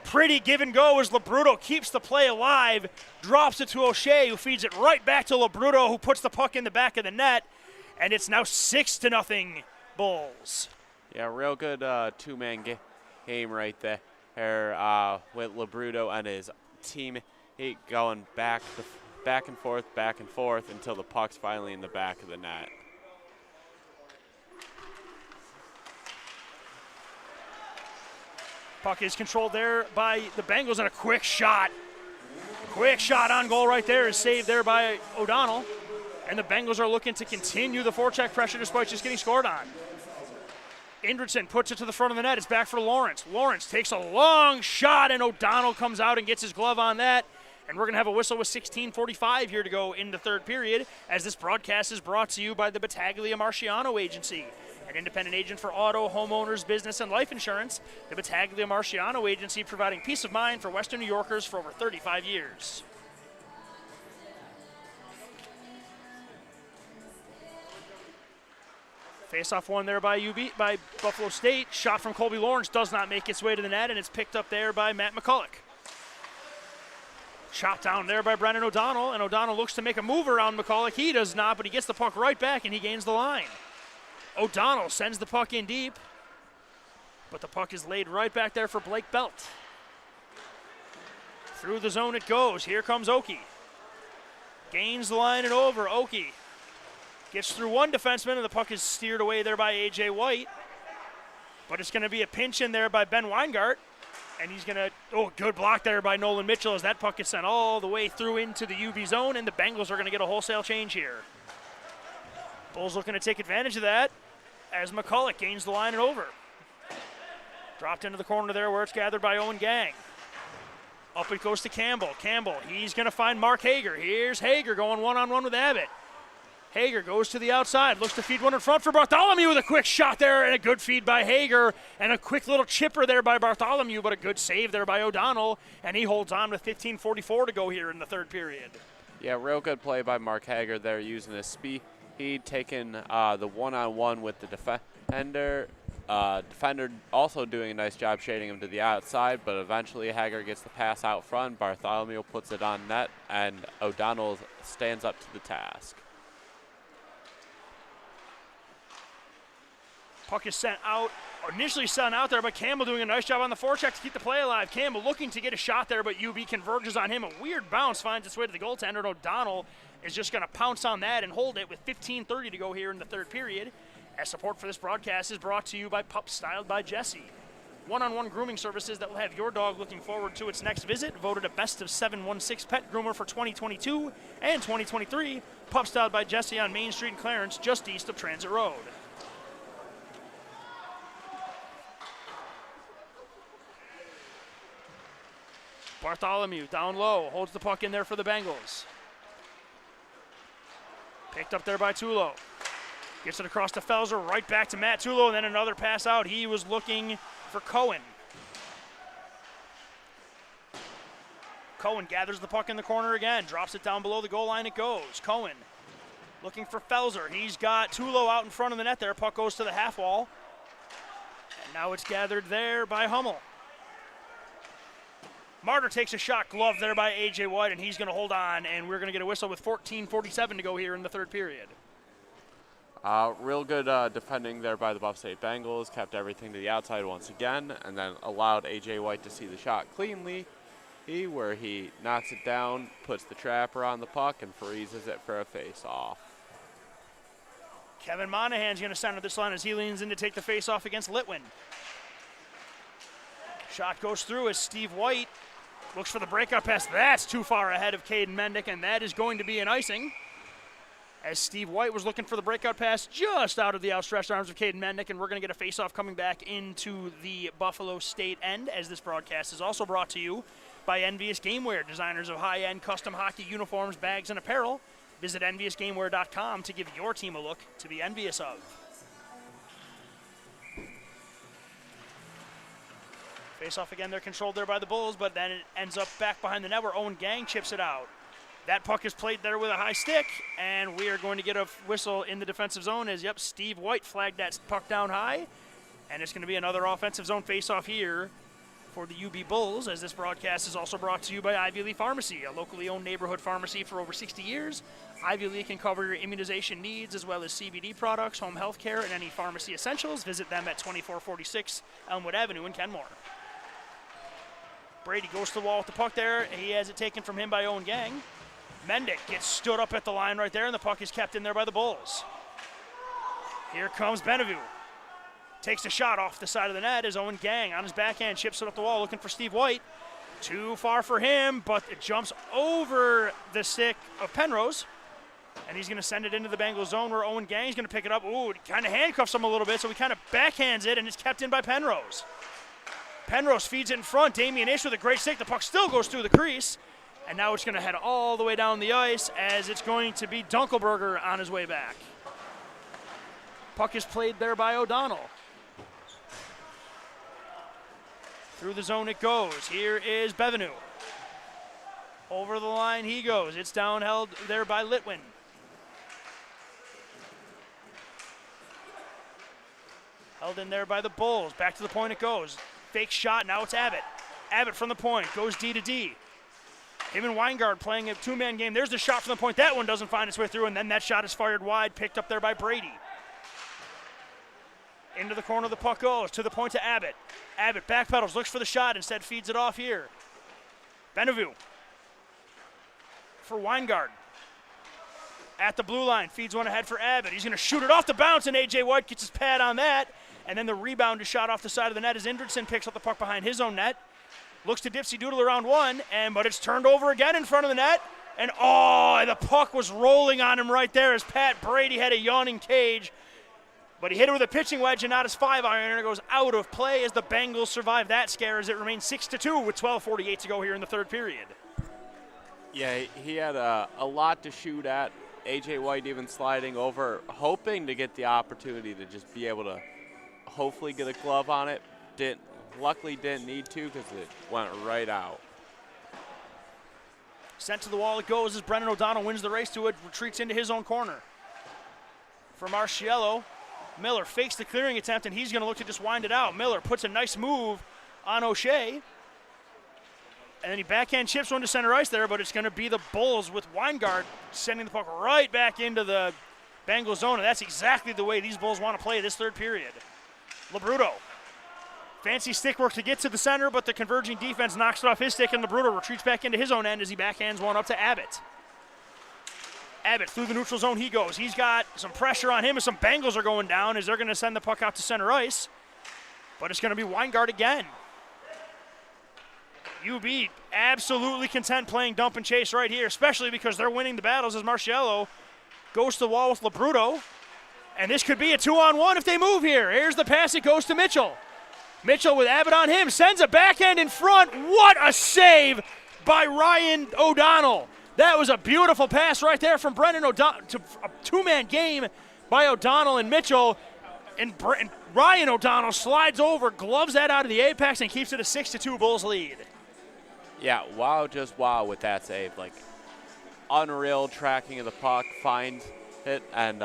Speaker 2: Pretty give and go as Labruto keeps the play alive, drops it to O'Shea, who feeds it right back to Labruto, who puts the puck in the back of the net, and it's now 6-0 Bulls.
Speaker 3: Yeah, real good two-man game right there with Labruto and his team going back and forth until the puck's finally in the back of the net.
Speaker 2: Puck is controlled there by the Bengals, and a quick shot. Quick shot on goal right there is saved there by O'Donnell. And the Bengals are looking to continue the forecheck pressure despite just getting scored on. Indridson puts it to the front of the net. It's back for Lawrence. Lawrence takes a long shot, and O'Donnell comes out and gets his glove on that. And we're going to have a whistle with 16:45 here to go in the third period, as this broadcast is brought to you by the Battaglia Marciano Agency, an independent agent for auto, homeowners, business, and life insurance. The Battaglia Marciano Agency, providing peace of mind for Western New Yorkers for over 35 years. Face-off one there by Buffalo State. Shot from Colby Lawrence does not make its way to the net, and it's picked up there by Matt McCulloch. Shot down there by Brendan O'Donnell, and O'Donnell looks to make a move around McCulloch. He does not, but he gets the puck right back, and he gains the line. O'Donnell sends the puck in deep, but the puck is laid right back there for Blake Belt. Through the zone it goes. Here comes Oki. Gains the line and over. Oki gets through one defenseman, and the puck is steered away there by A.J. White. But it's going to be a pinch in there by Ben Weingart. And he's going to, good block there by Nolan Mitchell as that puck is sent all the way through into the UB zone, and the Bengals are going to get a wholesale change here. Bulls looking to take advantage of that as McCulloch gains the line and over. Dropped into the corner there where it's gathered by Owen Gang. Up it goes to Campbell. Campbell, he's going to find Mark Hager. Here's Hager going one-on-one with Abbott. Hager goes to the outside, looks to feed one in front for Bartholomew with a quick shot there, and a good feed by Hager, and a quick little chipper there by Bartholomew, but a good save there by O'Donnell, and he holds on with 15:44 to go here in the third period.
Speaker 3: Yeah, real good play by Mark Hager there, using his speed, taking the one-on-one with the defender. Defender also doing a nice job shading him to the outside, but eventually Hager gets the pass out front, Bartholomew puts it on net, and O'Donnell stands up to the task.
Speaker 2: Puck is sent out, initially sent out there, but Campbell doing a nice job on the forecheck to keep the play alive. Campbell looking to get a shot there, but UB converges on him. A weird bounce finds its way to the goaltender, and O'Donnell is just going to pounce on that and hold it with 15:30 to go here in the third period. As support for this broadcast is brought to you by Pups Styled by Jesse. One-on-one grooming services that will have your dog looking forward to its next visit. Voted a Best of 716 Pet Groomer for 2022 and 2023. Pups Styled by Jesse on Main Street in Clarence, just east of Transit Road. Bartholomew down low, holds the puck in there for the Bengals. Picked up there by Tulo. Gets it across to Felser, right back to Matt Tulo, and then another pass out. He was looking for Cohen. Cohen gathers the puck in the corner again, drops it down below the goal line, it goes. Cohen looking for Felser. He's got Tulo out in front of the net there. Puck goes to the half wall. And now it's gathered there by Hummel. Martyr takes a shot, glove there by A.J. White, and he's going to hold on, and we're going to get a whistle with 14:47 to go here in the third period.
Speaker 3: Real good defending there by the Buff State Bengals, kept everything to the outside once again, and then allowed A.J. White to see the shot cleanly, where he knocks it down, puts the trapper on the puck, and freezes it for a face-off.
Speaker 2: Kevin Monahan's going to center this line as he leans in to take the face-off against Litwin. Shot goes through as Steve White looks for the breakout pass. That's too far ahead of Caden Mendick, and that is going to be an icing. As Steve White was looking for the breakout pass just out of the outstretched arms of Caden Mendick, and we're going to get a face-off coming back into the Buffalo State end, as this broadcast is also brought to you by Envious Gameware, designers of high-end custom hockey uniforms, bags, and apparel. Visit EnviousGamewear.com to give your team a look to be envious of. Face off again, they're controlled there by the Bulls, but then it ends up back behind the net where Owen Gang chips it out. That puck is played there with a high stick, and we are going to get a whistle in the defensive zone as, Steve White flagged that puck down high, and it's going to be another offensive zone face-off here for the UB Bulls, as this broadcast is also brought to you by Ivy Lee Pharmacy, a locally owned neighborhood pharmacy for over 60 years. Ivy Lee can cover your immunization needs as well as CBD products, home health care, and any pharmacy essentials. Visit them at 2446 Elmwood Avenue in Kenmore. Brady goes to the wall with the puck there. He has it taken from him by Owen Gang. Mendick gets stood up at the line right there, and the puck is kept in there by the Bulls. Here comes Benevue. Takes a shot off the side of the net as Owen Gang on his backhand chips it up the wall looking for Steve White. Too far for him, but it jumps over the stick of Penrose. And he's going to send it into the Bengals zone where Owen Gang's going to pick it up. Ooh, it kind of handcuffs him a little bit, so he kind of backhands it, and it's kept in by Penrose. Penrose feeds it in front. Damian Ish with a great stick. The puck still goes through the crease. And now it's going to head all the way down the ice as it's going to be Dunkelberger on his way back. Puck is played there by O'Donnell. Through the zone it goes. Here is Bevenu. Over the line he goes. It's down held there by Litwin. Held in there by the Bulls. Back to the point it goes. Fake shot. Now it's Abbott. Abbott from the point. Goes D to D. Him and Weingart playing a two-man game. There's the shot from the point. That one doesn't find its way through, and then that shot is fired wide, picked up there by Brady. Into the corner the puck goes. To the point to Abbott. Abbott backpedals, looks for the shot, instead feeds it off here. Benevue for Weingart. At the blue line, feeds one ahead for Abbott. He's going to shoot it off the bounce, and A.J. White gets his pad on that. And then the rebound is shot off the side of the net as Indridson picks up the puck behind his own net. Looks to Dipsy Doodle around one, but it's turned over again in front of the net. And the puck was rolling on him right there as Pat Brady had a yawning cage. But he hit it with a pitching wedge and not his 5-iron, and it goes out of play as the Bengals survive that scare as it remains 6-2 with 12:48 to go here in the third period.
Speaker 3: Yeah, he had a lot to shoot at. A.J. White even sliding over, hoping to get the opportunity to just be able to hopefully get a glove on it. Luckily didn't need to because it went right out.
Speaker 2: Sent to the wall it goes as Brennan O'Donnell wins the race to it, retreats into his own corner. For Marciello, Miller fakes the clearing attempt, and he's going to look to just wind it out. Miller puts a nice move on O'Shea. And then he backhand chips one to center ice there, but it's going to be the Bulls with Weingart sending the puck right back into the Bengals zone, and that's exactly the way these Bulls want to play this third period. Labruto. Fancy stick work to get to the center, but the converging defense knocks it off his stick, and Labruto retreats back into his own end as he backhands one up to Abbott. Abbott through the neutral zone he goes. He's got some pressure on him as some Bengals are going down as they're going to send the puck out to center ice. But it's going to be Weingart again. UB absolutely content playing dump and chase right here, especially because they're winning the battles as Marciello goes to the wall with Labruto. And this could be a 2-on-1 if they move here. Here's the pass. It goes to Mitchell. Mitchell with Abbott on him. Sends a backhand in front. What a save by Ryan O'Donnell. That was a beautiful pass right there from Brennan O'Donnell. To a two-man game by O'Donnell and Mitchell. And Ryan O'Donnell slides over, gloves that out of the apex, and keeps it a 6-2 Bulls lead.
Speaker 3: Yeah, just wow with that save. Like, unreal tracking of the puck, finds it, and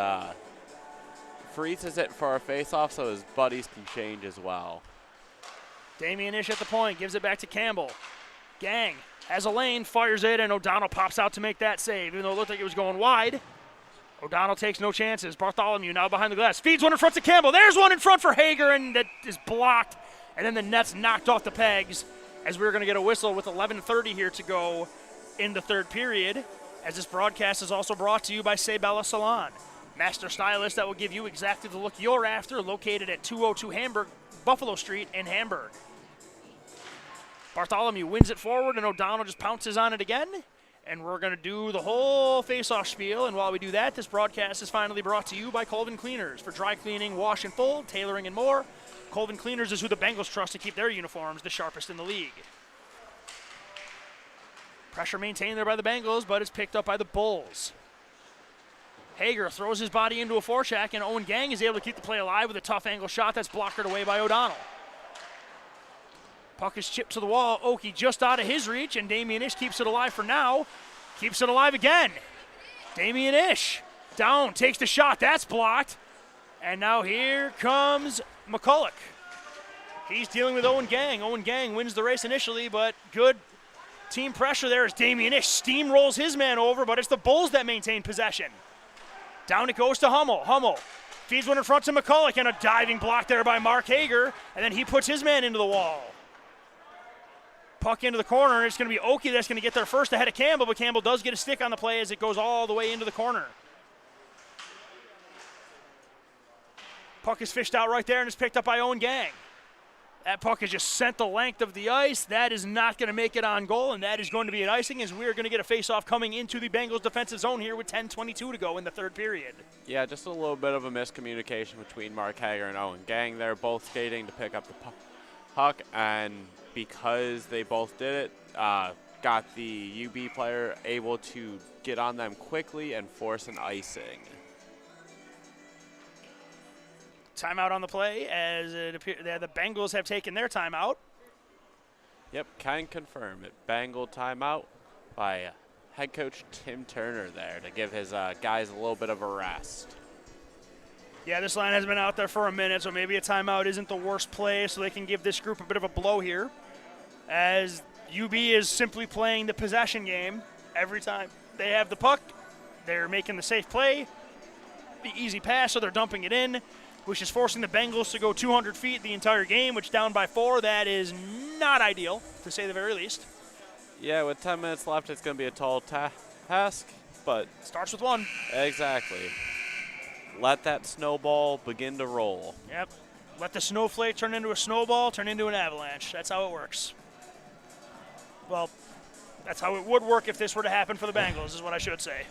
Speaker 3: freezes it for a face-off so his buddies can change as well.
Speaker 2: Damian Ish at the point, gives it back to Campbell. Gang has a lane, fires it, and O'Donnell pops out to make that save. Even though it looked like it was going wide, O'Donnell takes no chances. Bartholomew now behind the glass. Feeds one in front to Campbell. There's one in front for Hager, and that is blocked. And then the net's knocked off the pegs as we're going to get a whistle with 11:30 here to go in the third period, as this broadcast is also brought to you by Sabella Salon, master stylist that will give you exactly the look you're after, located at 202 Buffalo Street in Hamburg. Bartholomew wins it forward, and O'Donnell just pounces on it again, and we're going to do the whole face-off spiel. And while we do that, this broadcast is finally brought to you by Colvin Cleaners for dry cleaning, wash and fold, tailoring, and more. Colvin Cleaners is who the Bengals trust to keep their uniforms the sharpest in the league. Pressure maintained there by the Bengals, but it's picked up by the Bulls. Hager throws his body into a forecheck, and Owen Gang is able to keep the play alive with a tough angle shot that's blocked away by O'Donnell. Puck is chipped to the wall. Oki just out of his reach, and Damian Ish keeps it alive for now. Keeps it alive again. Damian Ish down, takes the shot. That's blocked. And now here comes McCulloch. He's dealing with Owen Gang. Owen Gang wins the race initially, but good team pressure there as Damian Ish steamrolls his man over, but it's the Bulls that maintain possession. Down it goes to Hummel. Hummel feeds one in front to McCulloch, and a diving block there by Mark Hager, and then he puts his man into the wall. Puck into the corner, and it's going to be Oki that's going to get there first ahead of Campbell, but Campbell does get a stick on the play as it goes all the way into the corner. Puck is fished out right there, and it's picked up by Owen Gang. That puck is just sent the length of the ice. That is not going to make it on goal, and that is going to be an icing as we are going to get a face-off coming into the Bengals defensive zone here with 10:22 to go in the third period.
Speaker 3: Yeah, just a little bit of a miscommunication between Mark Hager and Owen Gang. They're both skating to pick up the puck, and because they both did it, got the UB player able to get on them quickly and force an icing.
Speaker 2: Timeout on the play as it appears the Bengals have taken their timeout.
Speaker 3: Yep, can confirm it. Bengal timeout by head coach Tim Turner there to give his guys a little bit of a rest.
Speaker 2: Yeah, this line has been out there for a minute, so maybe a timeout isn't the worst play, so they can give this group a bit of a blow here. As UB is simply playing the possession game every time they have the puck. They're making the safe play, the easy pass, so they're dumping it in, which is forcing the Bengals to go 200 feet the entire game, which down by 4. That is not ideal, to say the very least.
Speaker 3: Yeah, with 10 minutes left, it's going to be a tall task, but...
Speaker 2: Starts with 1.
Speaker 3: Exactly. Let that snowball begin to roll.
Speaker 2: Yep. Let the snowflake turn into a snowball, turn into an avalanche. That's how it works. Well, that's how it would work if this were to happen for the Bengals, is what I should say.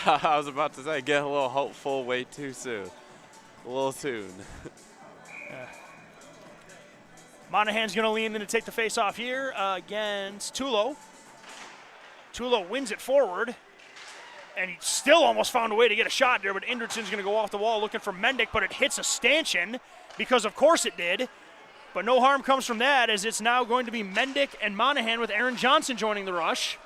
Speaker 3: I was about to say, get a little hopeful way too soon. A little soon.
Speaker 2: Monahan's going to lean in to take the face-off here against Tulo. Tulo wins it forward, and he still almost found a way to get a shot there, but Indridson's going to go off the wall looking for Mendick, but it hits a stanchion, because of course it did. But no harm comes from that, as it's now going to be Mendick and Monahan with Aaron Johnson joining the rush.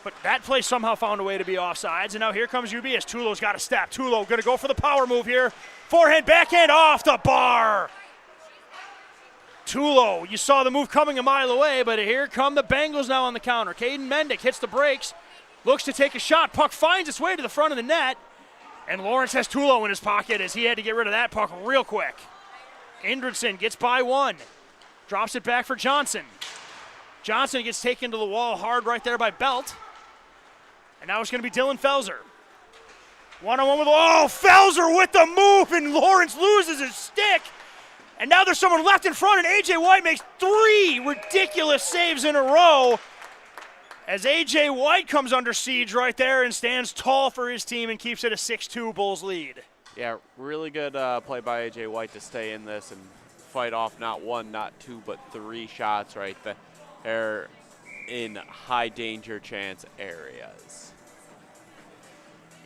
Speaker 2: But that play somehow found a way to be offsides, and now here comes UB as Tulo's got a step. Tulo going to go for the power move here. Forehand, backhand, off the bar. Tulo, you saw the move coming a mile away, but here come the Bengals now on the counter. Caden Mendick hits the brakes, looks to take a shot. Puck finds its way to the front of the net, and Lawrence has Tulo in his pocket as he had to get rid of that puck real quick. Indridson gets by 1, drops it back for Johnson. Johnson gets taken to the wall hard right there by Belt. And now it's going to be Dylan Felser. One-on-one with, Felser with the move, and Lawrence loses his stick. And now there's someone left in front, and A.J. White makes 3 ridiculous saves in a row as A.J. White comes under siege right there and stands tall for his team and keeps it a 6-2 Bulls lead.
Speaker 3: Yeah, really good play by A.J. White to stay in this and fight off not 1, not 2, but 3 shots right there in high danger chance areas.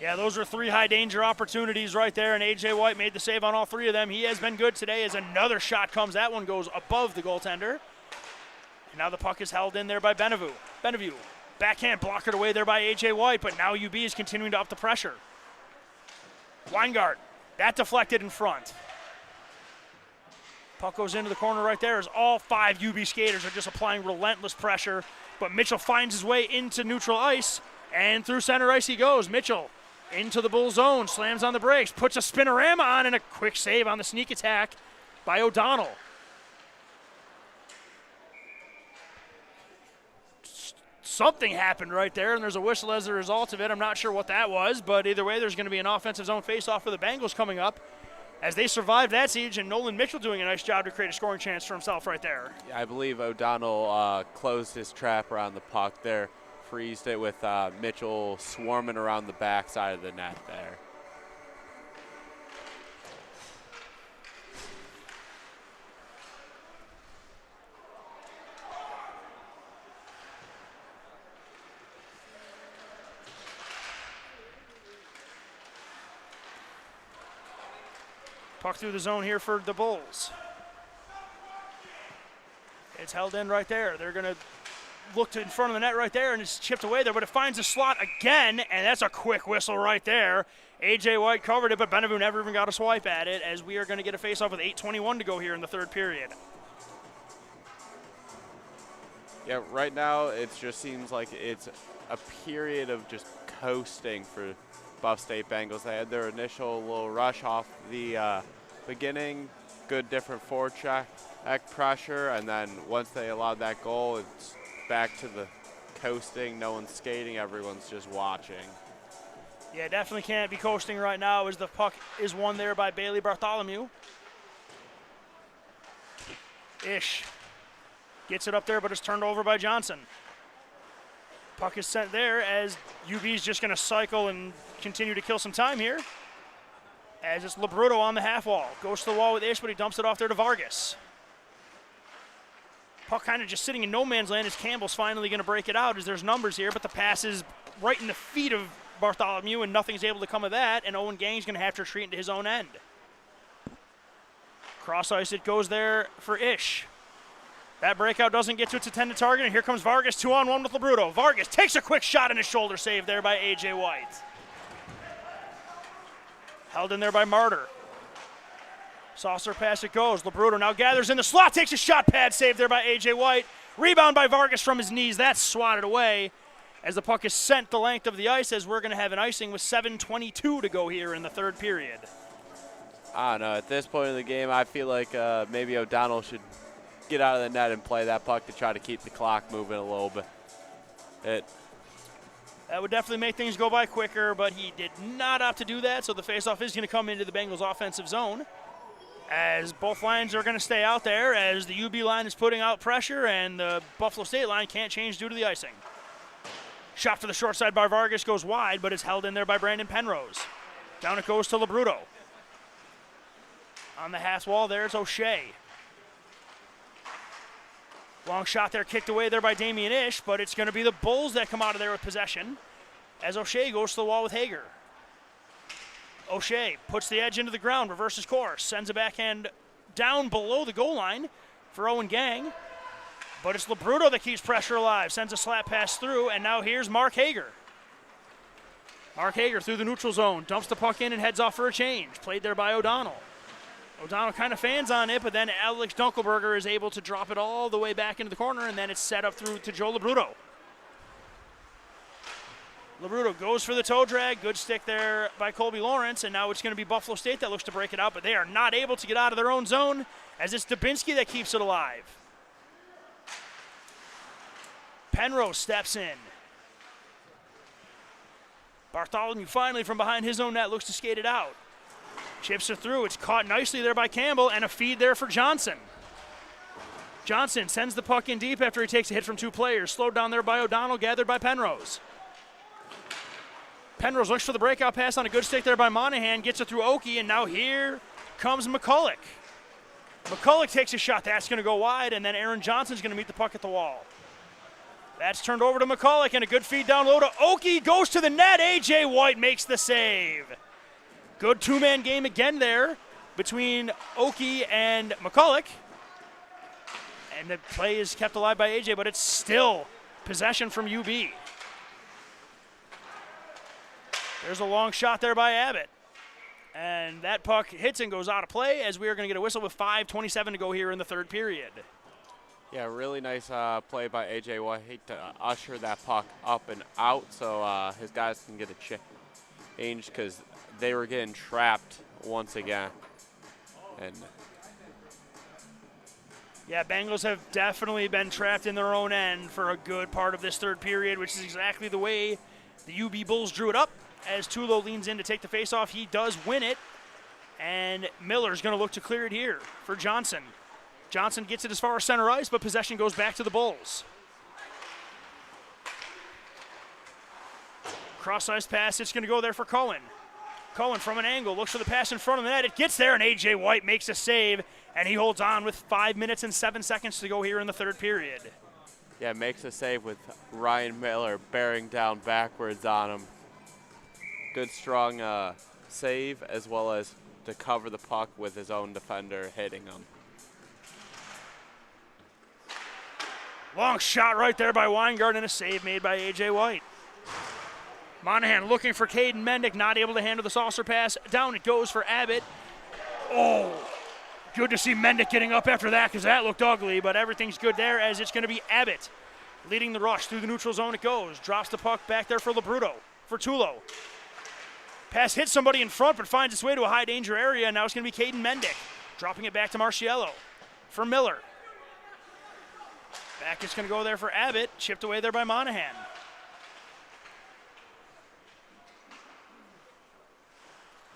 Speaker 2: Yeah, those are 3 high danger opportunities right there, and A.J. White made the save on all 3 of them. He has been good today as another shot comes. That one goes above the goaltender. And now the puck is held in there by Benevue. Benevue, backhand blockered away there by A.J. White, but now UB is continuing to up the pressure. Weingart, that deflected in front. Puck goes into the corner right there as all 5 UB skaters are just applying relentless pressure, but Mitchell finds his way into neutral ice, and through center ice he goes. Mitchell into the Bull zone, slams on the brakes, puts a spinorama on, and a quick save on the sneak attack by O'Donnell. Something happened right there, and there's a whistle as a result of it. I'm not sure what that was, but either way, there's going to be an offensive zone faceoff for the Bengals coming up as they survive that siege, and Nolan Mitchell doing a nice job to create a scoring chance for himself right there.
Speaker 3: Yeah, I believe O'Donnell closed his trap around the puck there, freezed it with Mitchell swarming around the backside of the net there.
Speaker 2: Puck through the zone here for the Bulls. It's held in right there. They're going to look to in front of the net right there, and it's chipped away there, but it finds a slot again, and that's a quick whistle right there. A.J. White covered it, but Bonneville never even got a swipe at it, as we are going to get a face-off with 8:21 to go here in the third period.
Speaker 3: Yeah, right now it just seems like it's a period of just coasting for Buff State Bengals. They had their initial little rush off the beginning, good different forecheck pressure, and then once they allowed that goal, it's back to the coasting. No one's skating, everyone's just watching.
Speaker 2: Yeah, definitely can't be coasting right now as the puck is won there by Bailey Bartholomew. Ish gets it up there, but it's turned over by Johnson. Puck is sent there as UB is just going to cycle and continue to kill some time here. As it's Labruto on the half wall. Goes to the wall with Ish, but he dumps it off there to Vargas. Puck kind of just sitting in no man's land as Campbell's finally going to break it out as there's numbers here, but the pass is right in the feet of Bartholomew, and nothing's able to come of that, and Owen Gang's going to have to retreat into his own end. Cross ice it goes there for Ish. That breakout doesn't get to its intended target, and here comes Vargas 2-on-1 with Labruto. Vargas takes a quick shot and a shoulder save there by A.J. White. Held in there by Martyr. Saucer pass it goes. Labruto now gathers in the slot, takes a shot pad save there by A.J. White. Rebound by Vargas from his knees. That's swatted away as the puck is sent the length of the ice, as we're going to have an icing with 7:22 to go here in the third period.
Speaker 3: I don't know. At this point in the game, I feel like maybe O'Donnell should get out of the net and play that puck to try to keep the clock moving a little bit.
Speaker 2: That would definitely make things go by quicker, but he did not opt to do that, so the faceoff is going to come into the Bengals offensive zone, as both lines are going to stay out there, as the UB line is putting out pressure and the Buffalo State line can't change due to the icing. Shot to the short side by Vargas goes wide, but it's held in there by Brandon Penrose. Down it goes to Labruto. On the half wall there, it's O'Shea. Long shot there, kicked away there by Damian Ish, but it's going to be the Bulls that come out of there with possession, as O'Shea goes to the wall with Hager. O'Shea puts the edge into the ground, reverses course, sends a backhand down below the goal line for Owen Gang. But it's Labruto that keeps pressure alive, sends a slap pass through, and now here's Mark Hager. Mark Hager through the neutral zone, dumps the puck in and heads off for a change. Played there by O'Donnell. O'Donnell kind of fans on it, but then Alex Dunkelberger is able to drop it all the way back into the corner, and then it's set up through to Joe Labruto. Labruto goes for the toe drag. Good stick there by Colby Lawrence, and now it's going to be Buffalo State that looks to break it out, but they are not able to get out of their own zone, as it's Dubinsky that keeps it alive. Penrose steps in. Bartholomew finally from behind his own net looks to skate it out. Chips it through. It's caught nicely there by Campbell, and a feed there for Johnson. Johnson sends the puck in deep after he takes a hit from two players. Slowed down there by O'Donnell, gathered by Penrose. Penrose looks for the breakout pass on a good stick there by Monahan, gets it through Oki, and now here comes McCulloch. McCulloch takes a shot. That's going to go wide, and then Aaron Johnson's going to meet the puck at the wall. That's turned over to McCulloch, and a good feed down low to Oki. Goes to the net. A.J. White makes the save. Good two-man game again there between Oki and McCulloch. And the play is kept alive by A.J., but it's still possession from UB. There's a long shot there by Abbott. And that puck hits and goes out of play, as we are going to get a whistle with 5:27 to go here in the third period.
Speaker 3: Yeah, really nice play by A.J. White to usher that puck up and out so his guys can get a change, because they were getting trapped once again. And
Speaker 2: yeah, Bengals have definitely been trapped in their own end for a good part of this third period, which is exactly the way the UB Bulls drew it up. As Tulo leans in to take the faceoff, he does win it, and Miller's going to look to clear it here for Johnson. Johnson gets it as far as center ice, but possession goes back to the Bulls. Cross-ice pass, it's going to go there for Cohen. Cohen from an angle, looks for the pass in front of the net. It gets there, and A.J. White makes a save, and he holds on with 5 minutes and 7 seconds to go here in the third period.
Speaker 3: yeah, makes a save with Ryan Miller bearing down backwards on him. Good, strong save, as well as to cover the puck with his own defender hitting him.
Speaker 2: Long shot right there by Weingart and a save made by A.J. White. Monahan looking for Caden Mendick, not able to handle the saucer pass. Down it goes for Abbott. Oh, good to see Mendick getting up after that because that looked ugly, but everything's good there as it's going to be Abbott leading the rush through the neutral zone. It goes, drops the puck back there for Labruto, for Tulo. Pass hits somebody in front but finds its way to a high danger area, and now it's going to be Caden Mendick dropping it back to Marciello for Miller. Back it's going to go there for Abbott, chipped away there by Monahan.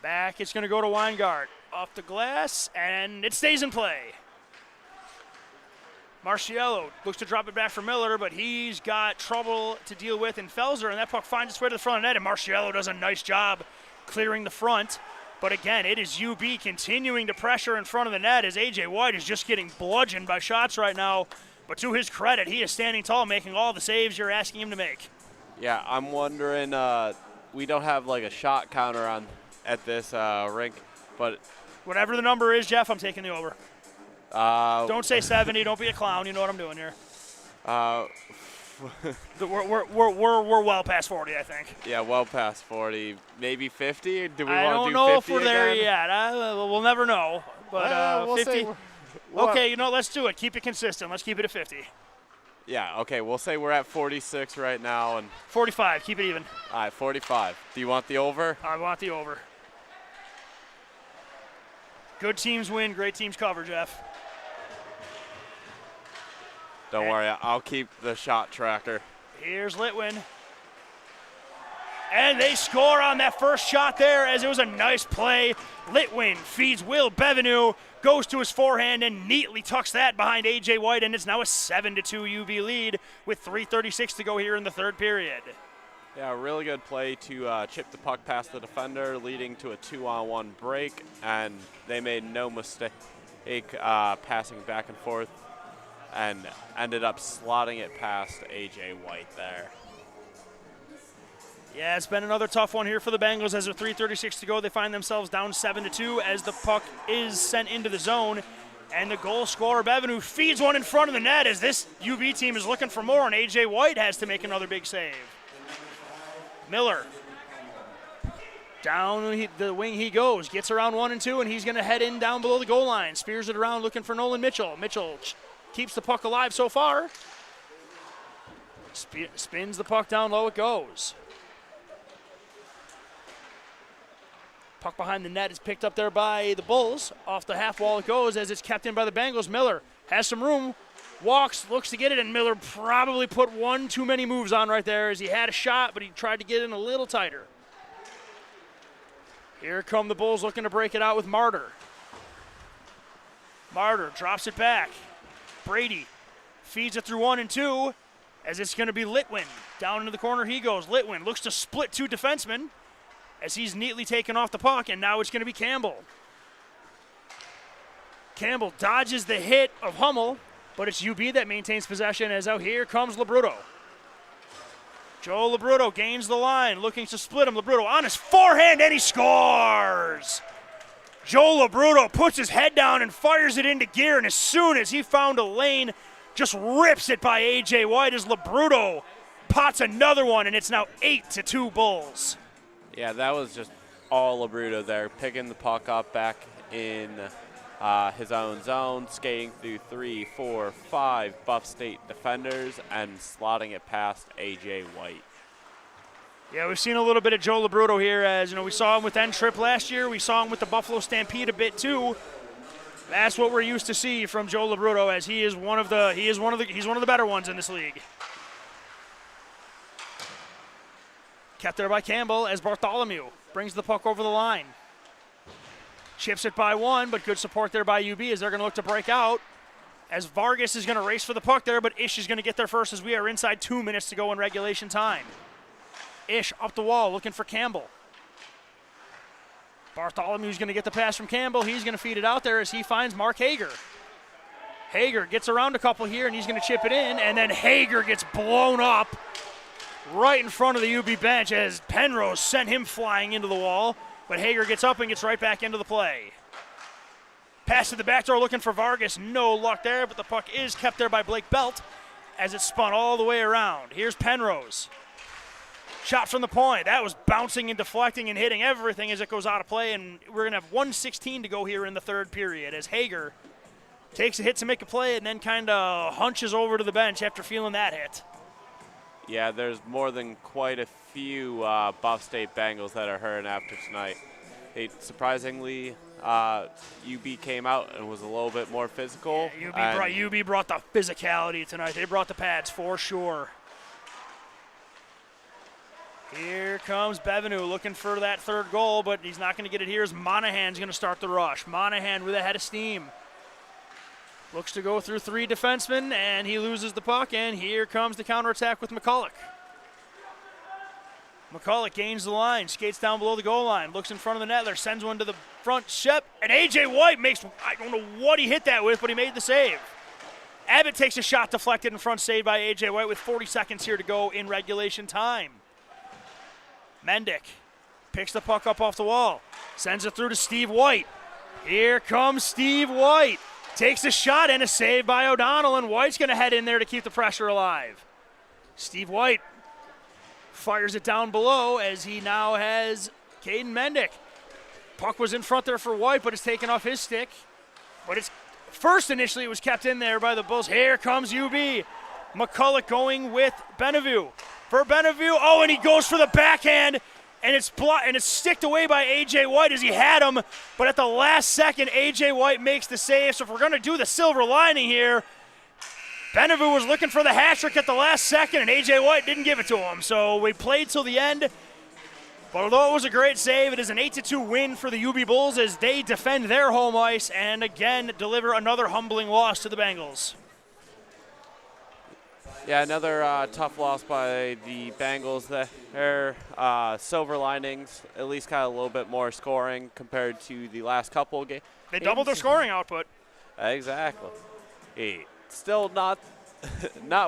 Speaker 2: Back, it's going to go to Weingart. Off the glass, and it stays in play. Marciello looks to drop it back for Miller, but he's got trouble to deal with in Felser, and that puck finds its way to the front of the net, and Marciello does a nice job clearing the front. But again, it is UB continuing to pressure in front of the net as A.J. White is just getting bludgeoned by shots right now. But to his credit, he is standing tall, making all the saves you're asking him to make.
Speaker 3: Yeah, I'm wondering, we don't have like a shot counter on at this rink, but
Speaker 2: whatever the number is, Jeff, I'm taking the over. Don't say 70. Don't be a clown. You know what I'm doing here. We're well past 40, I think.
Speaker 3: Yeah, well past 40. Maybe 50. Do we
Speaker 2: I
Speaker 3: want
Speaker 2: don't
Speaker 3: to do
Speaker 2: know
Speaker 3: 50
Speaker 2: if we're there
Speaker 3: again?
Speaker 2: yet. We'll never know. But
Speaker 3: we'll
Speaker 2: 50.
Speaker 3: say
Speaker 2: Okay, you know, let's do it. Keep it consistent. Let's keep it at 50.
Speaker 3: Yeah, okay, we'll say we're at 46 right now. And
Speaker 2: 45. Keep it even.
Speaker 3: all right, 45. Do you want the over?
Speaker 2: I want the over. Good teams win, great teams cover, Jeff.
Speaker 3: Don't worry, I'll keep the shot tracker.
Speaker 2: Here's Litwin. And they score on that first shot there as it was a nice play. Litwin feeds Will Bevenu, goes to his forehand and neatly tucks that behind A.J. White, and it's now a 7-2 UB lead with 3:36 to go here in the third period.
Speaker 3: Yeah, a really good play to chip the puck past the defender, leading to a 2-on-1 break, and they made no mistake passing back and forth and ended up slotting it past A.J. White there.
Speaker 2: Yeah, it's been another tough one here for the Bengals as with 3:36 to go. They find themselves down 7-2 as the puck is sent into the zone. And the goal scorer, Bevenu, feeds one in front of the net as this UB team is looking for more, and A.J. White has to make another big save. Miller, down the wing he goes, gets around 1 and 2, and he's going to head in down below the goal line. Spears it around looking for Nolan Mitchell. Mitchell keeps the puck alive so far. Spins the puck down low, it goes. Puck behind the net is picked up there by the Bulls. Off the half wall it goes as it's kept in by the Bengals. Miller has some room, walks, looks to get it, and Miller probably put one too many moves on right there as he had a shot, but he tried to get in a little tighter. Here come the Bulls looking to break it out with Martyr. Martyr drops it back. Brady feeds it through 1 and 2 as it's going to be Litwin. Down into the corner he goes. Litwin looks to split two defensemen as he's neatly taken off the puck, and now it's going to be Campbell. Campbell dodges the hit of Hummel, but it's UB that maintains possession as out here comes Labruto. Joe Labruto gains the line, looking to split him. Labruto on his forehand, and he scores! Joe Labruto puts his head down and fires it into gear, and as soon as he found a lane, just rips it by A.J. White as Labruto pots another one, and it's now 8-2 Bulls.
Speaker 3: Yeah, that was just all Labruto there, picking the puck up back in his own zone, skating through 3, 4, 5 Buff State defenders and slotting it past A.J. White.
Speaker 2: Yeah, we've seen a little bit of Joe Labruto here as, you know, we saw him with N-Trip last year. We saw him with the Buffalo Stampede a bit too. That's what we're used to see from Joe Labruto as he's one of the better ones in this league. Kept there by Campbell as Bartholomew brings the puck over the line. Chips it by one, but good support there by UB as they're going to look to break out. As Vargas is going to race for the puck there, but Ish is going to get there first as we are inside 2 minutes to go in regulation time. Ish up the wall looking for Campbell. Bartholomew's going to get the pass from Campbell. He's going to feed it out there as he finds Mark Hager. Hager gets around a couple here, and he's going to chip it in, and then Hager gets blown up right in front of the UB bench as Penrose sent him flying into the wall. But Hager gets up and gets right back into the play. Pass to the back door looking for Vargas. No luck there, but the puck is kept there by Blake Belt as it spun all the way around. Here's Penrose. Shot from the point. That was bouncing and deflecting and hitting everything as it goes out of play, and we're going to have 1:16 to go here in the third period as Hager takes a hit to make a play and then kind of hunches over to the bench after feeling that hit.
Speaker 3: Yeah, there's more than quite a few Buff State Bengals that are hurting after tonight. Surprisingly, UB came out and was a little bit more physical.
Speaker 2: Yeah, UB brought the physicality tonight. They brought the pads for sure. Here comes Bevenu looking for that third goal, but he's not going to get it here as Monahan's going to start the rush. Monahan with a head of steam. Looks to go through 3 defensemen, and he loses the puck, and here comes the counterattack with McCulloch. McCulloch gains the line, skates down below the goal line, looks in front of the netler, sends one to the front, Shep, and A.J. White makes, I don't know what he hit that with, but he made the save. Abbott takes a shot deflected in front, saved by A.J. White with 40 seconds here to go in regulation time. Mendick picks the puck up off the wall, sends it through to Steve White. Here comes Steve White. Takes a shot and a save by O'Donnell, and White's going to head in there to keep the pressure alive. Steve White fires it down below as he now has Caden Mendick. Puck was in front there for White, but it's taken off his stick. But it's first initially it was kept in there by the Bulls. Here comes UB. McCulloch going with Benevue. For Benevue, oh, and he goes for the backhand, and it's sticked away by A.J. White as he had him, but at the last second, A.J. White makes the save. So if we're going to do the silver lining here, Benevue was looking for the hat trick at the last second, and A.J. White didn't give it to him. So we played till the end, but although it was a great save, it is an 8-2 win for the UB Bulls as they defend their home ice and again deliver another humbling loss to the Bengals.
Speaker 3: Yeah, another tough loss by the Bengals. Their silver linings, at least kind of a little bit more scoring compared to the last couple of games.
Speaker 2: They doubled their scoring output.
Speaker 3: Exactly. Still not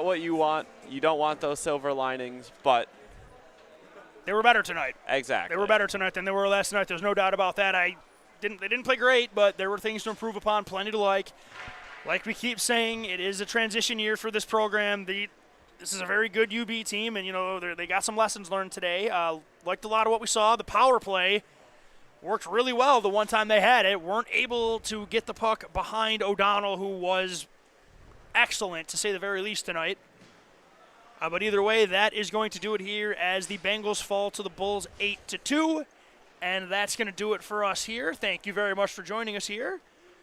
Speaker 3: what you want. You don't want those silver linings, but
Speaker 2: they were better tonight.
Speaker 3: Exactly.
Speaker 2: They were better tonight than they were last night. There's no doubt about that. They didn't play great, but there were things to improve upon, plenty to like. Like we keep saying, it is a transition year for this program. This is a very good UB team, and they got some lessons learned today. Liked a lot of what we saw. The power play worked really well the one time they had it. Weren't able to get the puck behind O'Donnell, who was excellent, to say the very least, tonight. But either way, that is going to do it here as the Bengals fall to the Bulls 8-2. And that's going to do it for us here. Thank you very much for joining us here.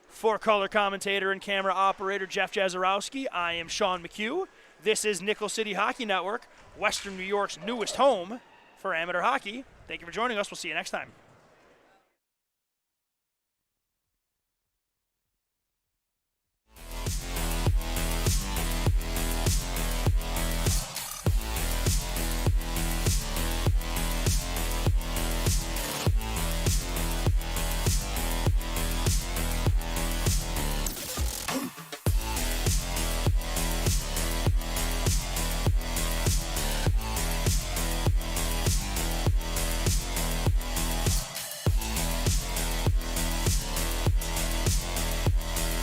Speaker 2: For color commentator and camera operator Jeff Jazarowski, I am Sean McHugh. This is Nickel City Hockey Network, Western New York's newest home for amateur hockey. Thank you for joining us. We'll see you next time.